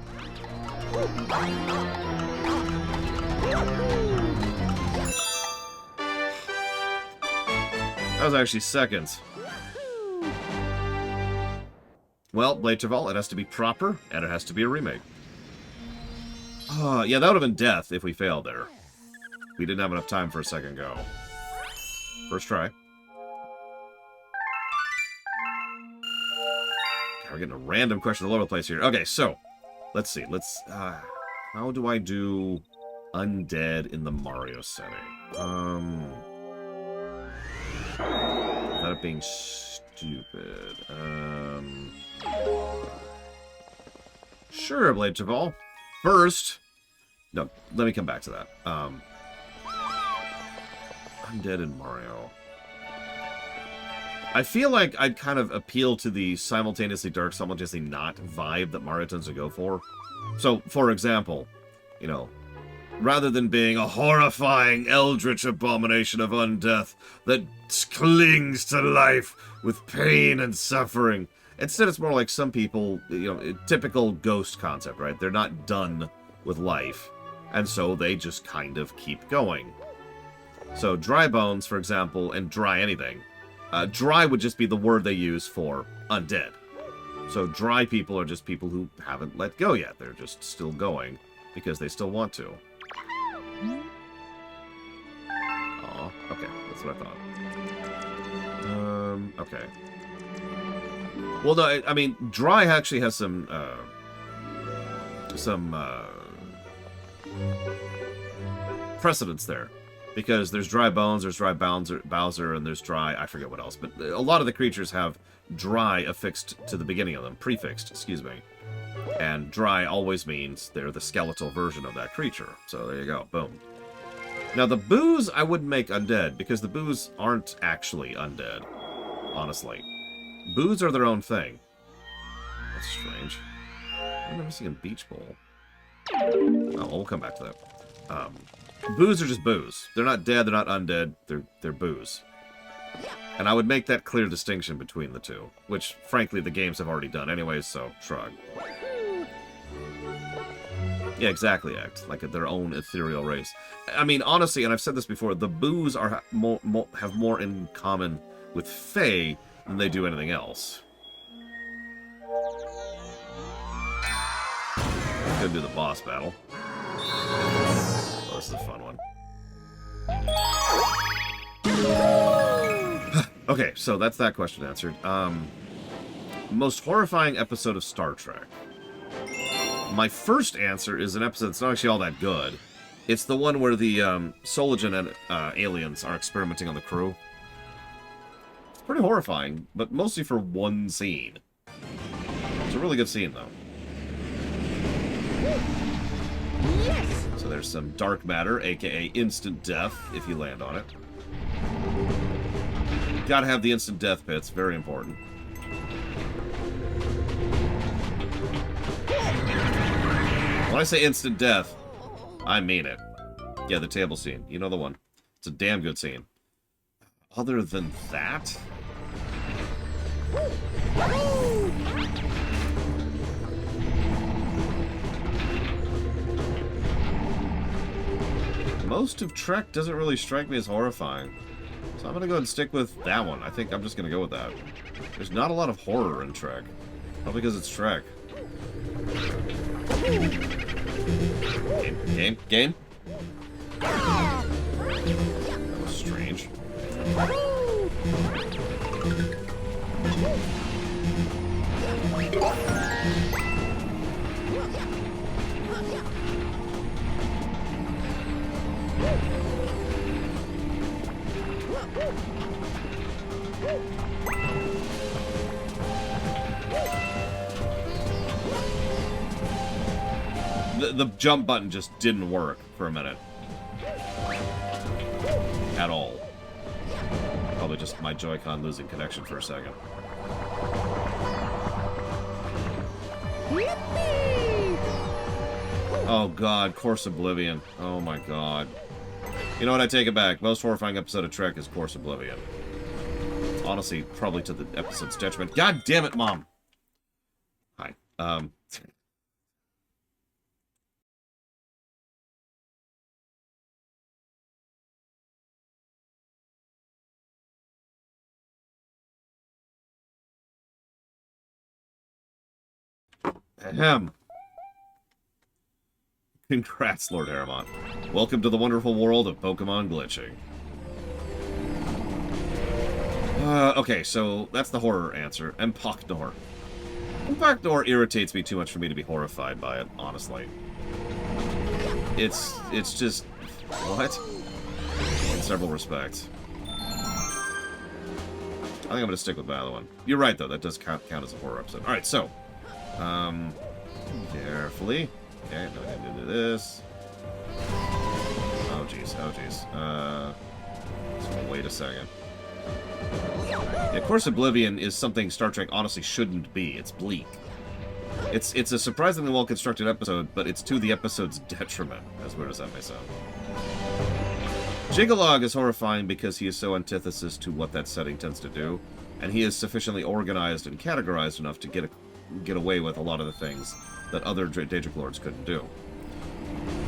That was actually seconds. Well, Blade Travel, it has to be proper, and it has to be a remake. Yeah, that would have been death if we failed there. We didn't have enough time for a second go. First try. God, we're getting a random question all over the place here. Okay, so, let's see. How do I do undead in the Mario setting? Without it being stupid. Sure, Blade Travel. First... No, let me come back to that. Undead in Mario. I feel like I'd kind of appeal to the simultaneously dark, simultaneously not vibe that Mario tends to go for. So, for example, you know, rather than being a horrifying eldritch abomination of undeath that clings to life with pain and suffering, instead it's more like some people, you know, typical ghost concept, right? They're not done with life, and so they just kind of keep going. So dry bones, for example, and dry anything. Dry would just be the word they use for undead. So dry people are just people who haven't let go yet. They're just still going because they still want to. Aw, okay, that's what I thought. Okay. Well, no, I mean, dry actually has some precedence there. Because there's dry bones, there's dry Bowser, and there's dry, I forget what else. But a lot of the creatures have dry affixed to the beginning of them. Prefixed, excuse me. And dry always means they're the skeletal version of that creature. So there you go, boom. Now the boos I wouldn't make undead, because the boos aren't actually undead. Honestly. Boos are their own thing. That's strange. I'm never seeing a beach bowl. Oh, well, we'll come back to that. Boos are just boos. They're not dead, they're not undead, they're boos. And I would make that clear distinction between the two, which, frankly, the games have already done anyways, so shrug. Yeah, exactly, act like their own ethereal race. I mean, honestly, and I've said this before, the boos have more in common with Fae than they do anything else. Gonna do the boss battle. Oh, this is a fun one. Okay, so that's that question answered. Most horrifying episode of Star Trek. My first answer is an episode that's not actually all that good. It's the one where the Soligen aliens are experimenting on the crew. It's pretty horrifying, but mostly for one scene. It's a really good scene, though. Yes! So there's some dark matter, aka instant death, if you land on it. Gotta have the instant death pits, very important. When I say instant death, I mean it. Yeah, the table scene. You know the one. It's a damn good scene. Other than that... Most of Trek doesn't really strike me as horrifying. So I'm gonna go ahead and stick with that one. I think I'm just gonna go with that. There's not a lot of horror in Trek. Probably because it's Trek. Game? That was strange. The jump button just didn't work for a minute. At all. Probably just my Joy-Con losing connection for a second. Yippee! Oh god, Course Oblivion. Oh my god. You know what, I take it back. Most horrifying episode of Trek is Course Oblivion. Honestly, probably to the episode's detriment. God damn it, Mom! Hi. Ahem. Congrats, Lord Harriman. Welcome to the wonderful world of Pokemon glitching. Okay, so that's the horror answer. Empoknor. Empoknor irritates me too much for me to be horrified by it, honestly. It's just... what? In several respects. I think I'm gonna stick with my other one. You're right, though. That does count as a horror episode. Alright, so... carefully. Okay, no, I need to do this. Oh, jeez. Oh, jeez. So wait a second. Yeah, Course Oblivion is something Star Trek honestly shouldn't be. It's bleak. It's a surprisingly well-constructed episode, but it's to the episode's detriment, as weird as that may sound. Jigalog is horrifying because he is so antithesis to what that setting tends to do, and he is sufficiently organized and categorized enough to get away with a lot of the things that other Daedric Lords couldn't do.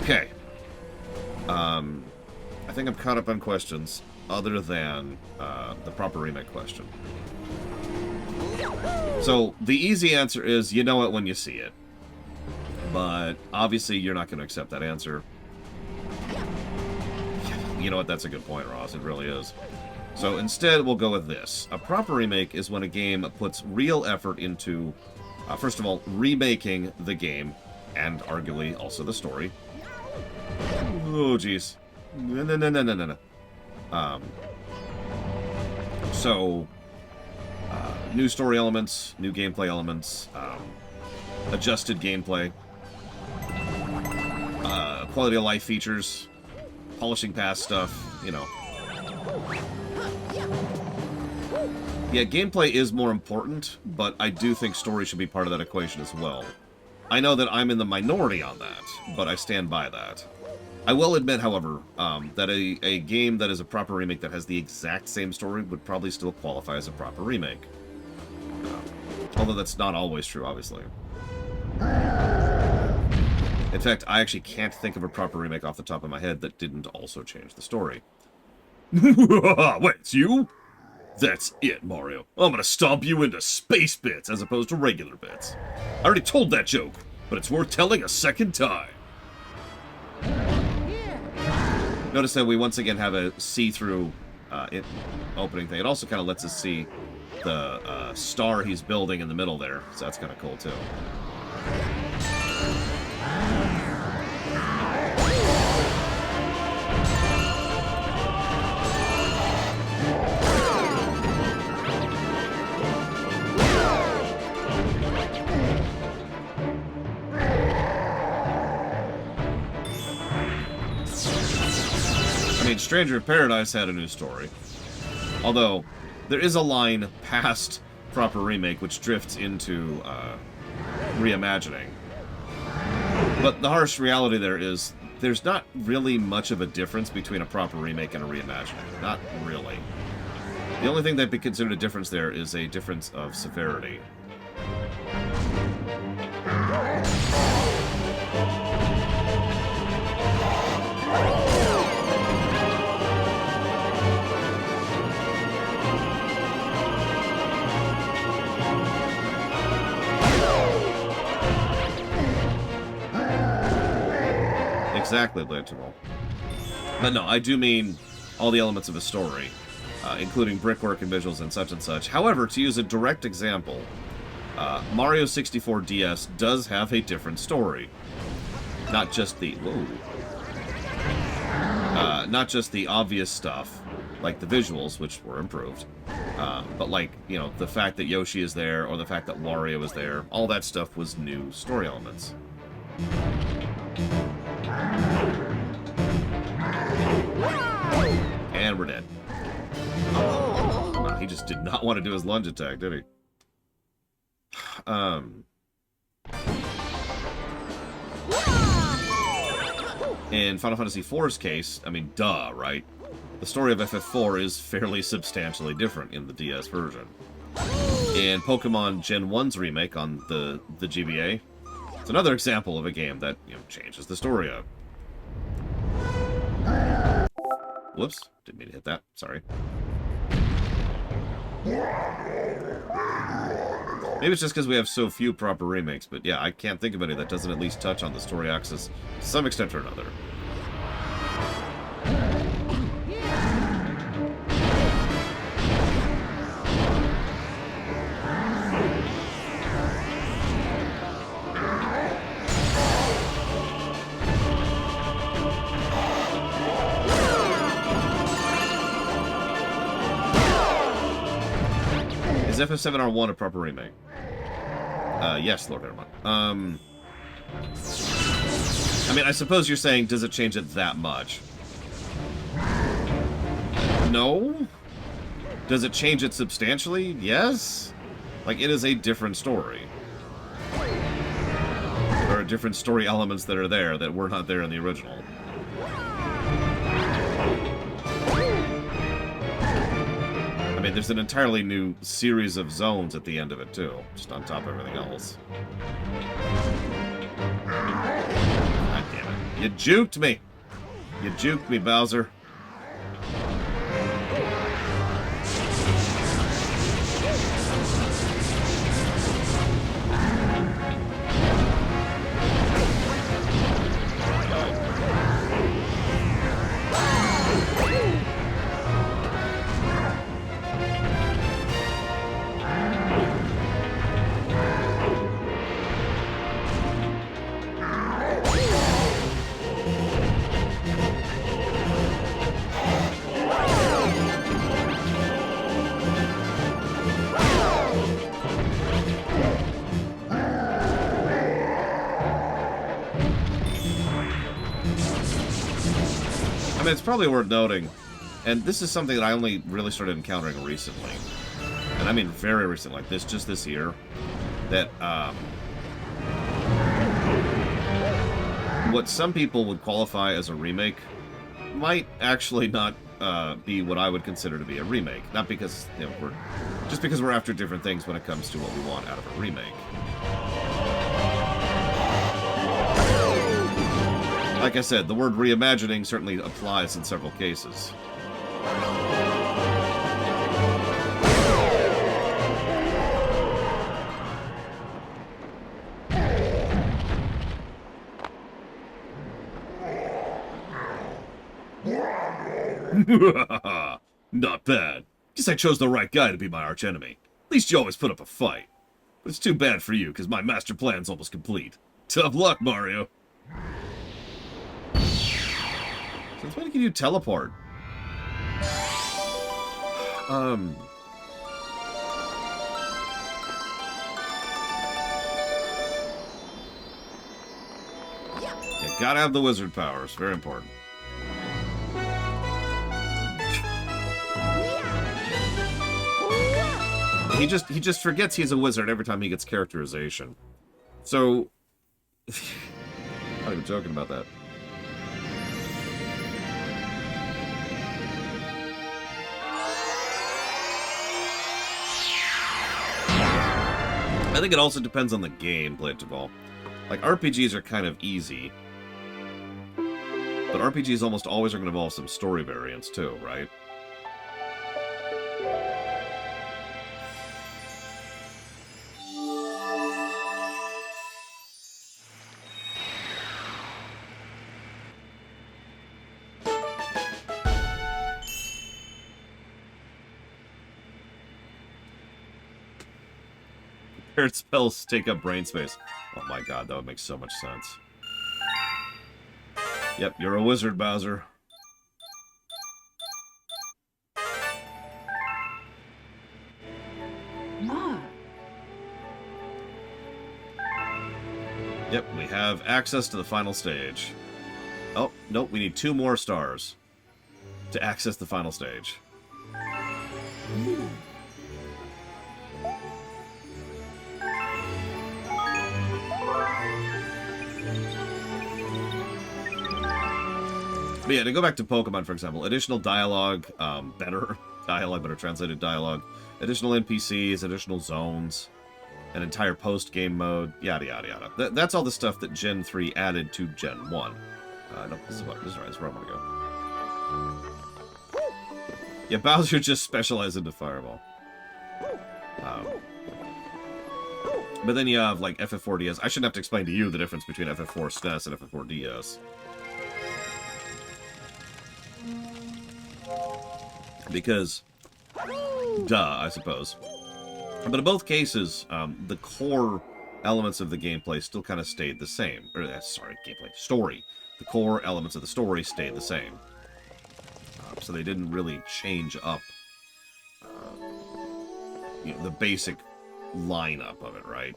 Okay. I think I'm caught up on questions other than the proper remake question. So, the easy answer is, you know it when you see it. But, obviously, you're not going to accept that answer. You know what, that's a good point, Ross. It really is. So, instead, we'll go with this. A proper remake is when a game puts real effort into, first of all, remaking the game, and arguably also the story. Oh, jeez. No. So, new story elements, new gameplay elements, adjusted gameplay, quality of life features, polishing past stuff, you know. Yeah, gameplay is more important, but I do think story should be part of that equation as well. I know that I'm in the minority on that, but I stand by that. I will admit, however, that a game that is a proper remake that has the exact same story would probably still qualify as a proper remake. Although that's not always true, obviously. In fact, I actually can't think of a proper remake off the top of my head that didn't also change the story. Wait, it's you? That's it, Mario. I'm gonna stomp you into space bits as opposed to regular bits. I already told that joke, but it's worth telling a second time. Notice that we once again have a see-through opening thing. It also kind of lets us see the star he's building in the middle there, so that's kind of cool too. I mean, Stranger of Paradise had a new story. Although, there is a line past proper remake which drifts into reimagining. But the harsh reality there is, there's not really much of a difference between a proper remake and a reimagining. Not really. The only thing that'd be considered a difference there is a difference of severity. Exactly, Blantimal. But no, I do mean all the elements of a story, including brickwork and visuals and such. However, to use a direct example, Mario 64 DS does have a different story. Not just the... whoa. Not just the obvious stuff, like the visuals, which were improved, but like, you know, the fact that Yoshi is there, or the fact that Wario is there, all that stuff was new story elements. And we're dead. He just did not want to do his lunge attack, did he? In Final Fantasy IV's case, I mean, duh, right? The story of FF4 is fairly substantially different in the DS version. In Pokemon Gen 1's remake on the GBA, it's another example of a game that, you know, changes the story up. Whoops, didn't mean to hit that, sorry. Maybe it's just because we have so few proper remakes, but yeah, I can't think of any that doesn't at least touch on the story axis to some extent or another. Is FF7R1 a proper remake? Yes, Lord Hermon. I mean, I suppose you're saying, does it change it that much? No? Does it change it substantially? Yes? Like, it is a different story. There are different story elements that are there that were not there in the original. I mean, there's an entirely new series of zones at the end of it, too. Just on top of everything else. God damn it. You juked me! You juked me, Bowser. I mean, it's probably worth noting, and this is something that I only really started encountering recently, and I mean very recent, like just this year, that what some people would qualify as a remake might actually not be what I would consider to be a remake. Not because, you know, just because we're after different things when it comes to what we want out of a remake. Like I said, the word reimagining certainly applies in several cases. Not bad. Guess I chose the right guy to be my archenemy. At least you always put up a fight. But it's too bad for you, because my master plan's almost complete. Tough luck, Mario. Since when can you teleport? You gotta have the wizard powers. Very important. He just forgets he's a wizard every time he gets characterization. So, I'm not even joking about that. I think it also depends on the game, played to all. Like, RPGs are kind of easy. But RPGs almost always are going to involve some story variants, too, right? Paired spells take up brain space. Oh my god, that would make so much sense. Yep, you're a wizard, Bowser. Yep, we have access to the final stage. Oh, nope, we need 2 more stars to access the final stage. But yeah, to go back to Pokemon, for example, additional dialogue, better dialogue, better translated dialogue, additional NPCs, additional zones, an entire post-game mode, yada yada yada. That's all the stuff that Gen 3 added to Gen 1. No, this is right, this is where I want to go. Yeah, Bowser just specialized into Fireball. But then you have, like, FF4DS. I shouldn't have to explain to you the difference between FF4 SNES and FF4DS. Because, duh, I suppose. But in both cases, the core elements of the gameplay still kind of stayed the same. Or, sorry, gameplay. Story. The core elements of the story stayed the same. So they didn't really change up you know, the basic lineup of it, right?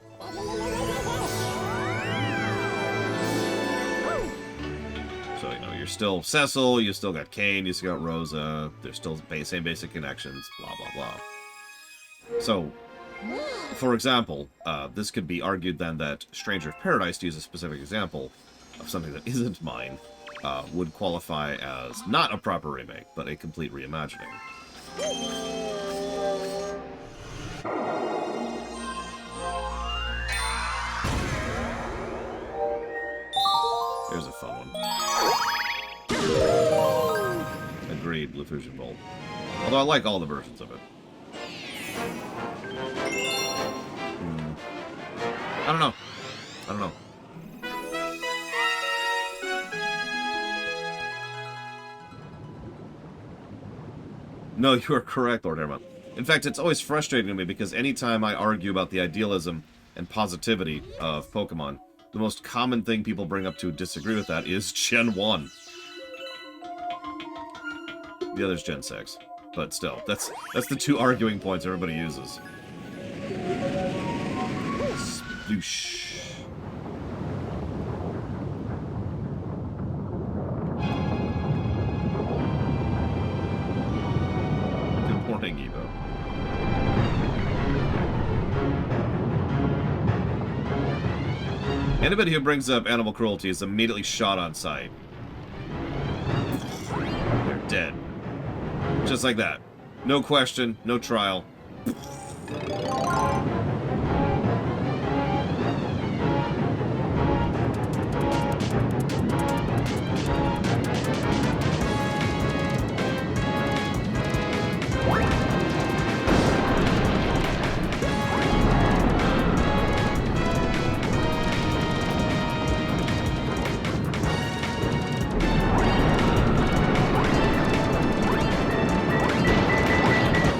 So, you know, you're still Cecil, you still got Kane, you still got Rosa, there's still the same basic connections, blah, blah, blah. So, for example, this could be argued then that Stranger of Paradise, to use a specific example of something that isn't mine, would qualify as not a proper remake, but a complete reimagining. Here's a fun one. Agreed, Blue Fusion Bolt. Although I like all the versions of it. I don't know. I don't know. No, you are correct, Lord Airmont. In fact, it's always frustrating to me because anytime I argue about the idealism and positivity of Pokemon, the most common thing people bring up to disagree with that is Gen 1. The other's Gen 6. But still, that's the two arguing points everybody uses. Sploosh. Good morning, Evo. Anybody who brings up animal cruelty is immediately shot on sight. They're dead. Just like that. No question, no trial.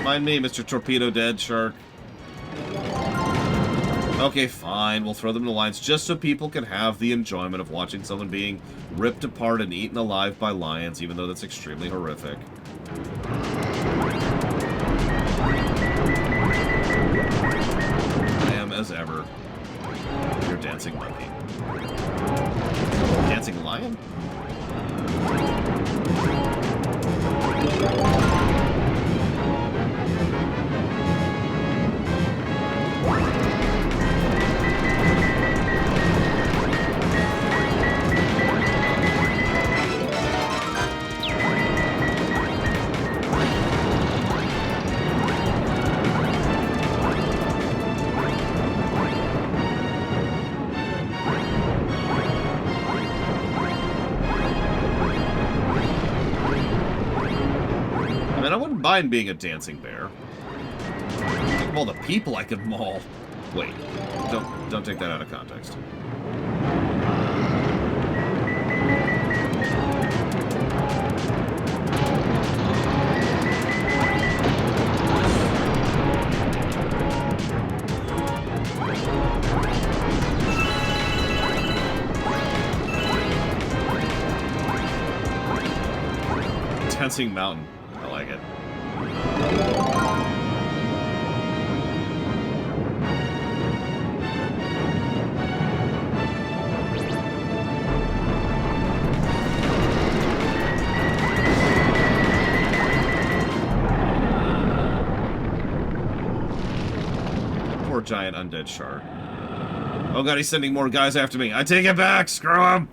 Mind me, Mr. Torpedo Dead Shark. Okay, fine. We'll throw them in the lines just so people can have the enjoyment of watching someone being ripped apart and eaten alive by lions, even though that's extremely horrific. I am, as ever, your dancing monkey. Dancing lion? Mind being a dancing bear. Think of all the people I could maul. Wait, don't take that out of context. Dancing mountain. I like it. Poor giant undead shark. Oh god, he's sending more guys after me. I take it back! Screw him!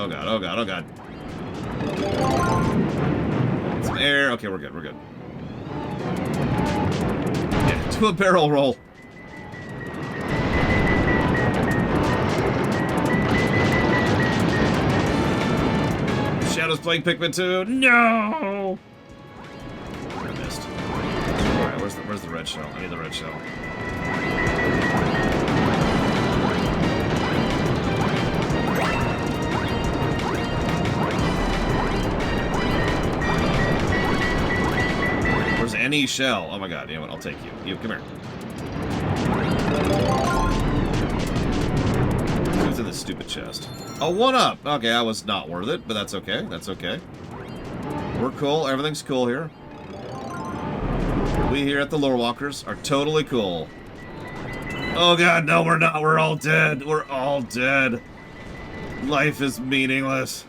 Oh god, oh god, oh god. Some air. Okay, we're good, we're good. Yeah, do a barrel roll. Shadow's playing Pikmin 2. No! I missed. Alright, where's the red shell? I need the red shell. Where's any shell? Oh my god, you know what? I'll take you. You, come here. Who's in this stupid chest? Oh, 1-up! Okay, that was not worth it, but that's okay. That's okay. We're cool. Everything's cool here. We here at the Lore Walkers are totally cool. Oh god, no, we're not. We're all dead. We're all dead. Life is meaningless.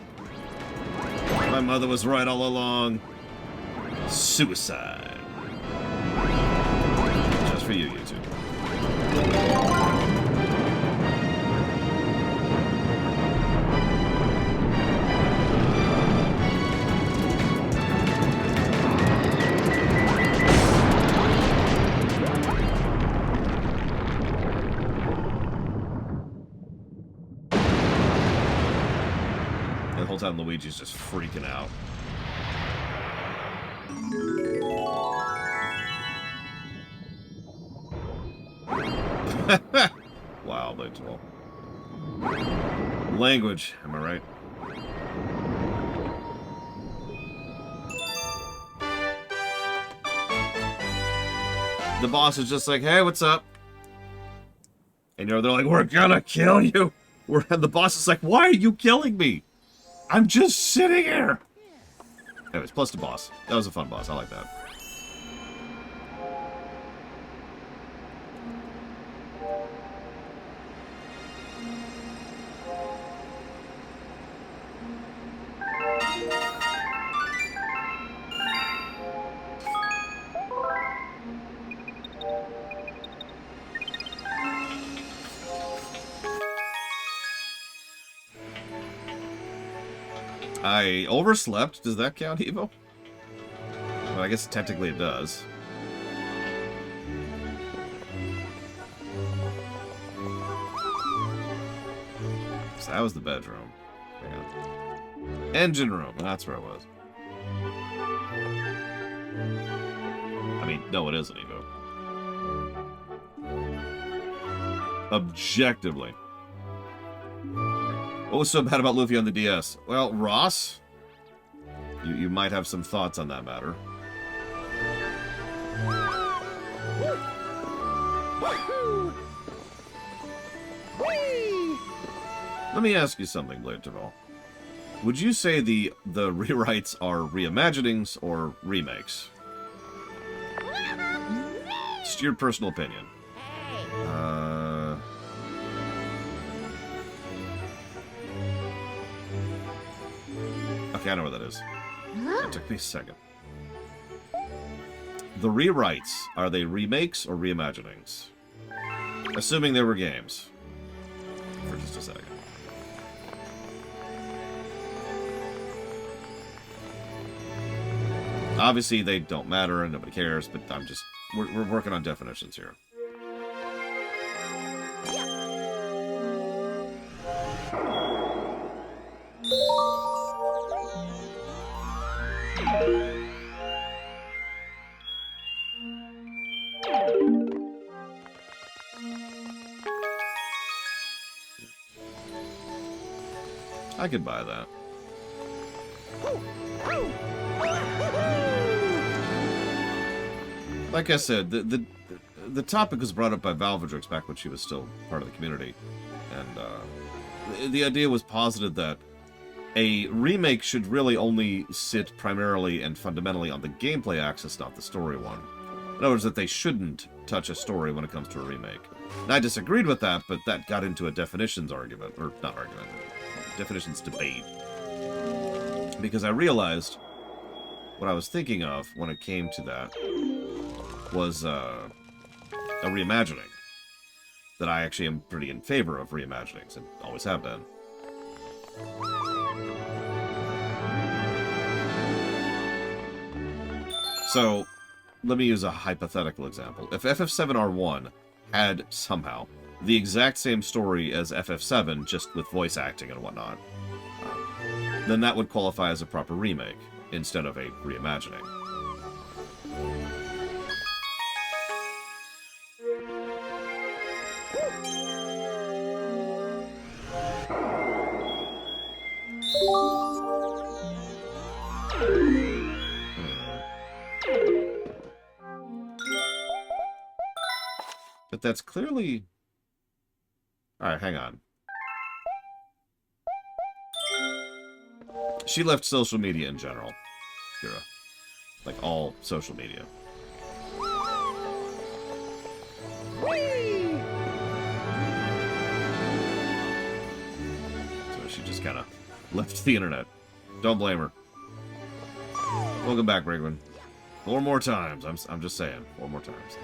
My mother was right all along. Suicide. Just for you, YouTube. The whole time Luigi's just freaking out. Wow, that's well. Language, am I right? The boss is just like, hey, what's up? And you know, they're like, we're gonna kill you. And the boss is like, why are you killing me? I'm just sitting here. Anyways, plus the boss. That was a fun boss. I like that. I overslept. Does that count, Evo? Well, I guess technically it does. So that was the bedroom. Hang on. Engine room. That's where I was. I mean, no, it isn't, Evo. Objectively. What was so bad about Luffy on the DS? Well, Ross? You might have some thoughts on that matter. Let me ask you something, Blade Taval. Would you say the rewrites are reimaginings or remakes? Just your personal opinion. Okay, I know where that is. It took me a second. The rewrites, are they remakes or reimaginings? Assuming they were games. For just a second. Obviously, they don't matter and nobody cares, but we're working on definitions here. I could buy that. Like I said, the topic was brought up by Valvedrix back when she was still part of the community, and the idea was posited that a remake should really only sit primarily and fundamentally on the gameplay axis, not the story one. In other words, that they shouldn't touch a story when it comes to a remake. And I disagreed with that, but that got into a definitions argument, or not argument, definitions debate. Because I realized what I was thinking of when it came to that was a reimagining. That I actually am pretty in favor of reimaginings, and always have been. So, let me use a hypothetical example. If FF7R1 had, somehow, the exact same story as FF7, just with voice acting and whatnot, then that would qualify as a proper remake, instead of a reimagining. But that's clearly... Alright, hang on. She left social media in general, Kira. Like, all social media. So she just kind of left the internet. Don't blame her. Welcome back, Rigwin. 4 more times. I'm just saying. 4 more times.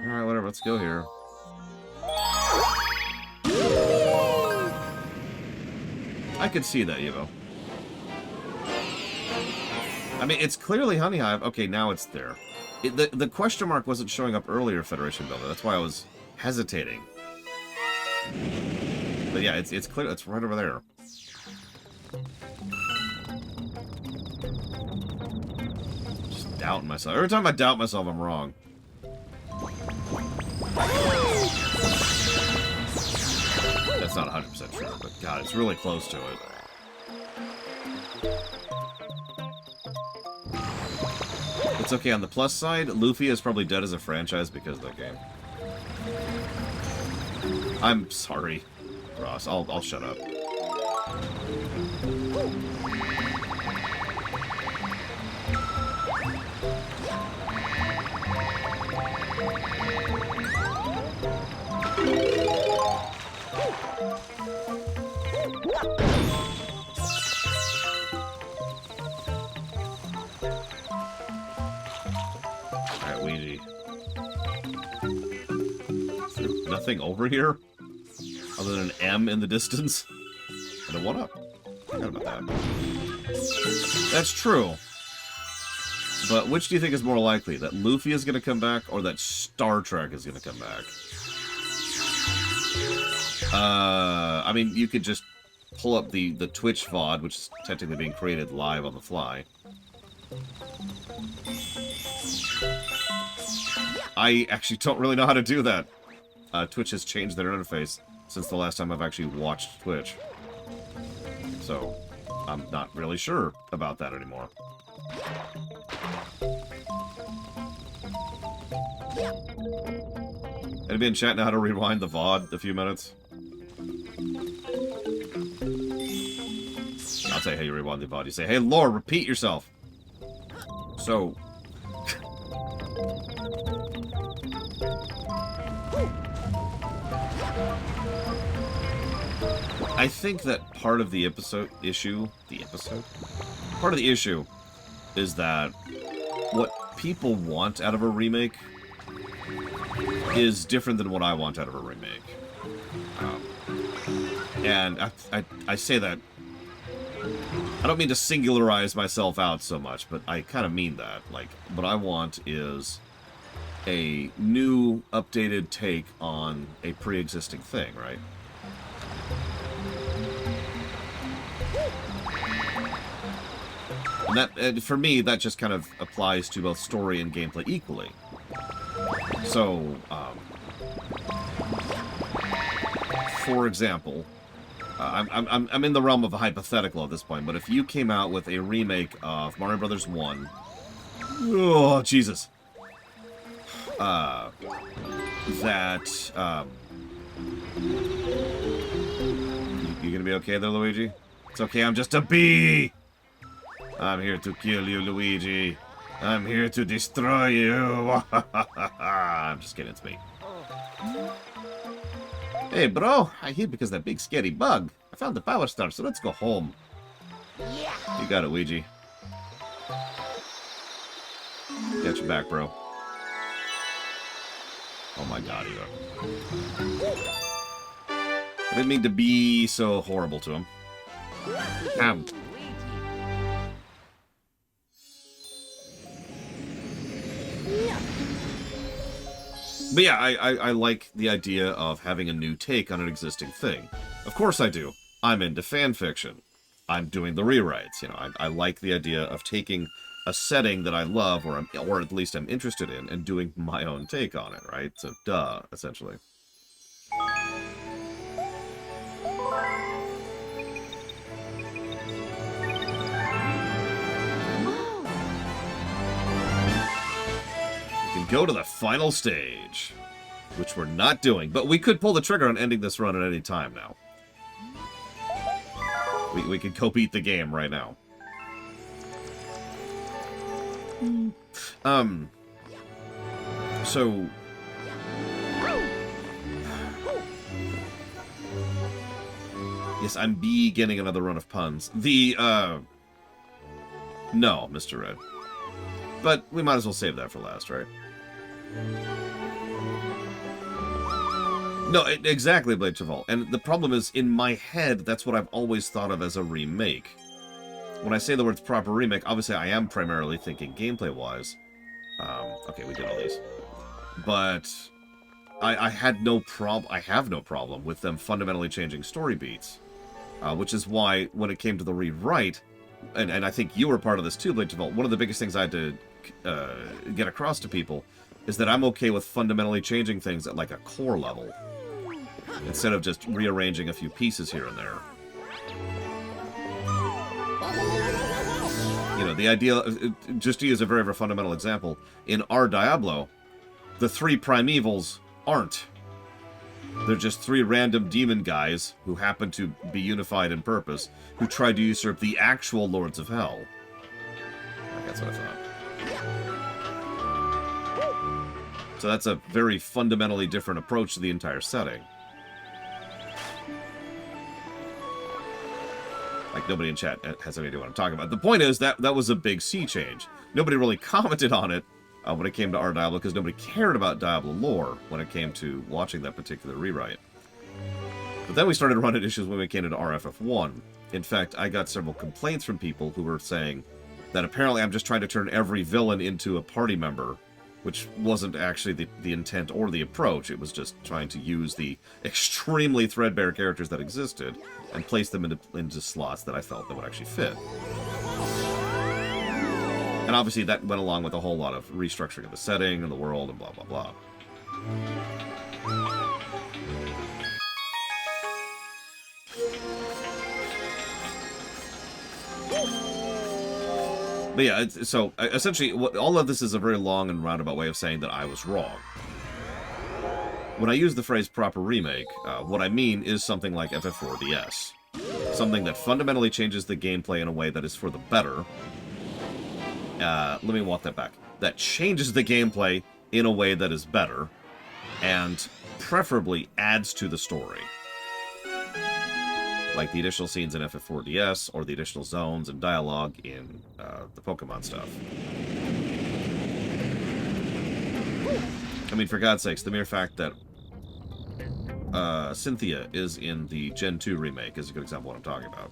Alright, whatever. Let's go here. I could see that, Evo. I mean, it's clearly Honey Hive. Okay, now it's there. The question mark wasn't showing up earlier, Federation Builder. That's why I was hesitating. But yeah, it's clear. It's right over there. Just doubting myself. Every time I doubt myself, I'm wrong. That's not 100% true, but God, it's really close to it. It's okay, on the plus side, Luffy is probably dead as a franchise because of that game. I'm sorry, Ross. I'll shut up. Alright, Ouija. Nothing over here? Other than an M in the distance? And a 1-up. Forgot about that. That's true. But which do you think is more likely? That Luffy is going to come back, or that Star Trek is going to come back? I mean, you could just pull up the Twitch VOD, which is technically being created live on the fly. I actually don't really know how to do that. Twitch has changed their interface since the last time I've actually watched Twitch. So, I'm not really sure about that anymore. Anybody in chat know how to rewind the VOD a few minutes? I'll tell you how you rewind the VOD. You say, hey, Lore, repeat yourself. So... I think that part of the part of the issue is that what people want out of a remake is different than what I want out of a remake. And I say that, I don't mean to singularize myself out so much, but I kind of mean that. Like, what I want is a new, updated take on a pre-existing thing, right? And that, for me, that just kind of applies to both story and gameplay equally. So, for example, I'm in the realm of a hypothetical at this point, but if you came out with a remake of Mario Brothers 1, oh Jesus, you gonna be okay there, Luigi? It's okay, I'm just a bee! I'm here to kill you, Luigi. I'm here to destroy you. I'm just kidding, it's me. Hey, bro, I hid because of that big scary bug. I found the power star, so let's go home. Yeah. You got it, Luigi. got your back, bro. Oh my god, Eva. I didn't mean to be so horrible to him. But yeah, I like the idea of having a new take on an existing thing. Of course I do. I'm into fanfiction. I'm doing the rewrites. You know, I like the idea of taking a setting that I love, or at least I'm interested in, and doing my own take on it, right? So, duh, essentially. We can go to the final stage, which we're not doing, but we could pull the trigger on ending this run at any time now. We could go beat the game right now. So... Yes, I'm beginning another run of puns. No, Mr. Red. But we might as well save that for last, right? No, exactly, Blade Travel. And the problem is, in my head, that's what I've always thought of as a remake. When I say the words proper remake, obviously I am primarily thinking gameplay-wise. Okay, we did all these. But I have no problem with them fundamentally changing story beats. Which is why, when it came to the rewrite, and I think you were part of this too, Blade Travel, one of the biggest things I had to get across to people is that I'm okay with fundamentally changing things at like a core level, instead of just rearranging a few pieces here and there. You know, the idea, just to use a very, very fundamental example, in our Diablo, the 3 primevals aren't. They're just 3 random demon guys who happen to be unified in purpose, who tried to usurp the actual Lords of Hell. That's what I thought. So that's a very fundamentally different approach to the entire setting. Like, nobody in chat has any idea what I'm talking about. The point is that was a big sea change. Nobody really commented on it when it came to our Diablo, because nobody cared about Diablo lore when it came to watching that particular rewrite. But then we started running issues when we came into RFF1. In fact, I got several complaints from people who were saying that apparently I'm just trying to turn every villain into a party member, which wasn't actually the intent or the approach. It was just trying to use the extremely threadbare characters that existed and place them into slots that I felt that would actually fit. And obviously that went along with a whole lot of restructuring of the setting and the world and blah, blah, blah. But yeah, so essentially, all of this is a very long and roundabout way of saying that I was wrong. When I use the phrase proper remake, what I mean is something like FF4DS. Something that fundamentally changes the gameplay in a way that is for the better. Let me walk that back. That changes the gameplay in a way that is better, and preferably adds to the story. Like the additional scenes in FF4DS, or the additional zones and dialogue in the Pokemon stuff. I mean, for God's sakes, the mere fact that Cynthia is in the Gen 2 remake is a good example of what I'm talking about.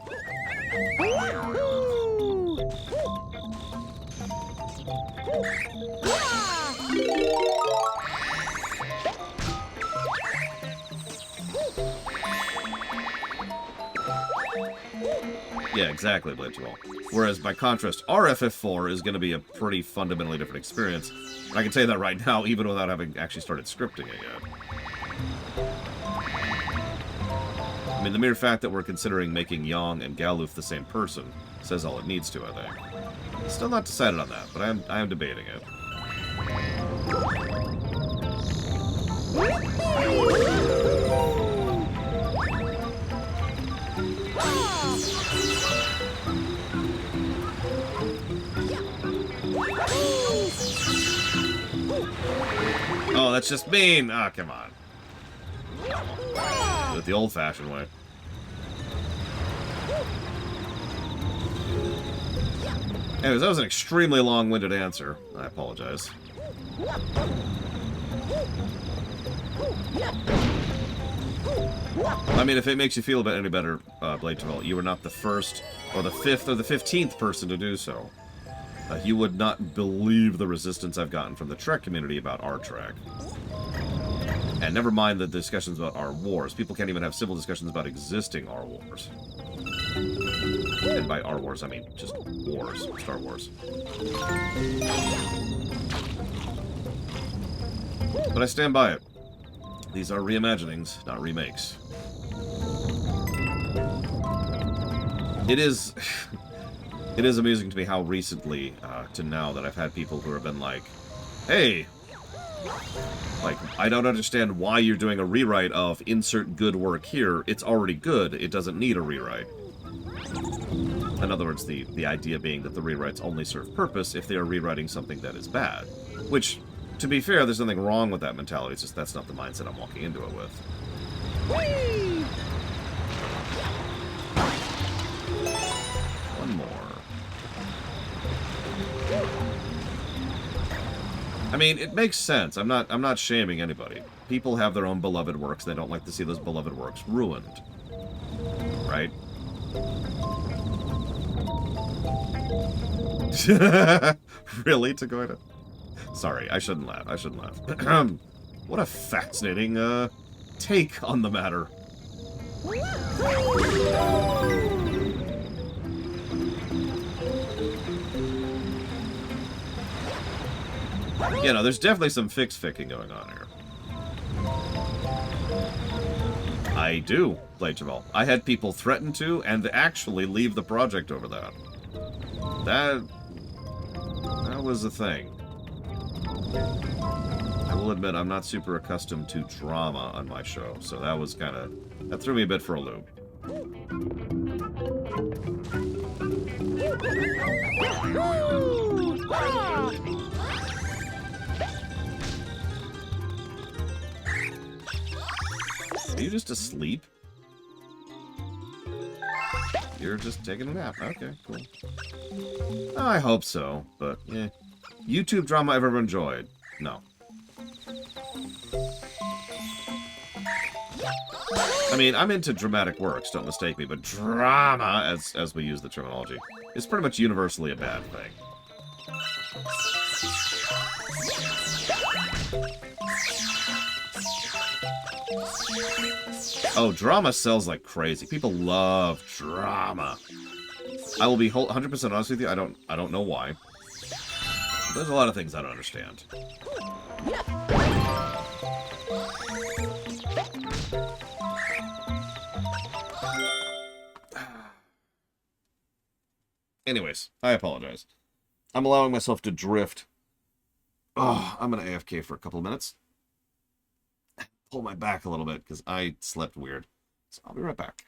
Yeah, exactly, Blitchwell. Whereas, by contrast, RFF4 is going to be a pretty fundamentally different experience. And I can tell you that right now, even without having actually started scripting it yet. I mean, the mere fact that we're considering making Yang and Galuf the same person says all it needs to, I think. Still not decided on that, but I am debating it. Oh, that's just mean! Ah, oh, come on. Do it the old-fashioned way. Anyways, that was an extremely long-winded answer. I apologize. I mean, if it makes you feel about any better, Blade Develop, you were not the first, or the 5th, or the 15th person to do so. You would not believe the resistance I've gotten from the Trek community about our Trek. And never mind the discussions about our wars. People can't even have civil discussions about existing our wars. And by our wars, I mean just wars. Star Wars. But I stand by it. These are reimaginings, not remakes. It is... It is amusing to me how recently to now that I've had people who have been like, hey, like, I don't understand why you're doing a rewrite of insert good work here. It's already good. It doesn't need a rewrite. In other words, the idea being that the rewrites only serve purpose if they are rewriting something that is bad. Which, to be fair, there's nothing wrong with that mentality. It's just that's not the mindset I'm walking into it with. Whee! One more. I mean, it makes sense. I'm not shaming anybody. People have their own beloved works. They don't like to see those beloved works ruined. Right? Really, Tagoida? Sorry, I shouldn't laugh. I shouldn't laugh. What a fascinating take on the matter. You know, there's definitely some fix-ficking going on here. I do, Blade Jamal. I had people threaten to and actually leave the project over that. That was a thing. I will admit, I'm not super accustomed to drama on my show, so that was kind of... That threw me a bit for a loop. Are you just asleep? You're just taking a nap. Okay, cool. I hope so, but yeah. YouTube drama I've ever enjoyed? No. I mean, I'm into dramatic works, don't mistake me, but drama, as we use the terminology, is pretty much universally a bad thing. Oh, drama sells like crazy. People love drama. I will be 100% honest with you. I don't know why. There's a lot of things I don't understand. Anyways, I apologize. I'm allowing myself to drift. Oh, I'm gonna AFK for a couple of minutes. Pull my back a little bit because I slept weird. So I'll be right back.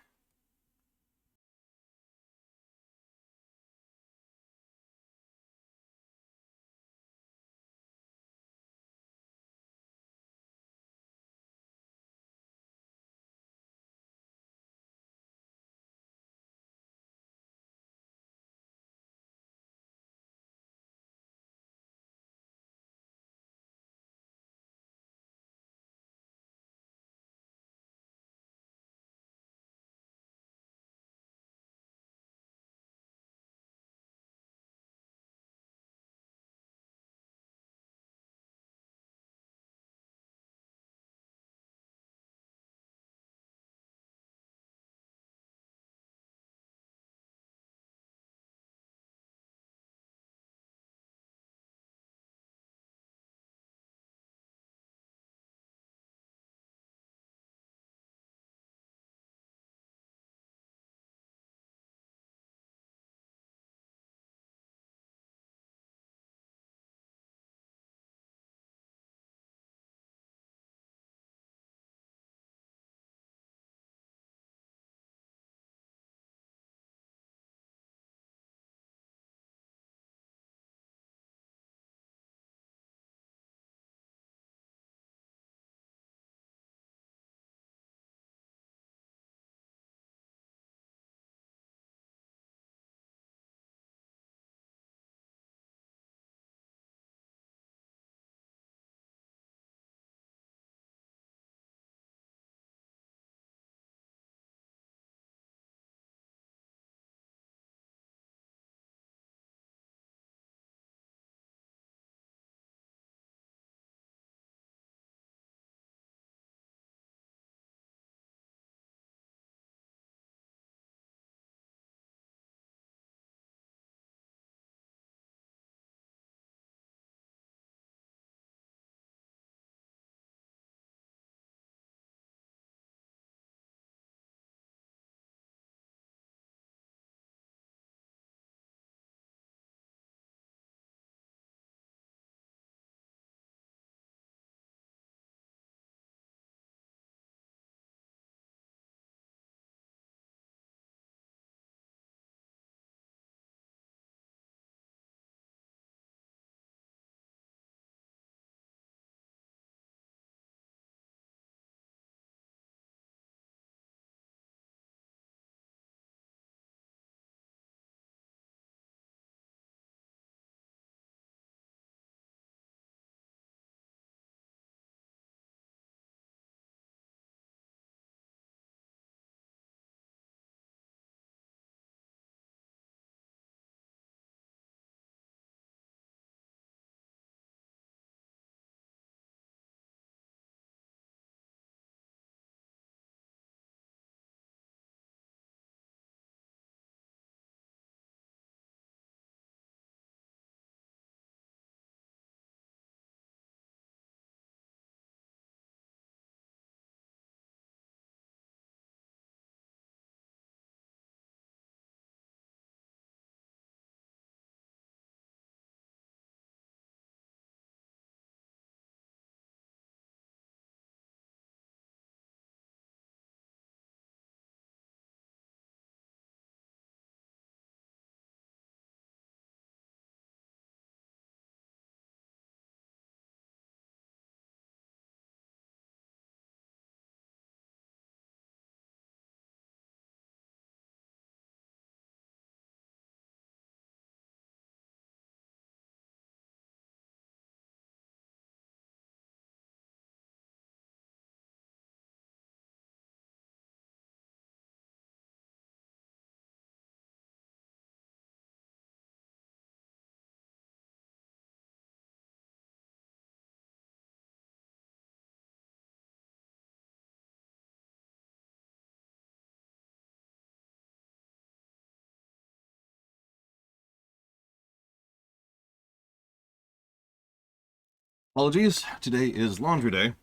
Apologies, today is laundry day.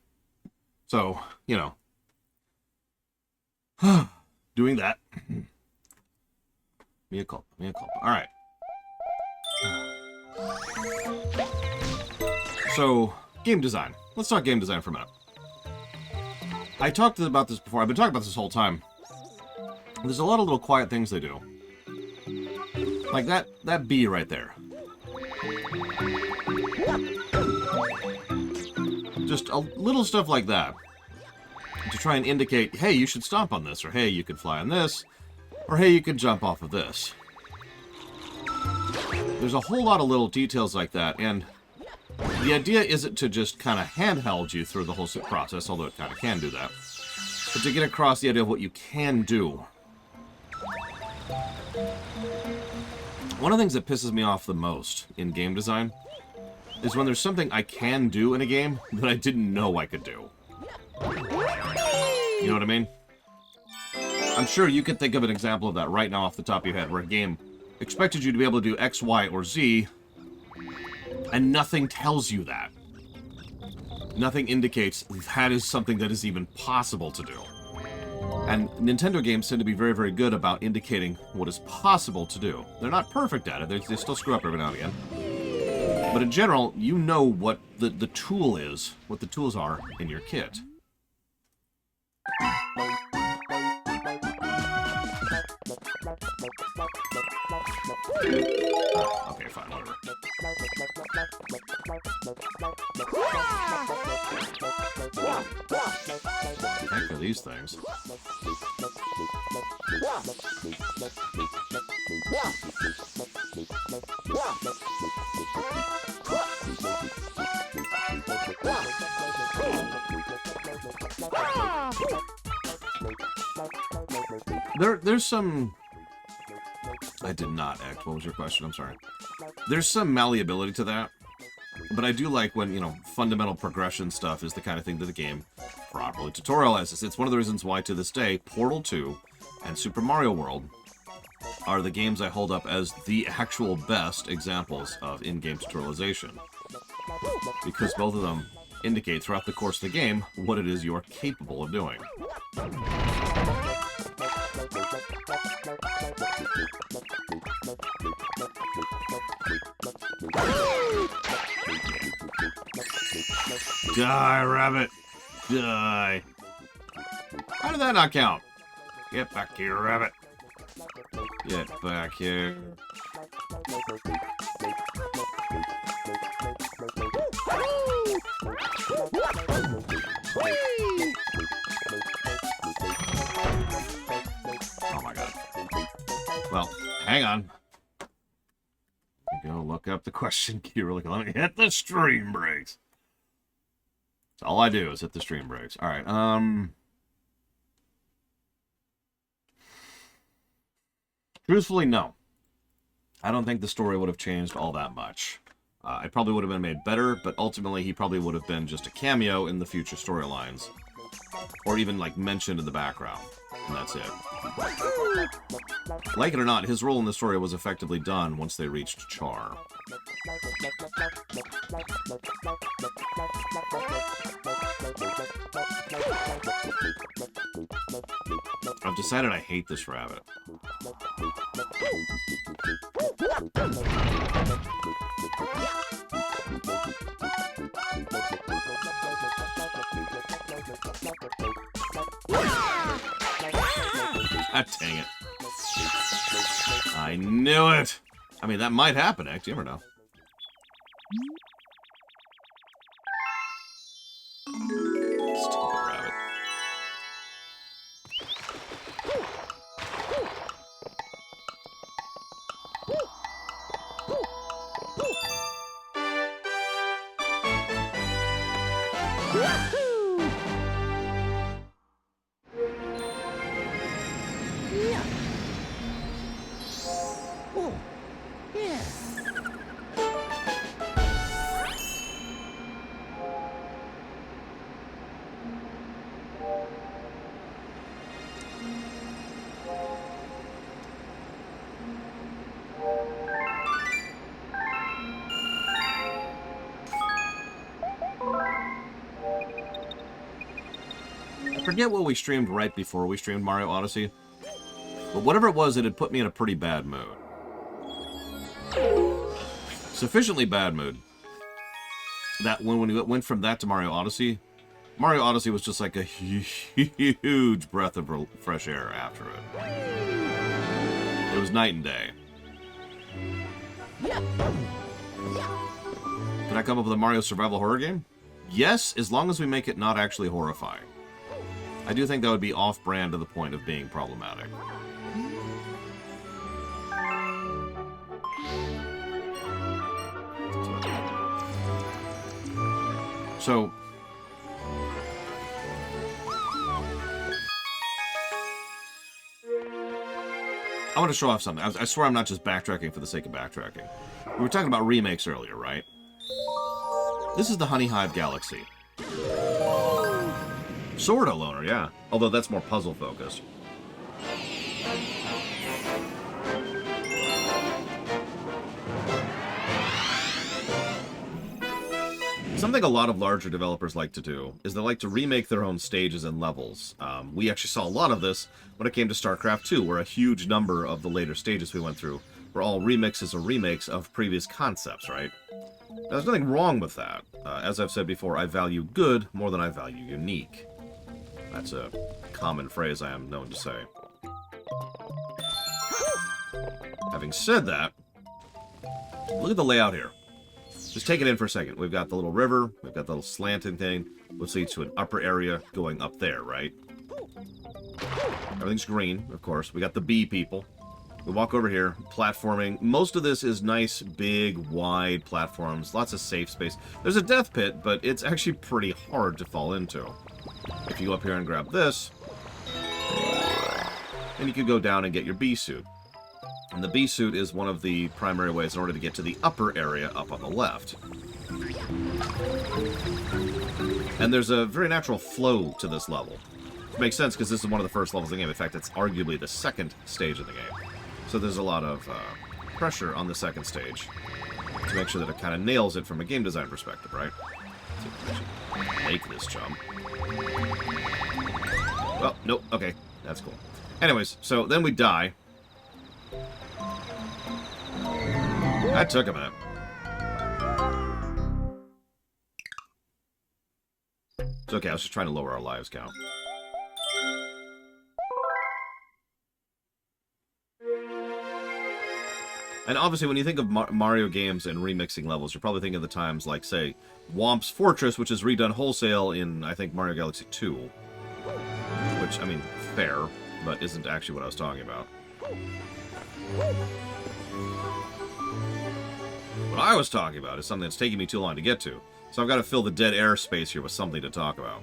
So, you know, doing that. Mea culpa, mea culpa. Alright. So, game design. Let's talk game design for a minute. I talked about this before. I've been talking about this whole time. There's a lot of little quiet things they do. Like that bee right there. Just a little stuff like that. To try and indicate, hey, you should stomp on this, or hey, you could fly on this, or hey, you could jump off of this. There's a whole lot of little details like that, and the idea isn't to just kind of handheld you through the whole process, although it kind of can do that, but to get across the idea of what you can do. One of the things that pisses me off the most in game design is when there's something I can do in a game that I didn't know I could do. You know what I mean? I'm sure you could think of an example of that right now off the top of your head, where a game expected you to be able to do X, Y, or Z, and nothing tells you that. Nothing indicates that is something that is even possible to do. And Nintendo games tend to be very, very good about indicating what is possible to do. They're not perfect at it. They still screw up every now and again. But in general, you know what the tool is, what the tools are in your kit. Okay, fine, whatever. Heck are these things? There's some... I did not act. What was your question? I'm sorry. There's some malleability to that, but I do like when, you know, fundamental progression stuff is the kind of thing that the game properly tutorializes. It's one of the reasons why, to this day, Portal 2 and Super Mario World are the games I hold up as the actual best examples of in-game tutorialization. Because both of them indicate throughout the course of the game what it is you are capable of doing. Die, rabbit! Die! How did that not count? Get back here, rabbit! Get back here. Oh my god. Well, hang on. Go look up the question key really quick. Let me hit the stream brakes. That's all I do is hit the stream brakes. Alright, truthfully, no. I don't think the story would have changed all that much. It probably would have been made better, but ultimately he probably would have been just a cameo in the future storylines. Or even, like, mentioned in the background. And that's it. Like it or not, his role in the story was effectively done once they reached Char. I've decided I hate this rabbit. Ah, dang it. I knew it! I mean, that might happen, actually. You never know. Stupid rabbit. forget what we streamed right before we streamed Mario Odyssey. But whatever it was, it had put me in a pretty bad mood. Sufficiently bad mood that when we went from that to Mario Odyssey was just like a huge breath of fresh air after it. It was night and day. Can I come up with a Mario survival horror game? Yes, as long as we make it not actually horrifying. I do think that would be off-brand to the point of being problematic. So, I want to show off something. I swear I'm not just backtracking for the sake of backtracking. We were talking about remakes earlier, right? This is the Honey Hive Galaxy. Sort of loner, yeah. Although that's more puzzle-focused. Something a lot of larger developers like to do is they like to remake their own stages and levels. We actually saw a lot of this when it came to StarCraft 2, where a huge number of the later stages we went through were all remixes or remakes of previous concepts, right? Now, there's nothing wrong with that. As I've said before, I value good more than I value unique. That's a common phrase I am known to say. Having said that, look at the layout here. Just take it in for a second. We've got the little river, we've got the little slanting thing, which leads to an upper area going up there, right? Everything's green, of course. We got the bee people. We walk over here, platforming. Most of this is nice, big, wide platforms, lots of safe space. There's a death pit, but it's actually pretty hard to fall into. If you go up here and grab this, then you can go down and get your bee suit. And the bee suit is one of the primary ways in order to get to the upper area up on the left. And there's a very natural flow to this level. Which makes sense because this is one of the first levels of the game. In fact, it's arguably the second stage of the game. So there's a lot of pressure on the second stage to make sure that it kind of nails it from a game design perspective, right? So make this jump. Well, nope. Okay, that's cool. Anyways, so then we die. That took a minute. It's okay, I was just trying to lower our lives count. And obviously, when you think of Mario games and remixing levels, you're probably thinking of the times like, say, Whomp's Fortress, which is redone wholesale in, I think, Mario Galaxy 2. Which, I mean, fair, but isn't actually what I was talking about. What I was talking about is something that's taking me too long to get to. So I've got to fill the dead air space here with something to talk about.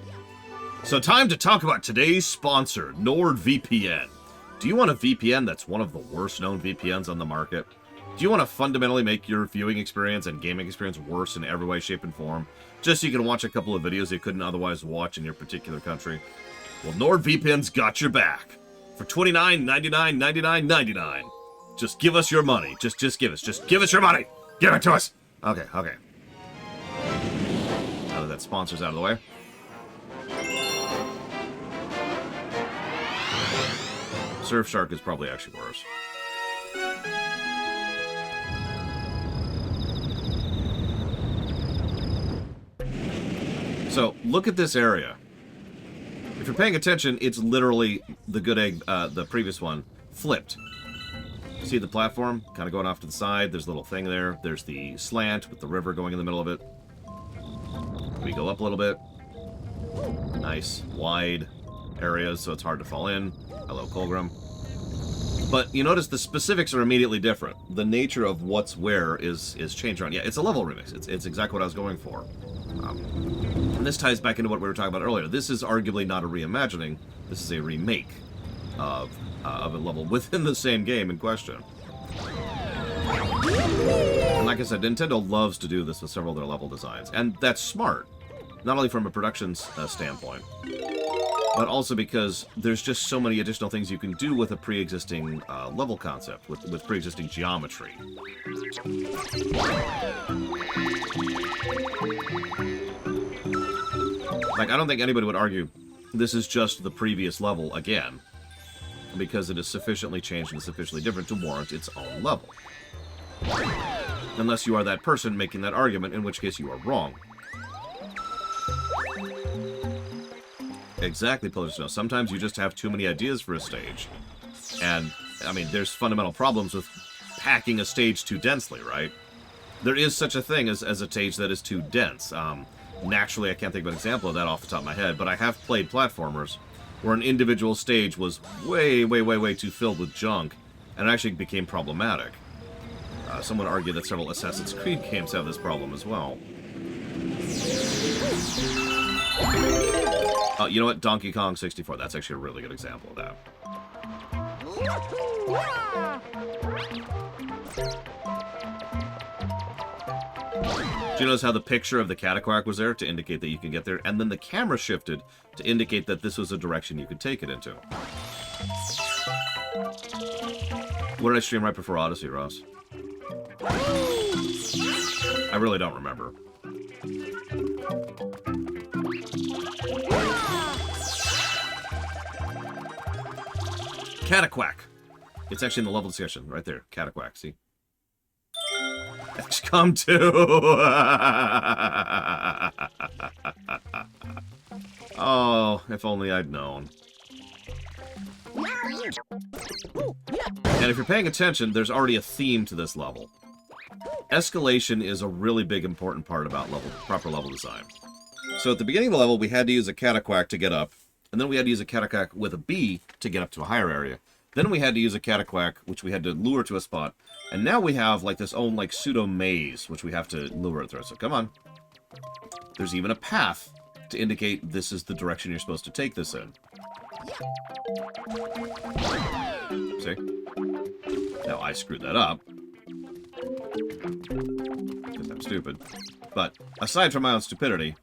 So time to talk about today's sponsor, NordVPN. Do you want a VPN that's one of the worst known VPNs on the market? Do you want to fundamentally make your viewing experience and gaming experience worse in every way, shape, and form, just so you can watch a couple of videos you couldn't otherwise watch in your particular country? Well, NordVPN's got your back. For $29.99, just give us your money. Just give us your money. Give it to us! Okay. Now that sponsor's out of the way. Surfshark is probably actually worse. So, look at this area. If you're paying attention, it's literally the good egg, the previous one, flipped. See the platform kind of going off to the side? There's a little thing there. There's the slant with the river going in the middle of it. We go up a little bit. Nice, wide areas, so it's hard to fall in. Hello, Colgrim. But you notice the specifics are immediately different. The nature of what's where is changed around. Yeah, it's a level remix. It's exactly what I was going for. And this ties back into what we were talking about earlier. This is arguably not a reimagining. This is a remake of a level within the same game in question. And like I said, Nintendo loves to do this with several of their level designs. And that's smart. Not only from a production standpoint, but also because there's just so many additional things you can do with a pre-existing level concept, with pre-existing geometry. Like, I don't think anybody would argue this is just the previous level again, because it is sufficiently changed and sufficiently different to warrant its own level. Unless you are that person making that argument, in which case you are wrong. Exactly, Pillars of Snow. Sometimes you just have too many ideas for a stage. And, I mean, there's fundamental problems with packing a stage too densely, right? There is such a thing as a stage that is too dense. Naturally, I can't think of an example of that off the top of my head, but I have played platformers where an individual stage was way, way, way, way too filled with junk, and it actually became problematic. Someone argued that several Assassin's Creed games have this problem as well. You know what? Donkey Kong 64. That's actually a really good example of that. Do you notice how the picture of the Cataquack was there to indicate that you can get there? And then the camera shifted to indicate that this was a direction you could take it into. What did I stream right before Odyssey, Ross? I really don't remember. Cataquack. It's actually in the level discussion right there. Cataquack, see? XCOM 2! Oh, if only I'd known. And if you're paying attention, there's already a theme to this level. Escalation is a really big, important part about proper level design. So at the beginning of the level, we had to use a Cataquack to get up, and then we had to use a Cataquack with a bee to get up to a higher area. Then we had to use a Cataquack, which we had to lure to a spot. And now we have, like, this own, like, pseudo-maze, which we have to lure it through. So come on. There's even a path to indicate this is the direction you're supposed to take this in. See? Now, I screwed that up. Because I'm stupid. But, aside from my own stupidity,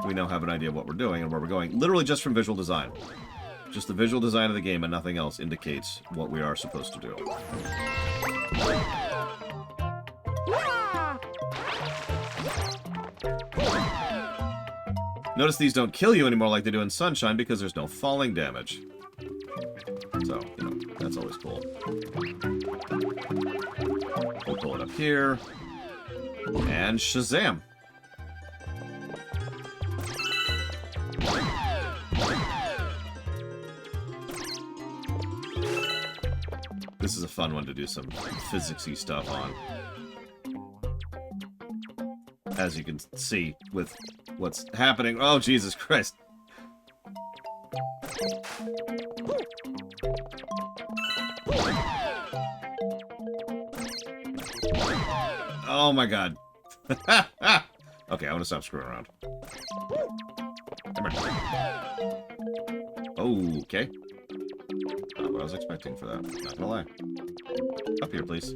we now have an idea of what we're doing and where we're going. Literally just from visual design. Just the visual design of the game and nothing else indicates what we are supposed to do. Notice these don't kill you anymore like they do in Sunshine because there's no falling damage. So, you know, that's always cool. We'll pull it up here. And Shazam! This is a fun one to do some physicsy stuff on. As you can see with what's happening. Oh, Jesus Christ. Oh my God. Okay, I want to stop screwing around. Come here. Okay. Not what I was expecting for that. Not gonna lie. Up here, please.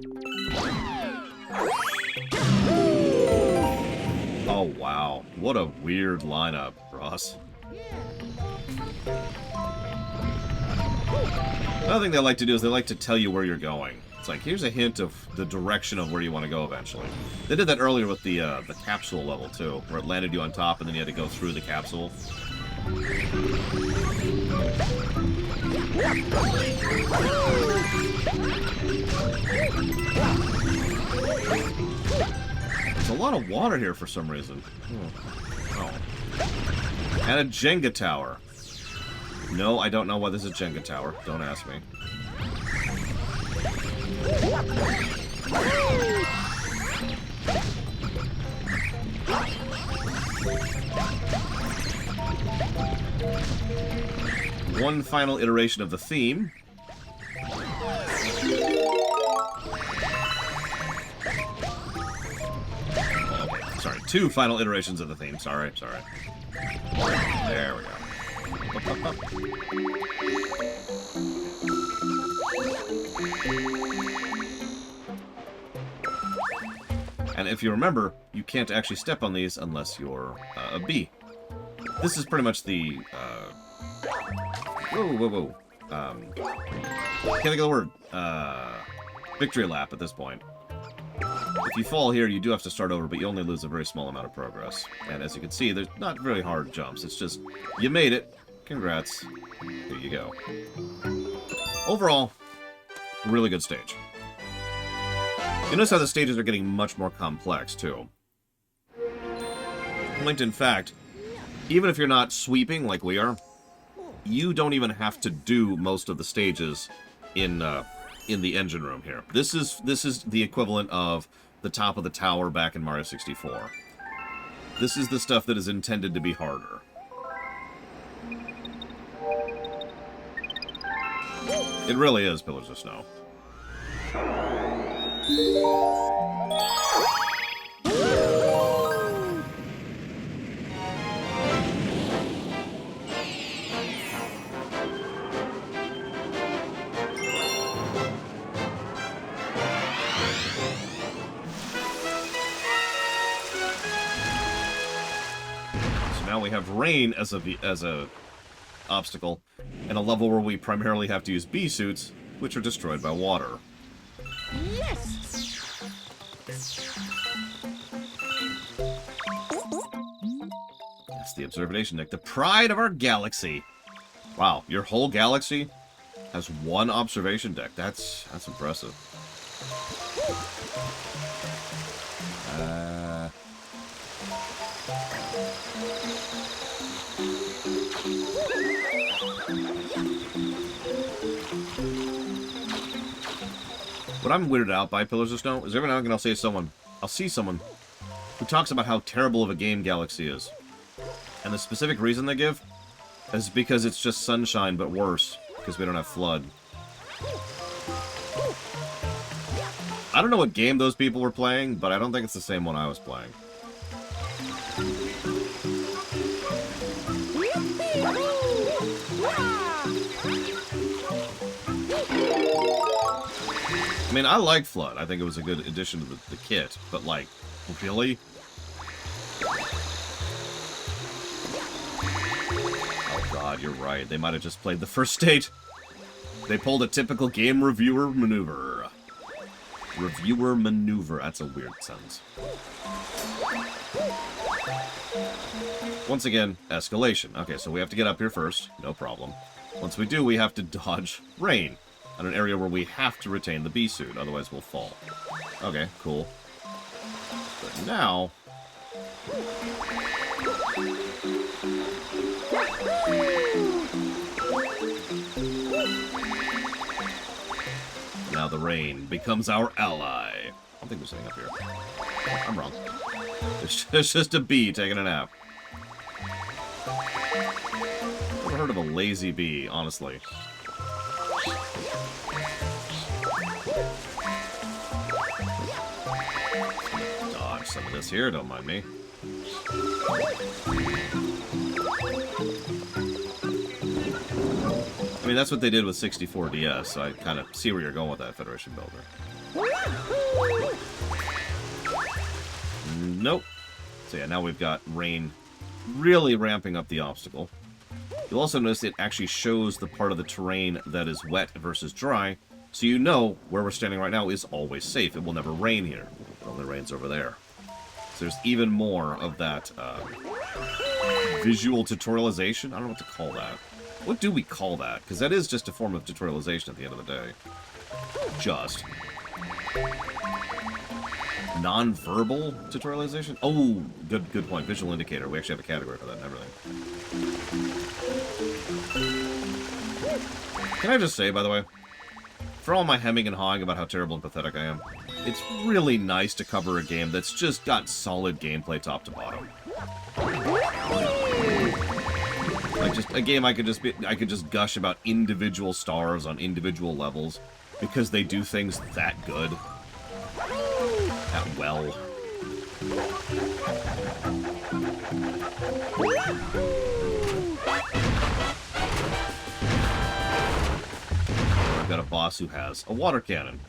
Oh, wow. What a weird lineup, Ross. Another thing they like to do is they like to tell you where you're going. It's like, here's a hint of the direction of where you want to go eventually. They did that earlier with the capsule level, too, where it landed you on top and then you had to go through the capsule. There's a lot of water here for some reason. Oh. And a Jenga tower. No, I don't know why this is a Jenga tower. Don't ask me. One final iteration of the theme. Sorry, two final iterations of the theme. Sorry. There we go. Up. And if you remember, you can't actually step on these unless you're a bee. This is pretty much the... Whoa. Can't think of the word. Victory lap at this point. If you fall here, you do have to start over, but you only lose a very small amount of progress. And as you can see, there's not very hard jumps. It's just, you made it. Congrats. Here you go. Overall, really good stage. You notice how the stages are getting much more complex, too. In fact, even if you're not sweeping like we are, you don't even have to do most of the stages in the engine room here. This is the equivalent of the top of the tower back in Mario 64. This is the stuff that is intended to be harder. It really is Pillars of Snow. Now we have rain as a obstacle, and a level where we primarily have to use bee suits, which are destroyed by water. Yes. That's the observation deck, the pride of our galaxy. Wow, your whole galaxy has one observation deck. That's impressive. What I'm weirded out by Pillars of Snow is every now and again I'll see someone who talks about how terrible of a game Galaxy is. And the specific reason they give is because it's just Sunshine but worse, because we don't have Flood. I don't know what game those people were playing, but I don't think it's the same one I was playing. I mean, I like Flood. I think it was a good addition to the kit, but, like, really? Oh god, you're right. They might have just played the first state. They pulled a typical game reviewer maneuver. Reviewer maneuver. That's a weird sentence. Once again, escalation. Okay, so we have to get up here first. No problem. Once we do, we have to dodge rain on an area where we have to retain the bee suit, otherwise we'll fall. Okay, cool. But now... now the rain becomes our ally. I don't think there's anything up here. I'm wrong. It's just a bee taking a nap. Never heard of a lazy bee, honestly. Dodge some of this here, don't mind me. I mean, that's what they did with 64 DS, so I kind of see where you're going with that, Federation Builder. Nope. So yeah, now we've got rain really ramping up the obstacle. You'll also notice it actually shows the part of the terrain that is wet versus dry, so you know where we're standing right now is always safe. It will never rain here. It only rains over there. So there's even more of that visual tutorialization. I don't know what to call that. What do we call that? Because that is just a form of tutorialization at the end of the day. Just. Non-verbal tutorialization? Oh, good point. Visual indicator. We actually have a category for that and everything. Can I just say, by the way, for all my hemming and hawing about how terrible and pathetic I am, it's really nice to cover a game that's just got solid gameplay top to bottom. Like, just a game I could just gush about individual stars on individual levels because they do things that good. That well. I've got a boss who has a water cannon.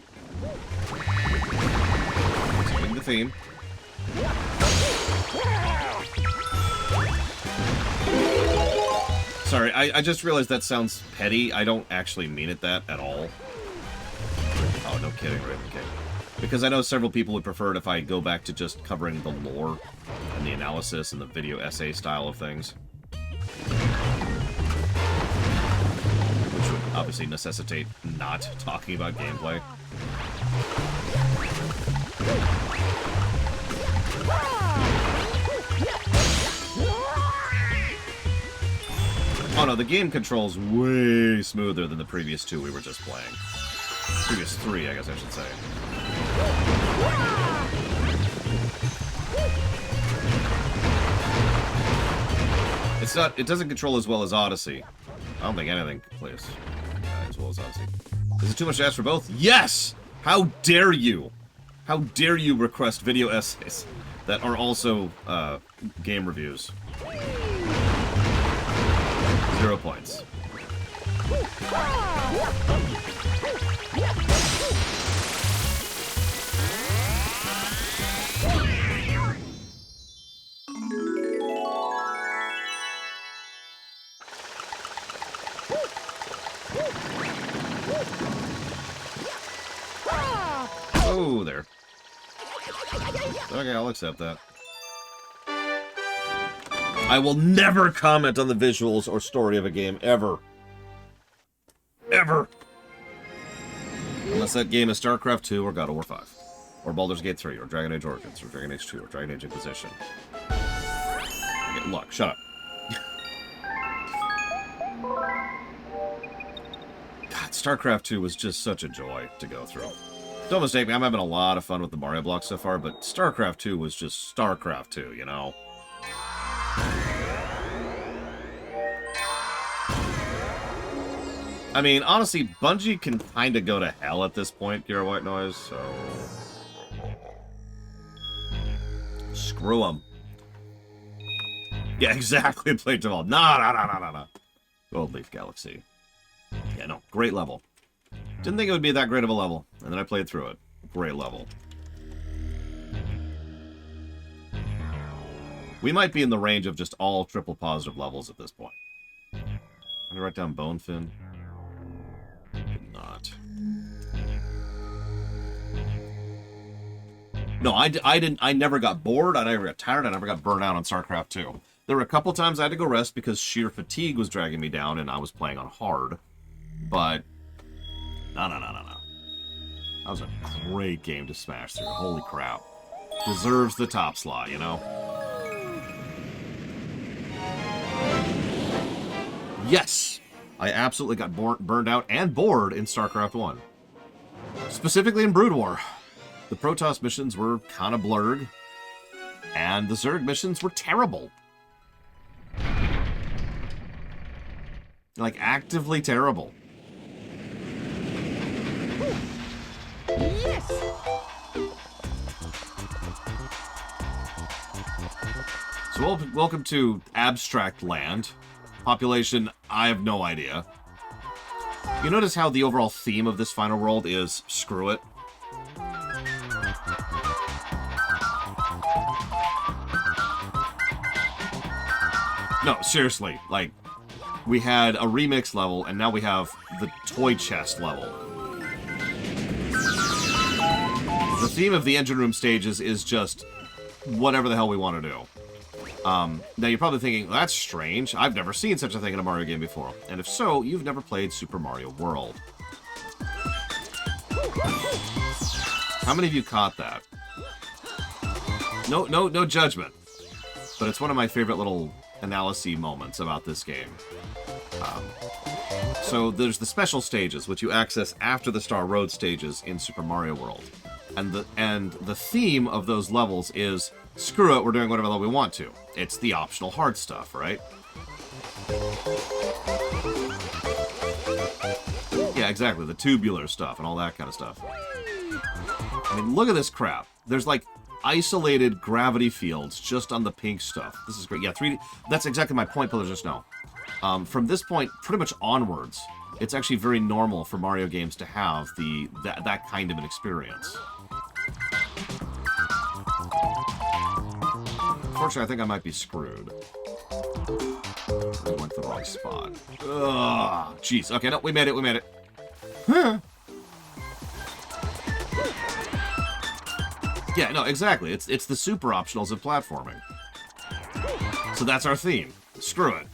Continuing the theme. Sorry, I just realized that sounds petty. I don't actually mean it that at all. Oh, no kidding, Raven King. Because I know several people would prefer it if I go back to just covering the lore and the analysis and the video essay style of things. Which would obviously necessitate not talking about gameplay. Oh no, the game controls way smoother than the previous two we were just playing. Previous three, I guess I should say. It's not. It doesn't control as well as Odyssey. I don't think anything plays as well as Odyssey. Is it too much to ask for both? Yes! How dare you? How dare you request video essays that are also game reviews? 0 points. Oh, there. Okay, I'll accept that. I will never comment on the visuals or story of a game, ever. Ever. Unless that game is StarCraft 2 or God of War 5. Or Baldur's Gate 3, or Dragon Age Origins, or Dragon Age 2, or Dragon Age Inquisition. Okay, look, shut up. God, StarCraft 2 was just such a joy to go through. Don't mistake me, I'm having a lot of fun with the Mario blocks so far, but StarCraft 2 was just StarCraft 2, you know? I mean, honestly, Bungie can kind of go to hell at this point, Gear White Noise, so... Screw them. Yeah, exactly, play Devolve. Nah. Gold Leaf Galaxy. Yeah, no, great level. Didn't think it would be that great of a level, and then I played through it. Great level. We might be in the range of just all triple positive levels at this point. I'm gonna write down Bonefin. Did not. No, I didn't. I never got bored. I never got tired. I never got burnt out on StarCraft 2. There were a couple times I had to go rest because sheer fatigue was dragging me down, and I was playing on hard. But no. That was a great game to smash through. Holy crap! Deserves the top slot, you know. Yes, I absolutely got burned out and bored in StarCraft 1. Specifically in Brood War. The Protoss missions were kind of blurred, and the Zerg missions were terrible. Like, actively terrible. Yes! So, welcome to Abstract Land. Population, I have no idea. You notice how the overall theme of this final world is screw it? No, seriously, like, we had a remix level, and now we have the toy chest level. The theme of the engine room stages is just whatever the hell we want to do. Now you're probably thinking, that's strange. I've never seen such a thing in a Mario game before. And if so, you've never played Super Mario World. How many of you caught that? No judgment. But it's one of my favorite little analysis moments about this game. So there's the special stages, which you access after the Star Road stages in Super Mario World. And the theme of those levels is, screw it, we're doing whatever we want to. It's the optional hard stuff, right? Yeah, exactly, the tubular stuff and all that kind of stuff. I mean, look at this crap. There's like isolated gravity fields just on the pink stuff. This is great. Yeah, 3D. That's exactly my point, pillars just now. From this point, pretty much onwards, it's actually very normal for Mario games to have that kind of an experience. Unfortunately, I think I might be screwed. I went to the wrong spot. Ugh, jeez. Okay, no, we made it. Huh. Yeah, no, exactly. It's the super optionals of platforming. So that's our theme. Screw it.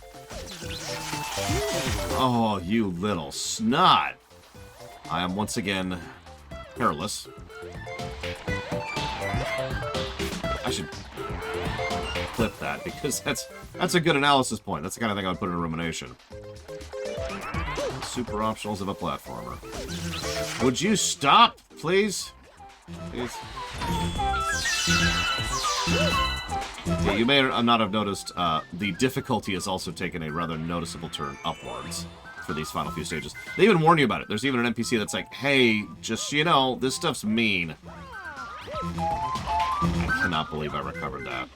Oh, you little snot. I am once again careless. I should clip that because that's a good analysis point. That's the kind of thing I would put in a rumination. Super optionals of a platformer. Would you stop, please? Please. Yeah, you may not have noticed the difficulty has also taken a rather noticeable turn upwards for these final few stages. They even warn you about it. There's even an NPC that's like, hey, just so you know, this stuff's mean. I cannot believe I recovered that.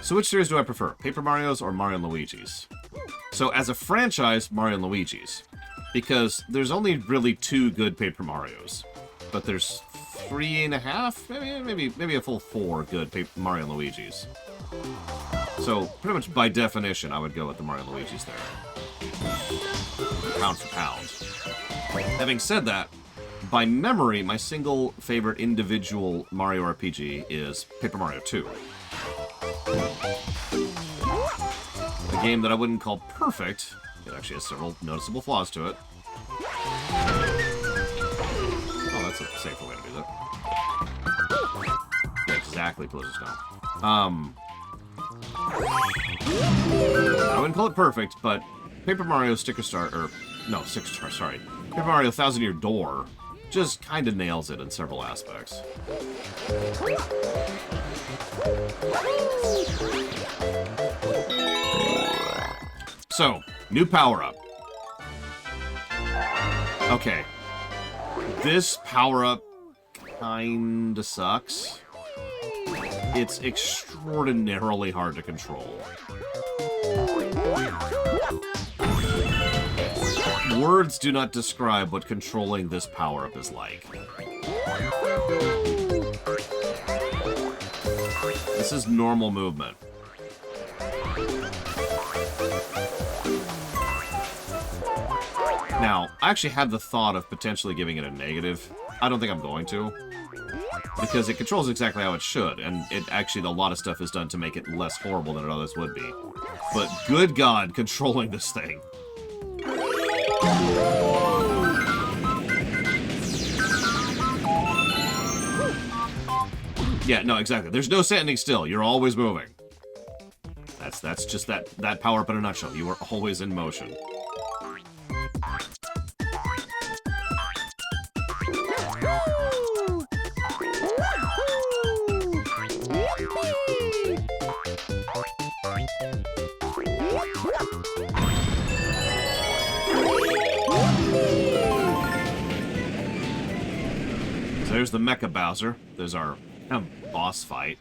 So which series do I prefer? Paper Mario's or Mario & Luigi's? So as a franchise, Mario & Luigi's. Because there's only really 2 good Paper Marios. But there's 3.5? Maybe a full 4 good Mario & Luigi's. So pretty much by definition, I would go with the Mario & Luigi's there. Pound for pound. Having said that, by memory, my single favorite individual Mario RPG is Paper Mario 2. A game that I wouldn't call perfect. It actually has several noticeable flaws to it. Oh, that's a safer way to do that. Yeah, exactly, Blizzard Stone. I wouldn't call it perfect, but Paper Mario Sticker Star, or no, Sticker Star, sorry. Paper Mario Thousand Year Door just kind of nails it in several aspects. So, new power-up. Okay. This power-up kinda sucks. It's extraordinarily hard to control. Words do not describe what controlling this power-up is like. This is normal movement. Now, I actually had the thought of potentially giving it a negative. I don't think I'm going to. Because it controls exactly how it should, and it actually, a lot of stuff is done to make it less horrible than it otherwise would be. But good God, controlling this thing. Yeah, no, exactly. There's no standing still. You're always moving. That's just that power-up in a nutshell. You are always in motion. So there's the Mecha Bowser. There's our boss fight.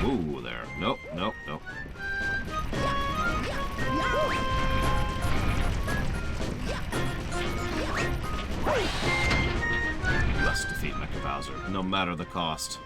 Ooh, there. Nope, nope, nope. Let's defeat Mecha Bowser, no matter the cost.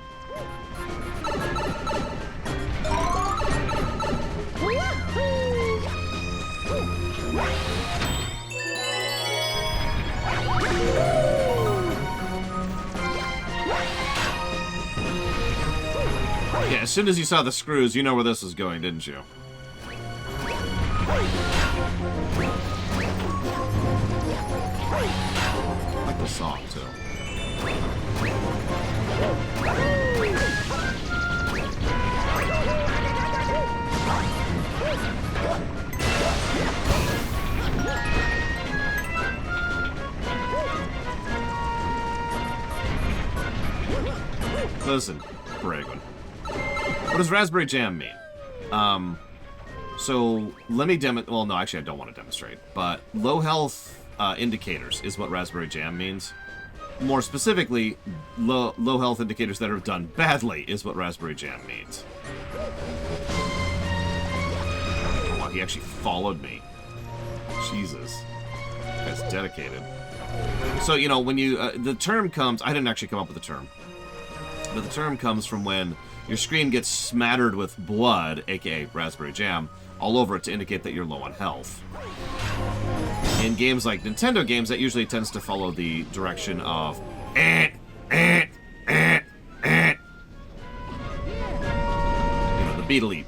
Yeah, as soon as you saw the screws, you know where this is going, didn't you? I like the song, too. Listen, Bragon. What does Raspberry Jam mean? So let me well, no, actually I don't want to demonstrate, but low health indicators is what Raspberry Jam means. More specifically, low health indicators that are done badly is what Raspberry Jam means. Oh, wow, he actually followed me. Jesus. That's dedicated. So, you know, when you... the term comes... I didn't actually come up with the term. But the term comes from when your screen gets smattered with blood, aka raspberry jam, all over it to indicate that you're low on health. In games like Nintendo games, that usually tends to follow the direction of... You know, the beat elite.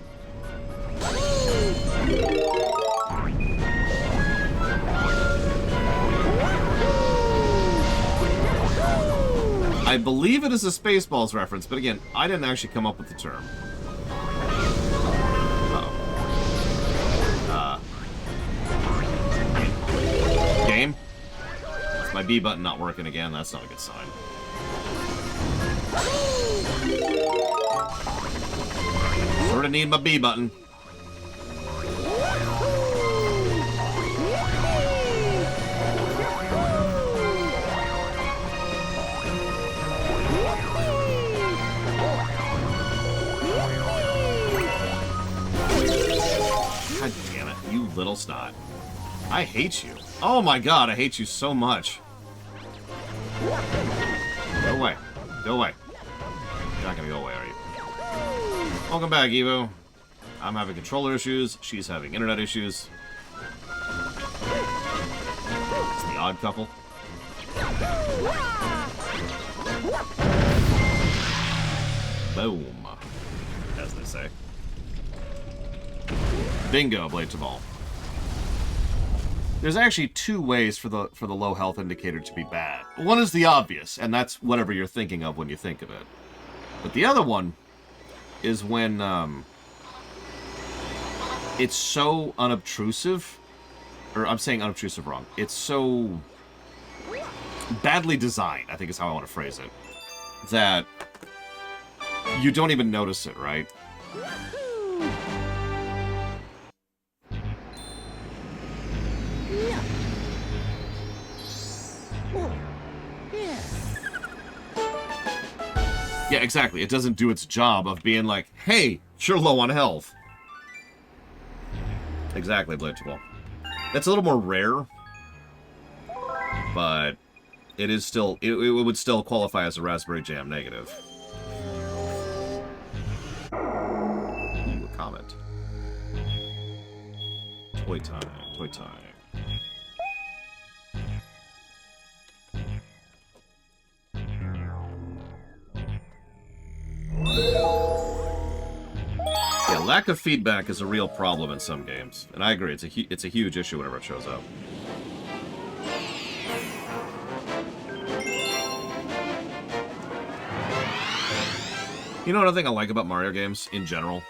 I believe it is a Spaceballs reference, but again, I didn't actually come up with the term. Game? Is my B button not working again? That's not a good sign. Sort of need my B button. God damn it, you little snot. I hate you. Oh my god, I hate you so much. Go away. Go away. You're not gonna go away, are you? Welcome back, Evo. I'm having controller issues. She's having internet issues. It's the odd couple. Boom. As they say. Bingo, Blade to Ball. There's actually two ways for the low health indicator to be bad. One is the obvious, and that's whatever you're thinking of when you think of it. But the other one is when it's so unobtrusive, or I'm saying unobtrusive wrong. It's so badly designed, I think is how I want to phrase it, that you don't even notice it, right? Yeah, exactly. It doesn't do its job of being like, hey, you're low on health. Exactly, Blade to Ball. That's a little more rare, but it is still, it would still qualify as a Raspberry Jam negative. Ooh, a comment. Toy time, toy time. Yeah, lack of feedback is a real problem in some games, and I agree. It's a huge issue whenever it shows up. You know another thing I like about Mario games in general?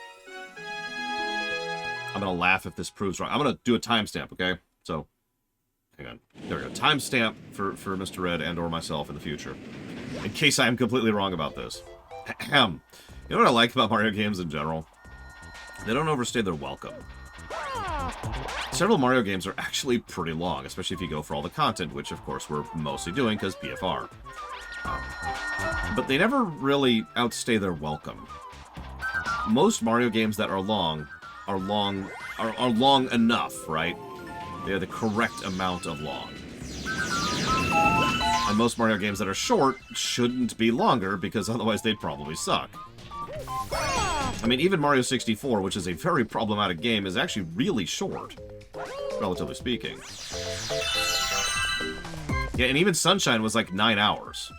I'm gonna laugh if this proves wrong. I'm gonna do a timestamp, okay? So, hang on. There we go. Timestamp for Mr. Red and or myself in the future, in case I am completely wrong about this. Ahem. You know what I like about Mario games in general? They don't overstay their welcome. Several Mario games are actually pretty long, especially if you go for all the content, which of course we're mostly doing because PFR. But they never really outstay their welcome. Most Mario games that are long are long enough, right? They're the correct amount of long. And most Mario games that are short shouldn't be longer, because otherwise they'd probably suck. I mean, even Mario 64, which is a very problematic game, is actually really short, relatively speaking. Yeah, and even Sunshine was like 9 hours.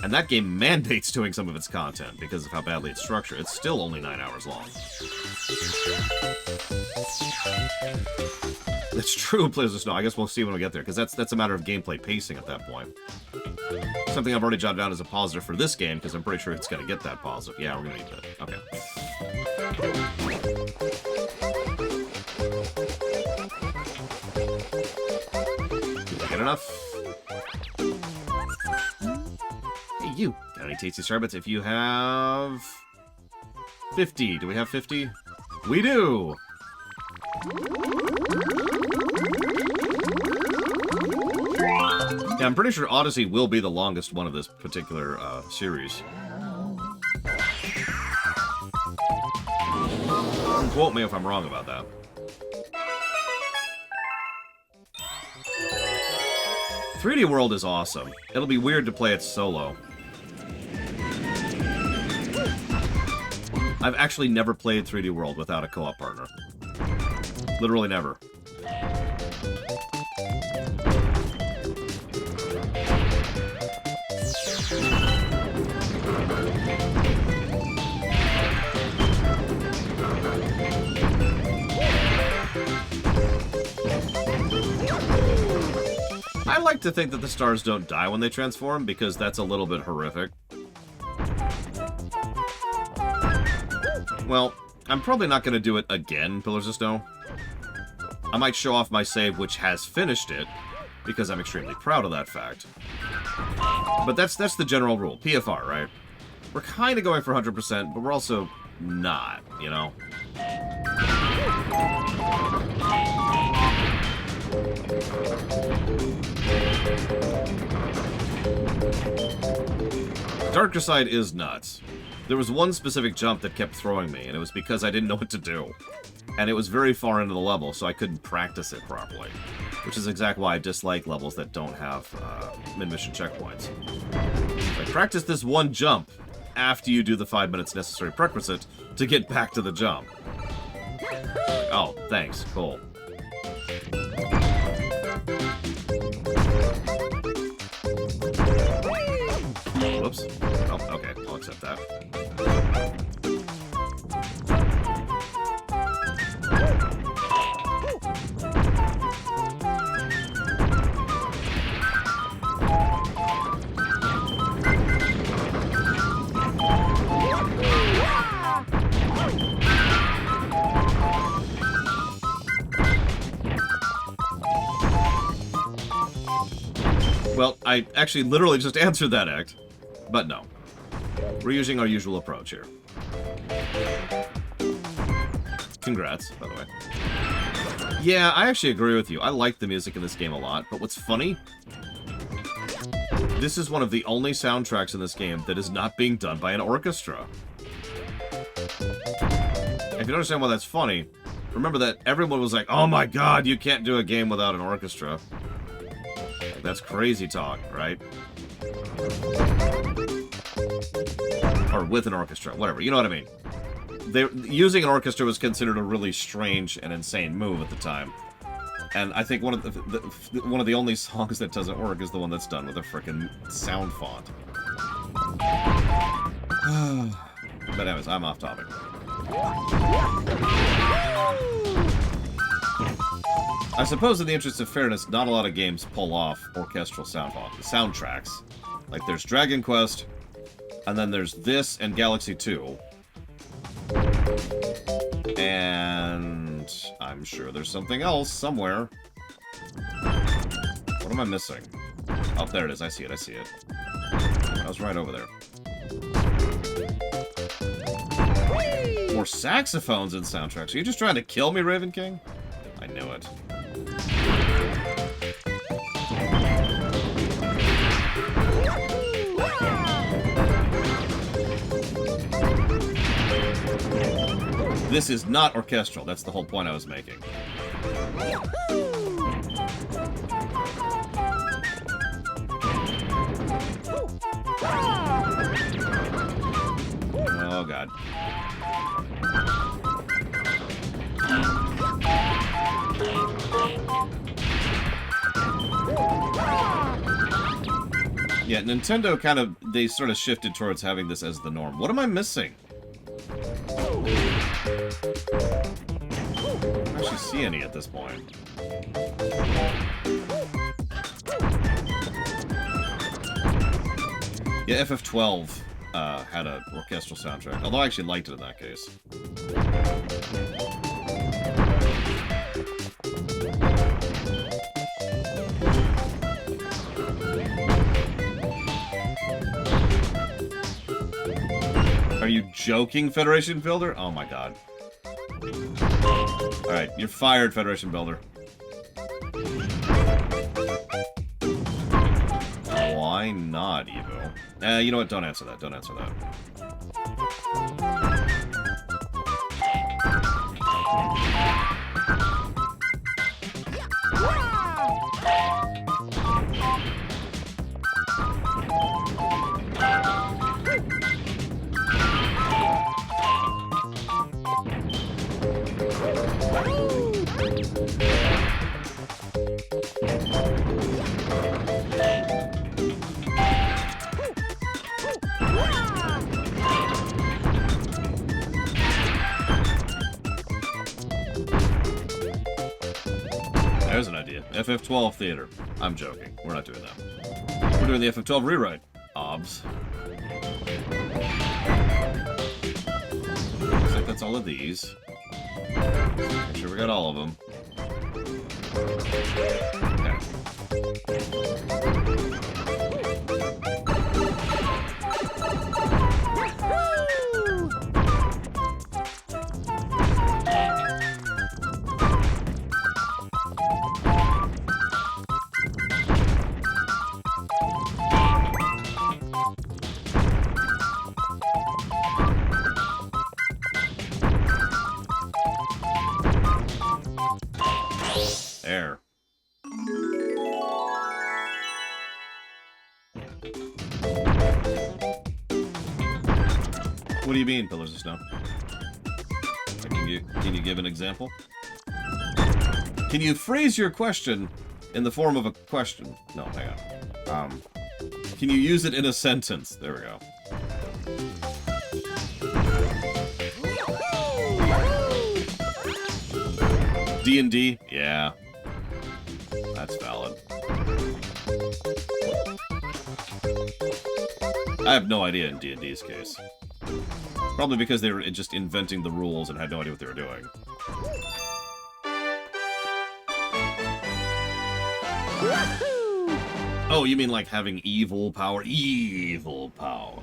And that game mandates doing some of its content because of how badly it's structured. It's still only 9 hours long. That's true, Players of Snow. I guess we'll see when we get there, because that's a matter of gameplay pacing at that point. Something I've already jotted down as a positive for this game, because I'm pretty sure it's going to get that positive. Yeah, we're going to need that. Okay. Did I get enough? Hey, you! Got any tasty Starbits? If you have 50. Do we have 50? We do! Yeah, I'm pretty sure Odyssey will be the longest one of this particular series. Quote me if I'm wrong about that. 3D World is awesome. It'll be weird to play it solo. I've actually never played 3D World without a co-op partner. Literally never. I like to think that the stars don't die when they transform, because that's a little bit horrific. Well, I'm probably not going to do it again, Pillars of Snow. I might show off my save, which has finished it, because I'm extremely proud of that fact. But that's the general rule. PFR, right? We're kind of going for 100%, but we're also not, you know? Darker Side is nuts. There was one specific jump that kept throwing me, and it was because I didn't know what to do. And it was very far into the level, so I couldn't practice it properly. Which is exactly why I dislike levels that don't have mid-mission checkpoints. So I practice this one jump after you do the 5 minutes necessary prerequisite to get back to the jump. Oh, thanks. Cool. Whoops. Oh, okay. I'll accept that. Well, I actually literally just answered that act. But no. We're using our usual approach here. Congrats, by the way. Yeah, I actually agree with you. I like the music in this game a lot, but what's funny? This is one of the only soundtracks in this game that is not being done by an orchestra. If you don't understand why that's funny, remember that everyone was like, oh my god, you can't do a game without an orchestra. Like, that's crazy talk, right? Or with an orchestra, whatever, you know what I mean. Using an orchestra was considered a really strange and insane move at the time. And I think one of the only songs that doesn't work is the one that's done with a frickin' sound font. But anyways, I'm off topic. I suppose in the interest of fairness, not a lot of games pull off orchestral soundtracks. Like there's Dragon Quest, and then there's this and Galaxy 2. And I'm sure there's something else somewhere. What am I missing? Oh, there it is. I see it. I see it. I was right over there. More saxophones in soundtracks. Are you just trying to kill me, Raven King? I knew it. This is not orchestral. That's the whole point I was making. Oh, God. Yeah, Nintendo they sort of shifted towards having this as the norm. What am I missing? I don't actually see any at this point. Yeah, FF12 had an orchestral soundtrack, although I actually liked it in that case. Are you joking, Federation Builder? Oh my god. Alright, you're fired, Federation Builder. Why not, Evo? You know what? Don't answer that. Don't answer that. There's an idea. FF12 theater. I'm joking. We're not doing that. We're doing the FF12 rewrite. Obs. Looks like that's all of these. Make sure we got all of them. Okay. There. What do you mean, Pillars of Snow? Can you give an example? Can you phrase your question in the form of a question? No, hang on. Can you use it in a sentence? There we go. D&D? Yeah. That's valid. I have no idea in D&D's case. Probably because they were just inventing the rules and had no idea what they were doing. Oh, you mean like having evil power? Evil power.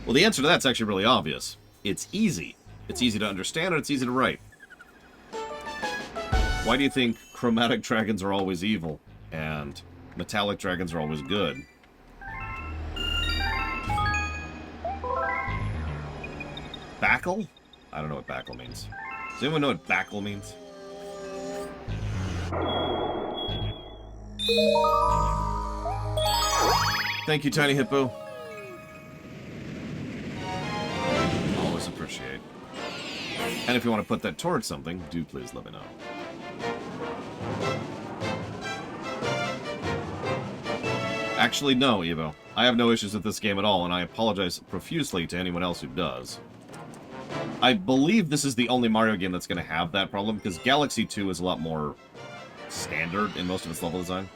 Well, the answer to that's actually really obvious. It's easy. It's easy to understand and it's easy to write. Why do you think chromatic dragons are always evil and metallic dragons are always good? Backle? I don't know what backle means. Does anyone know what backle means? Thank you, Tiny Hippo. Always appreciate. And if you want to put that towards something, do please let me know. Actually, no, Evo. I have no issues with this game at all, and I apologize profusely to anyone else who does. I believe this is the only Mario game that's going to have that problem, because Galaxy 2 is a lot more standard in most of its level design.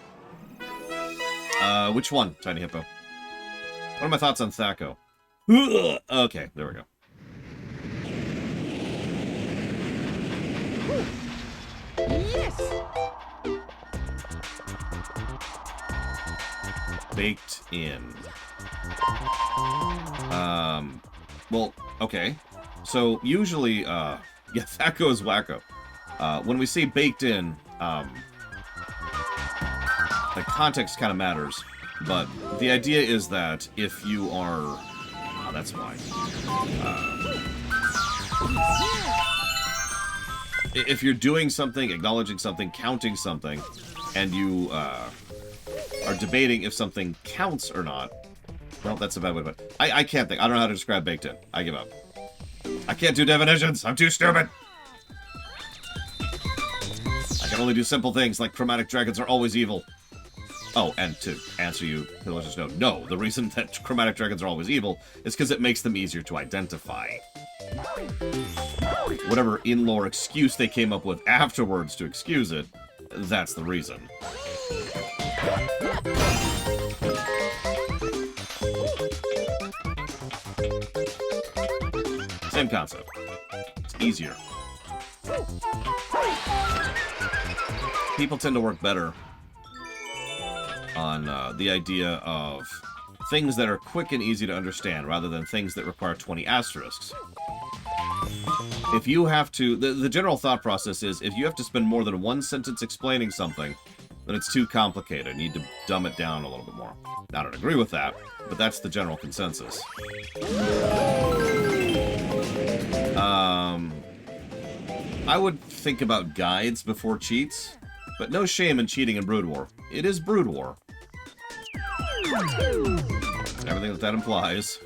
Which one, Tiny Hippo? What are my thoughts on Thaco? Okay, there we go. Yes. Baked in. Well, okay. So, usually, yeah, Thaco is wacko. When we say baked in, the context kind of matters, but the idea is that if you are... Oh, that's why. If you're doing something, acknowledging something, counting something, and you are debating if something counts or not, well, that's a bad way to put it. I can't think. I don't know how to describe baked in. I give up. I can't do definitions. I'm too stupid. I can only do simple things like chromatic dragons are always evil. Oh, and to answer you, Pillars of Snow, no, the reason that chromatic dragons are always evil is because it makes them easier to identify. Whatever in-lore excuse they came up with afterwards to excuse it, that's the reason. Same concept. It's easier. People tend to work better on the idea of things that are quick and easy to understand rather than things that require 20 asterisks. If you have to... The general thought process is if you have to spend more than one sentence explaining something, then it's too complicated. You need to dumb it down a little bit more. I don't agree with that, but that's the general consensus. I would think about guides before cheats, but no shame in cheating in Brood War. It is Brood War. Everything that implies.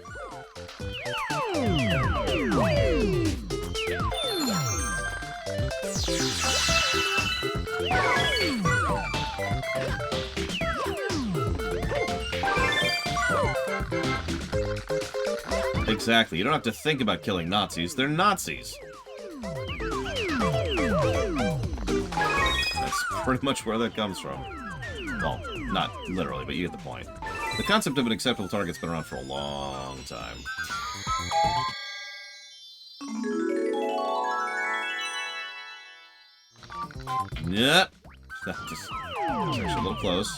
Exactly. You don't have to think about killing Nazis. They're Nazis. That's pretty much where that comes from. Well, not literally, but you get the point. The concept of an acceptable target's been around for a long time. Yep. That just actually a little close.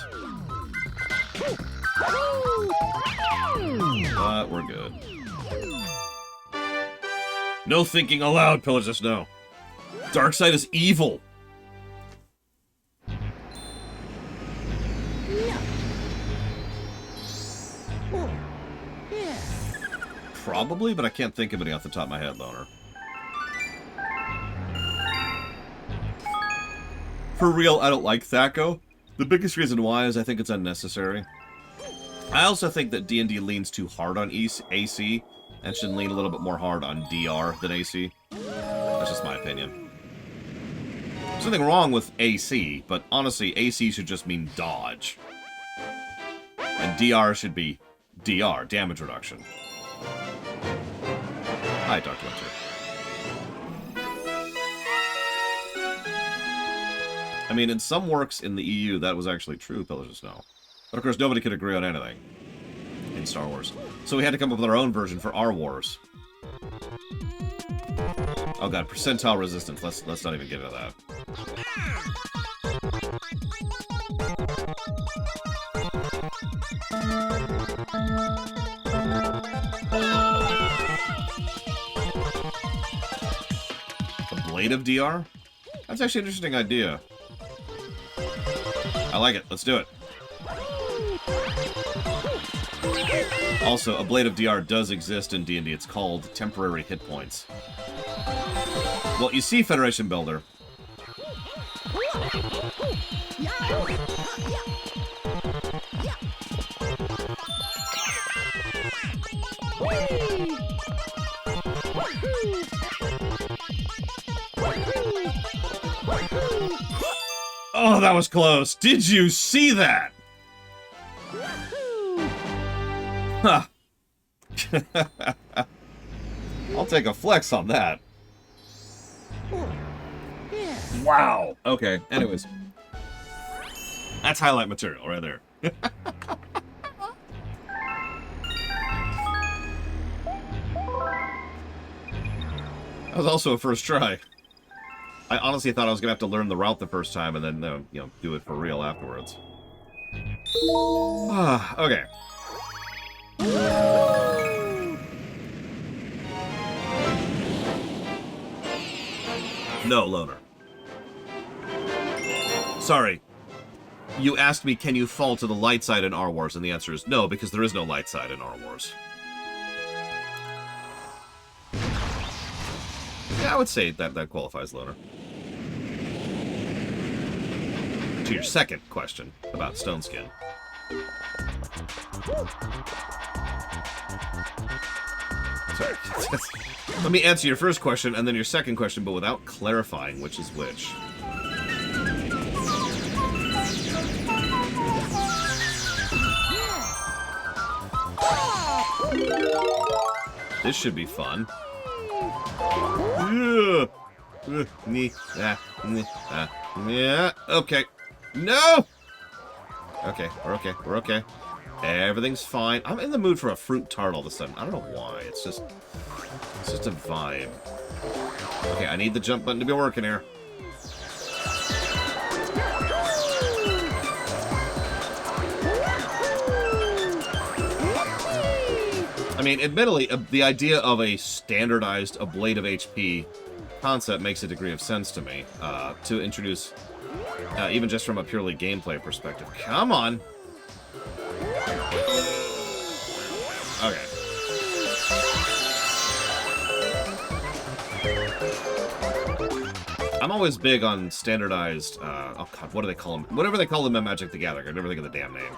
But we're good. No thinking aloud, pillagers, no. Darkseid is evil. Probably, but I can't think of any off the top of my head, Loner. For real, I don't like Thaco. The biggest reason why is I think it's unnecessary. I also think that D&D leans too hard on AC, and should lean a little bit more hard on DR than AC. That's just my opinion. There's nothing wrong with AC, but honestly, AC should just mean dodge. And DR should be DR, damage reduction. Hi, Dr. Winter. I mean, in some works in the EU, that was actually true, Pillars of Snow. But of course, nobody could agree on anything in Star Wars. So we had to come up with our own version for our wars. Oh god, percentile resistance. Let's not even get into that. A blade of DR? That's actually an interesting idea. I like it. Let's do it. Also, a blade of DR does exist in D&D. It's called temporary hit points. Well, you see, Federation Builder. Oh, that was close. Did you see that? Huh. I'll take a flex on that. Wow. Okay, anyways. That's highlight material right there. That was also a first try. I honestly thought I was going to have to learn the route the first time and then, you know, do it for real afterwards. Okay. No, Loner. Sorry. You asked me, can you fall to the light side in our wars? And the answer is no, because there is no light side in our wars. Yeah, I would say that qualifies, Loner. To your second question about Stone Skin. Sorry. Let me answer your first question and then your second question, but without clarifying which is which. This should be fun. Yeah, okay. No! Okay, we're okay, we're okay. Everything's fine. I'm in the mood for a fruit tart all of a sudden. I don't know why. It's just a vibe. Okay, I need the jump button to be working here. I mean, admittedly, the idea of a standardized blade of HP concept makes a degree of sense to me. To introduce, even just from a purely gameplay perspective. Come on! Okay. I'm always big on standardized, oh god, what do they call them? Whatever they call them in Magic the Gathering. I never think of the damn name.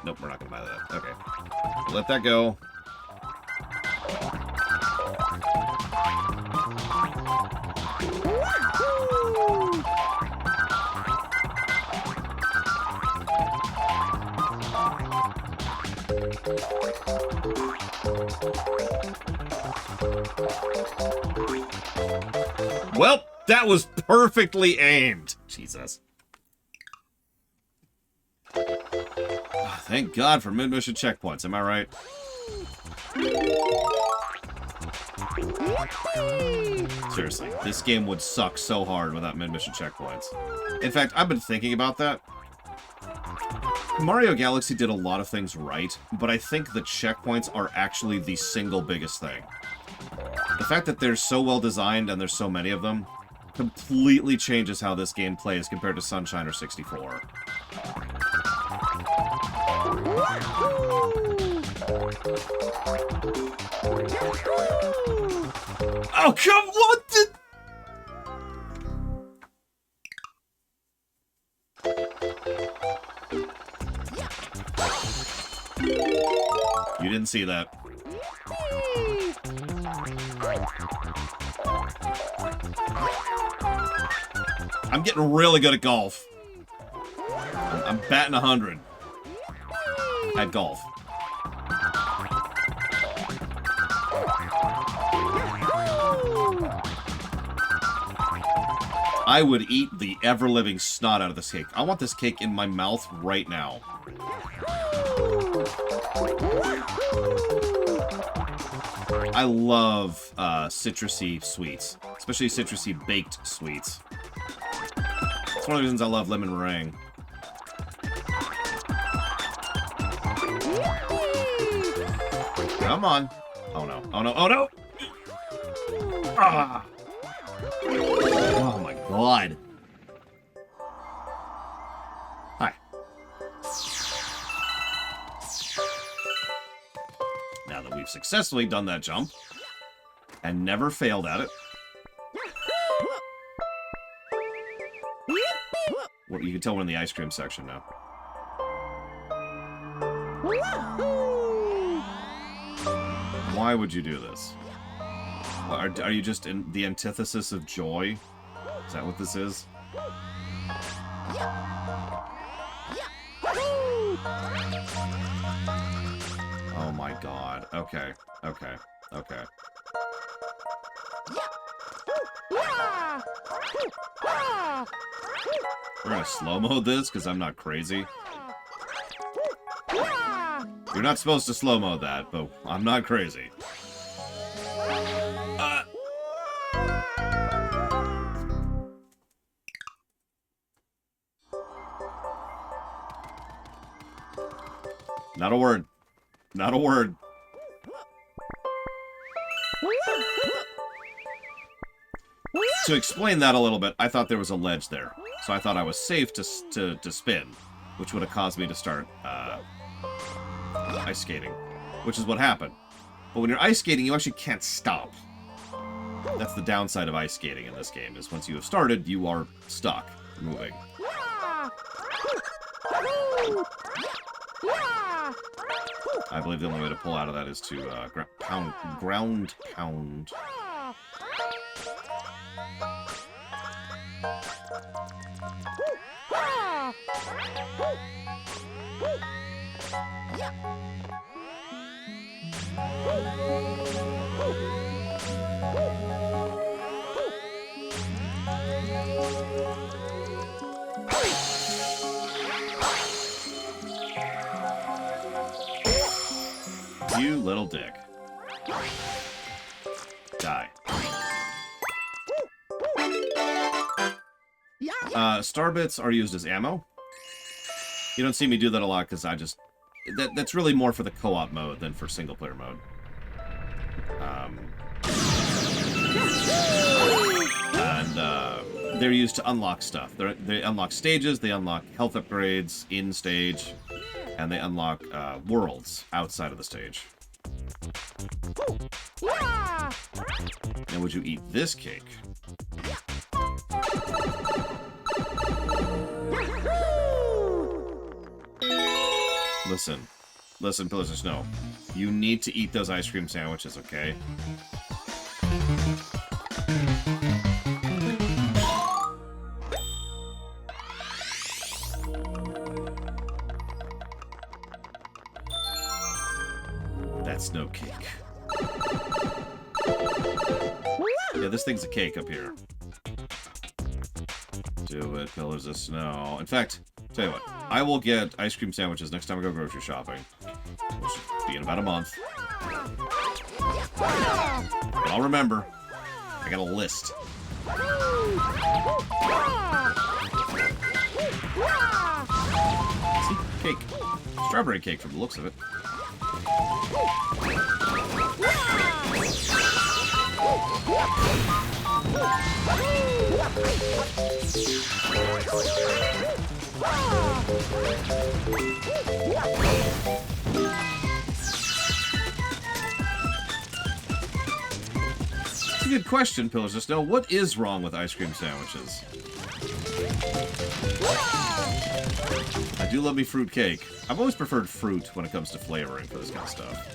Nope, we're not gonna buy that. Okay. Let that go. Well, That was perfectly aimed. Jesus. Oh, thank God for mid-mission checkpoints, am I right? Seriously, this game would suck so hard without mid-mission checkpoints. In fact, I've been thinking about that. Mario Galaxy did a lot of things right, but I think the checkpoints are actually the single biggest thing. The fact that they're so well designed and there's so many of them completely changes how this game plays compared to Sunshine or 64. Oh, come what the... You didn't see that. I'm getting really good at golf. I'm batting 100 at golf. I would eat the ever-living snot out of this cake. I want this cake in my mouth right now. I love citrusy sweets, especially citrusy baked sweets. It's one of the reasons I love lemon meringue. Come on. Oh no. Oh no. Oh no! Ah! Oh my god. Hi. Now that we've successfully done that jump and never failed at it. Well, you can tell we're in the ice cream section now. Why would you do this? Are you just in the antithesis of joy? Is that what this is? Oh my god. Okay. Okay. Okay. We're gonna slow-mo this because I'm not crazy. You're not supposed to slow-mo that, but I'm not crazy. Not a word. Not a word. To explain that a little bit, I thought there was a ledge there. So I thought I was safe to spin, which would have caused me to start ice skating, which is what happened. But when you're ice skating, you actually can't stop. That's the downside of ice skating in this game, is once you have started, you are stuck moving. I believe the only way to pull out of that is to ground pound. You little dick. Die. Star bits are used as ammo. You don't see me do that a lot because I just... That's really more for the co-op mode than for single-player mode. They're used to unlock stuff. They unlock stages, they unlock health upgrades in stage, and they unlock worlds outside of the stage. Now, would you eat this cake? Listen. Listen, Pillars of Snow. You need to eat those ice cream sandwiches, okay? That's no cake. Yeah, this thing's a cake up here. Do it, Pillars of Snow. In fact, tell you what, I will get ice cream sandwiches next time I go grocery shopping. Which will be in about a month. But I'll remember. I got a list. See? Cake. Strawberry cake from the looks of it. It's a good question, Pillars of Snow. What is wrong with ice cream sandwiches? I do love me fruit cake. I've always preferred fruit when it comes to flavoring for this kind of stuff.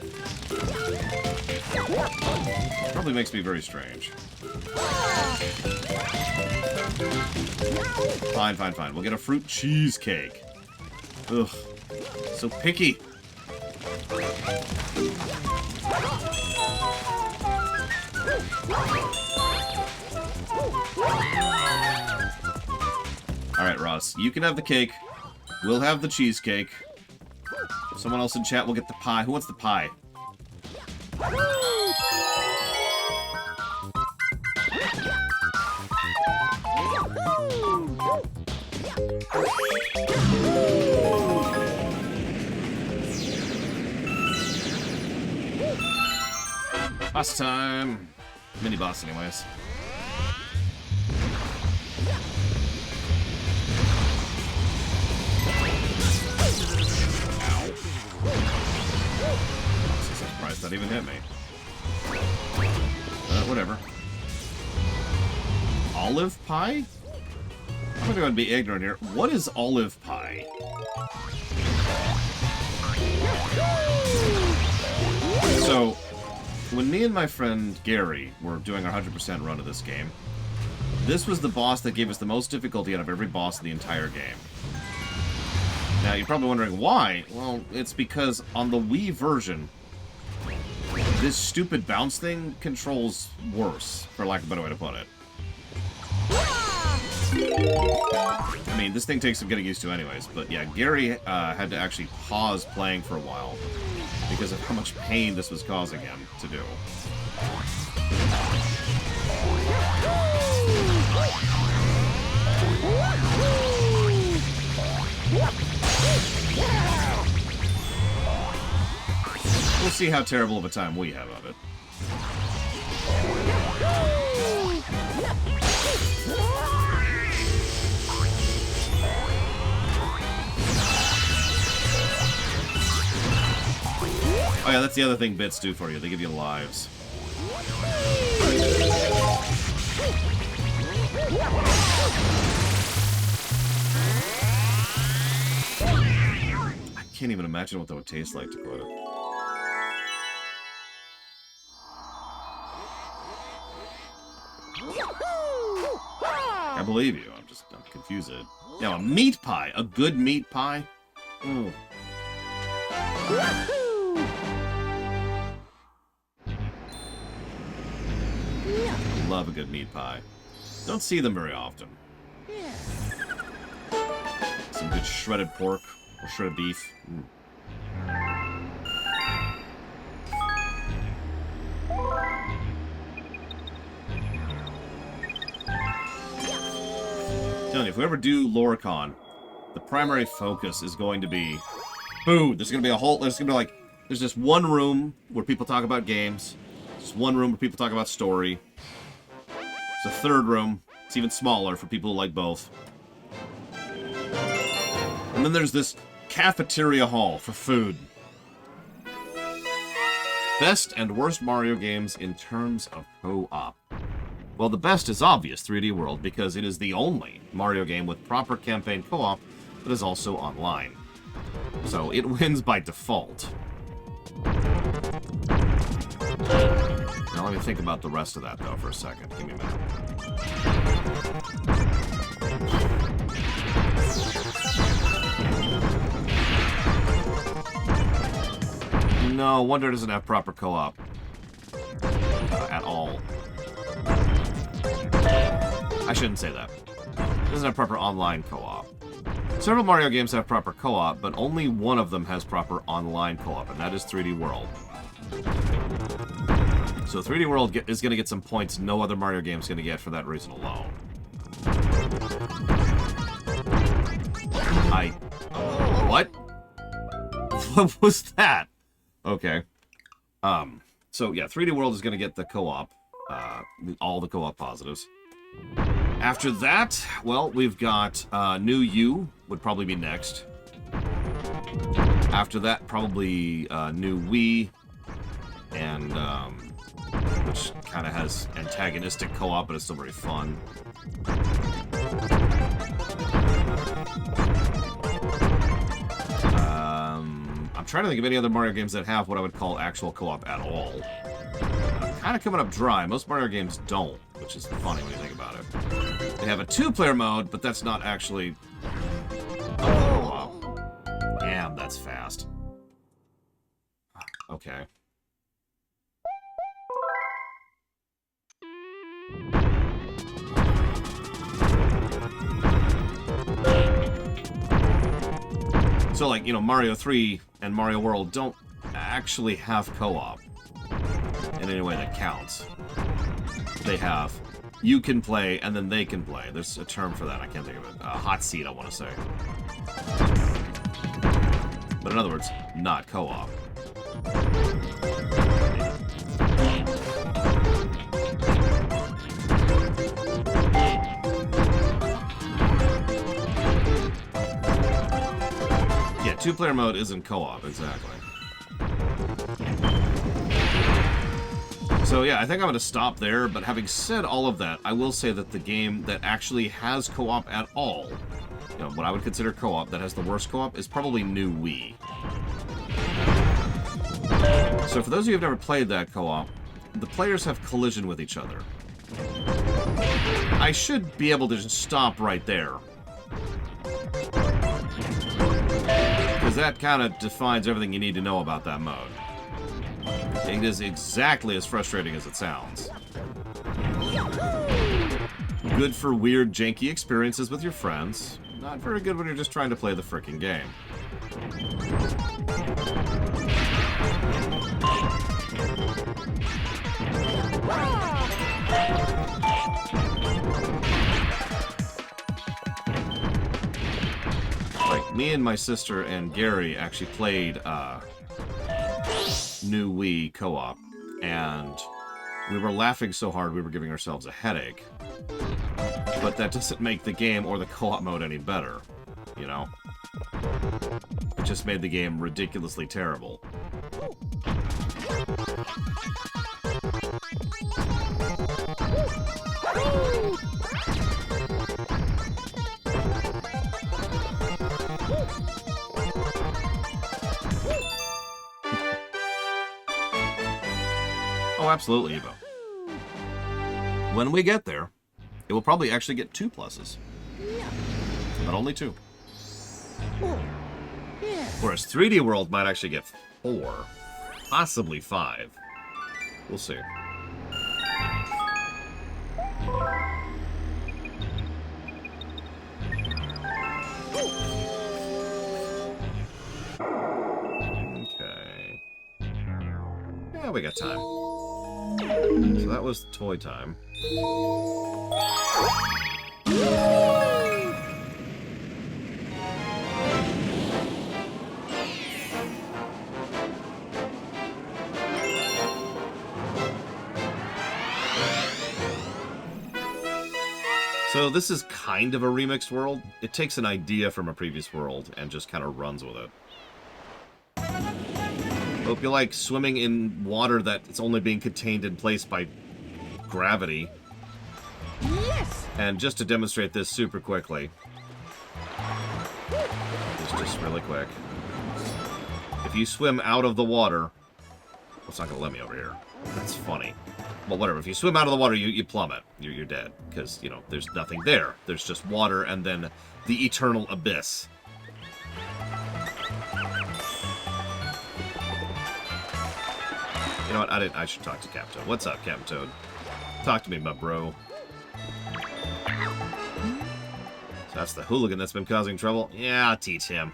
Probably makes me very strange. Fine, fine, fine. We'll get a fruit cheesecake. Ugh. So picky. Alright, Ross. You can have the cake. We'll have the cheesecake. Someone else in chat will get the pie. Who wants the pie? Boss time. Mini boss, anyways. That even hit me. Whatever. Olive pie? I'm gonna go and be ignorant here. What is olive pie? So, when me and my friend Gary were doing our 100% run of this game, this was the boss that gave us the most difficulty out of every boss in the entire game. Now, you're probably wondering why. Well, it's because on the Wii version, this stupid bounce thing controls worse, for lack of a better way to put it. I mean, this thing takes some getting used to anyways, but yeah, Gary had to actually pause playing for a while because of how much pain this was causing him to do. We'll see how terrible of a time we have of it. Oh yeah, that's the other thing bits do for you. They give you lives. I can't even imagine what that would taste like, Dakota. I believe you. I'm confused. Now, a meat pie. A good meat pie? Mm. Love a good meat pie. Don't see them very often. Some good shredded pork or shredded beef. Mm. Telling you, if we ever do Loricon, the primary focus is going to be food. There's going to be a whole, there's going to be like, there's just one room where people talk about games. Just one room where people talk about story. There's a third room. It's even smaller for people who like both. And then there's this cafeteria hall for food. Best and worst Mario games in terms of co-op. Well, the best is obvious, 3D World, because it is the only Mario game with proper campaign co-op that is also online. So it wins by default. Now let me think about the rest of that, though, for a second. Give me a minute. No, Wonder doesn't have proper co-op. At all. I shouldn't say that. doesn't have proper online co-op. Several Mario games have proper co-op, but only one of them has proper online co-op, and that is 3D World. So 3D World is going to get some points no other Mario game is going to get for that reason alone. What? What was that? Okay. So yeah, 3D World is going to get the co-op, all the co-op positives. After that, well, we've got New You would probably be next. After that, probably New Wii, and which kind of has antagonistic co-op, but it's still very fun. I'm trying to think of any other Mario games that have what I would call actual co-op at all. Kind of coming up dry. Most Mario games don't, which is funny when you think about it. They have a 2-player mode, but that's not actually co-op. Damn, that's fast. Okay. So, like, you know, Mario 3 and Mario World don't actually have co-op in any way that counts. They have, you can play, and then they can play. There's a term for that, I can't think of it. Hot seat, I want to say. But in other words, not co-op. Yeah, 2-player mode isn't co-op, exactly. So yeah, I think I'm going to stop there, but having said all of that, I will say that the game that actually has co-op at all, you know, what I would consider co-op, that has the worst co-op, is probably New Wii. So for those of you who've never played that co-op, the players have collision with each other. I should be able to just stop right there, because that kind of defines everything you need to know about that mode. It is exactly as frustrating as it sounds. Good for weird, janky experiences with your friends. Not very good when you're just trying to play the frickin' game. Like, me and my sister and Gary actually played, New Wii co-op, and we were laughing so hard we were giving ourselves a headache. But that doesn't make the game or the co-op mode any better, you know? It just made the game ridiculously terrible. Oh, absolutely, Evo. When we get there, it will probably actually get 2 pluses. But only 2. Whereas 3D World might actually get 4. Possibly 5. We'll see. Okay. Yeah, we got time. So that was toy time. So this is kind of a remixed world. It takes an idea from a previous world and just kind of runs with it. Hope you like swimming in water that's only being contained in place by gravity. Yes. And just to demonstrate this super quickly, just really quick. If you swim out of the water, well, it's not gonna let me over here. That's funny. Well, whatever. If you swim out of the water, you plummet. You're dead because you know there's nothing there. There's just water and then the eternal abyss. You know what? I should talk to Captain Toad. What's up, Captain Toad? Talk to me, my bro. That's the hooligan that's been causing trouble. Yeah, I'll teach him.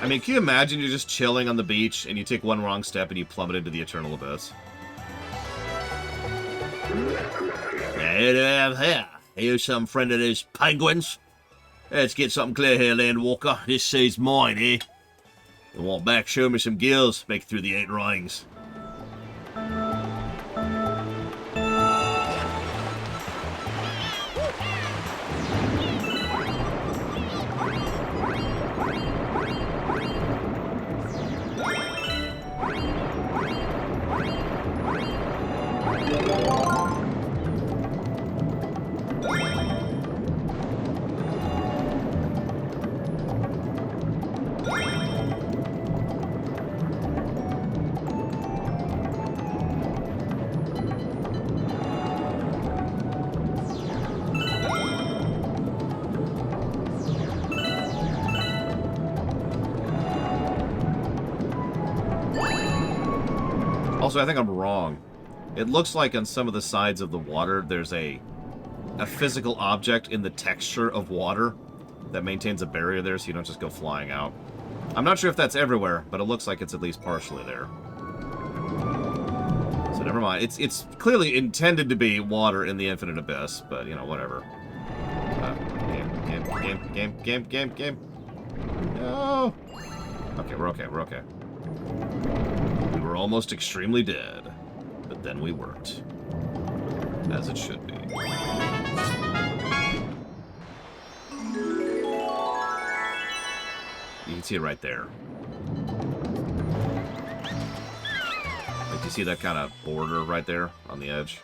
I mean, can you imagine you're just chilling on the beach and you take one wrong step and you plummet into the eternal abyss? Hey there, here. Are you some friend of these penguins? Let's get something clear here, Landwalker. This sea's mine, eh? You want back, show me some gills, make it through the 8 rings. Also, I think I'm wrong. It looks like on some of the sides of the water, there's a physical object in the texture of water that maintains a barrier there so you don't just go flying out. I'm not sure if that's everywhere, but it looks like it's at least partially there. So never mind. It's clearly intended to be water in the infinite abyss, but, you know, whatever. Game. No! Okay, we're okay, we're okay. We were almost extremely dead, but then we weren't. As it should be. You can see it right there. Like, you see that kind of border right there on the edge?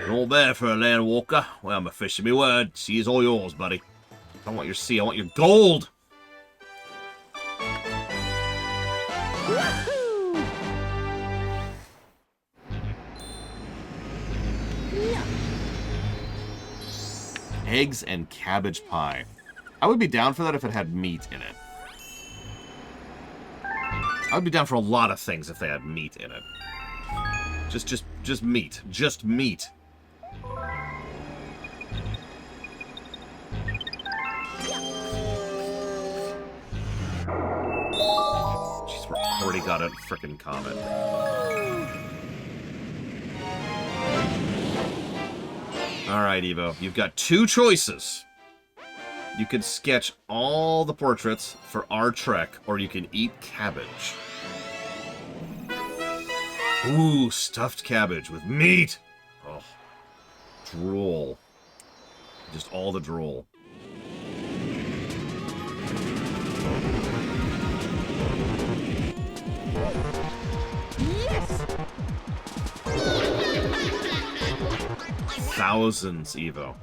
Not bad for a land walker. Well, I'm a fish of me word. Sea is all yours, buddy. I don't want your sea, I want your gold! Eggs and cabbage pie. I would be down for that if it had meat in it. I would be down for a lot of things if they had meat in it. Just meat. Just meat. Jeez, we're already got a frickin' comment. Alright, Evo. You've got 2 choices. You can sketch all the portraits for our trek, or you can eat cabbage. Ooh, stuffed cabbage with meat! Oh, drool. Just all the drool. Yes! Thousands, Evo.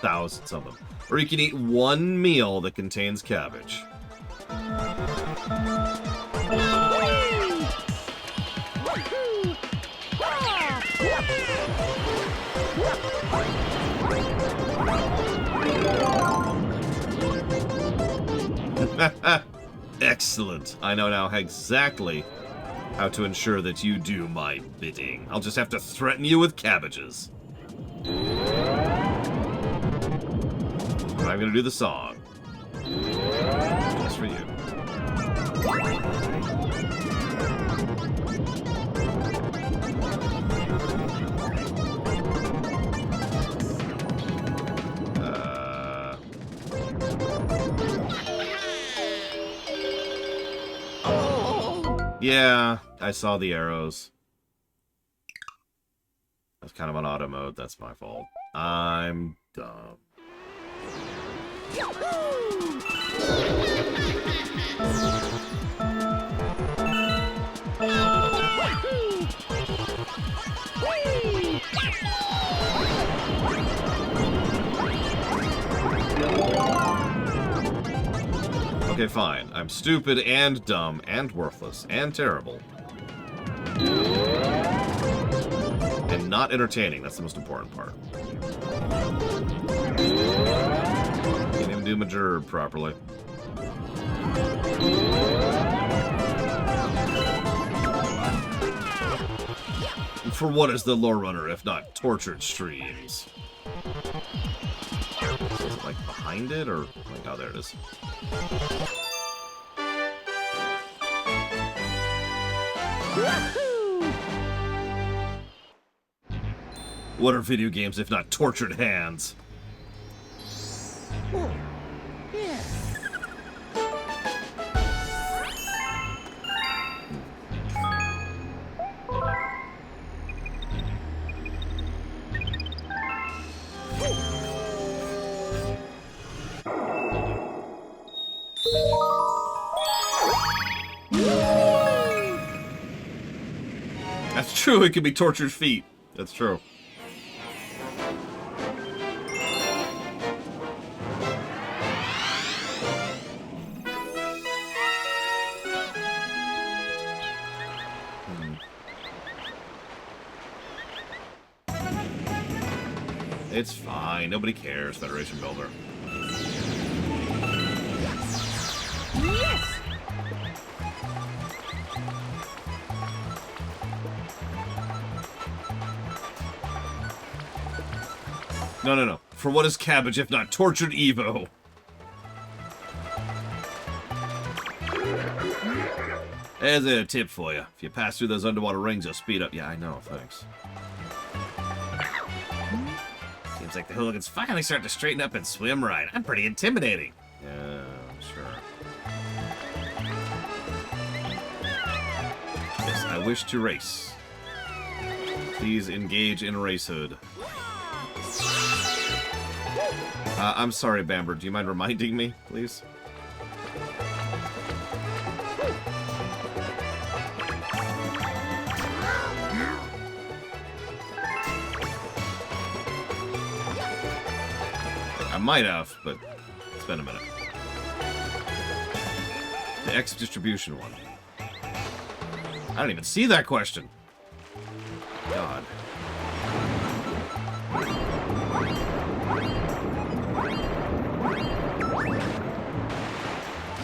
Thousands of them. Or you can eat one meal that contains cabbage. Excellent. I know now exactly how to ensure that you do my bidding. I'll just have to threaten you with cabbages. I'm gonna do the song. Just for you. Yeah, I saw the arrows. That's kind of on auto mode. That's my fault. I'm dumb. Okay, fine. I'm stupid and dumb and worthless and terrible. And not entertaining. That's the most important part. Can't even do my gerb properly. For what is the lore runner if not tortured streams? Is it like behind it or like, oh, there it is. What are video games if not tortured hands? Oh, yes. That's true, it could be tortured feet. That's true. It's fine. Nobody cares, Federation Builder. Yes. No, no, no. For what is cabbage if not tortured Evo? There's a tip for you. If you pass through those underwater rings, you'll speed up. Yeah, I know. Thanks. Seems like the hooligans finally start to straighten up and swim right. I'm pretty intimidating. Yeah, sure. Yes, I wish to race. Please engage in racehood. I'm sorry, Bamber. Do you mind reminding me, please? I might have, but it's been a minute. The X distribution one. I don't even see that question. God.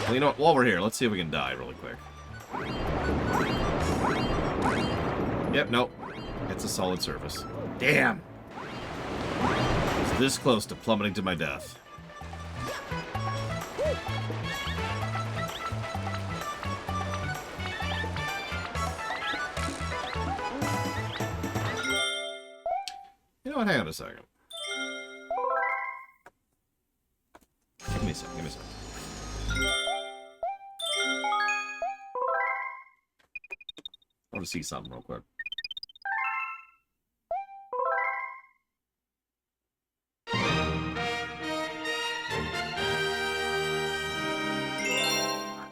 Well, you know what? While we're here, let's see if we can die really quick. Yep, nope. It's a solid surface. Damn! It's this close to plummeting to my death. You know what? Hang on a second. Give me a sec, give me a sec. I want to see something real quick. Ah,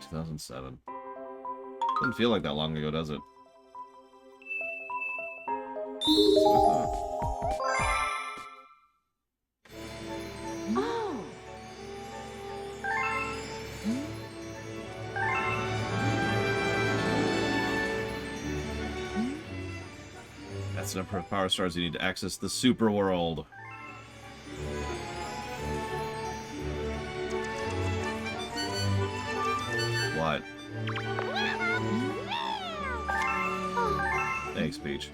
2007. Doesn't feel like that long ago, does it? Oh. That's the number of power stars you need to access the super world. What? Thanks, Peach.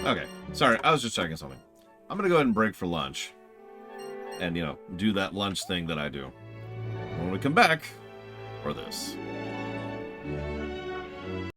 Okay, sorry, I was just checking something. I'm gonna go ahead and break for lunch. And, you know, do that lunch thing that I do. When we come back, or this.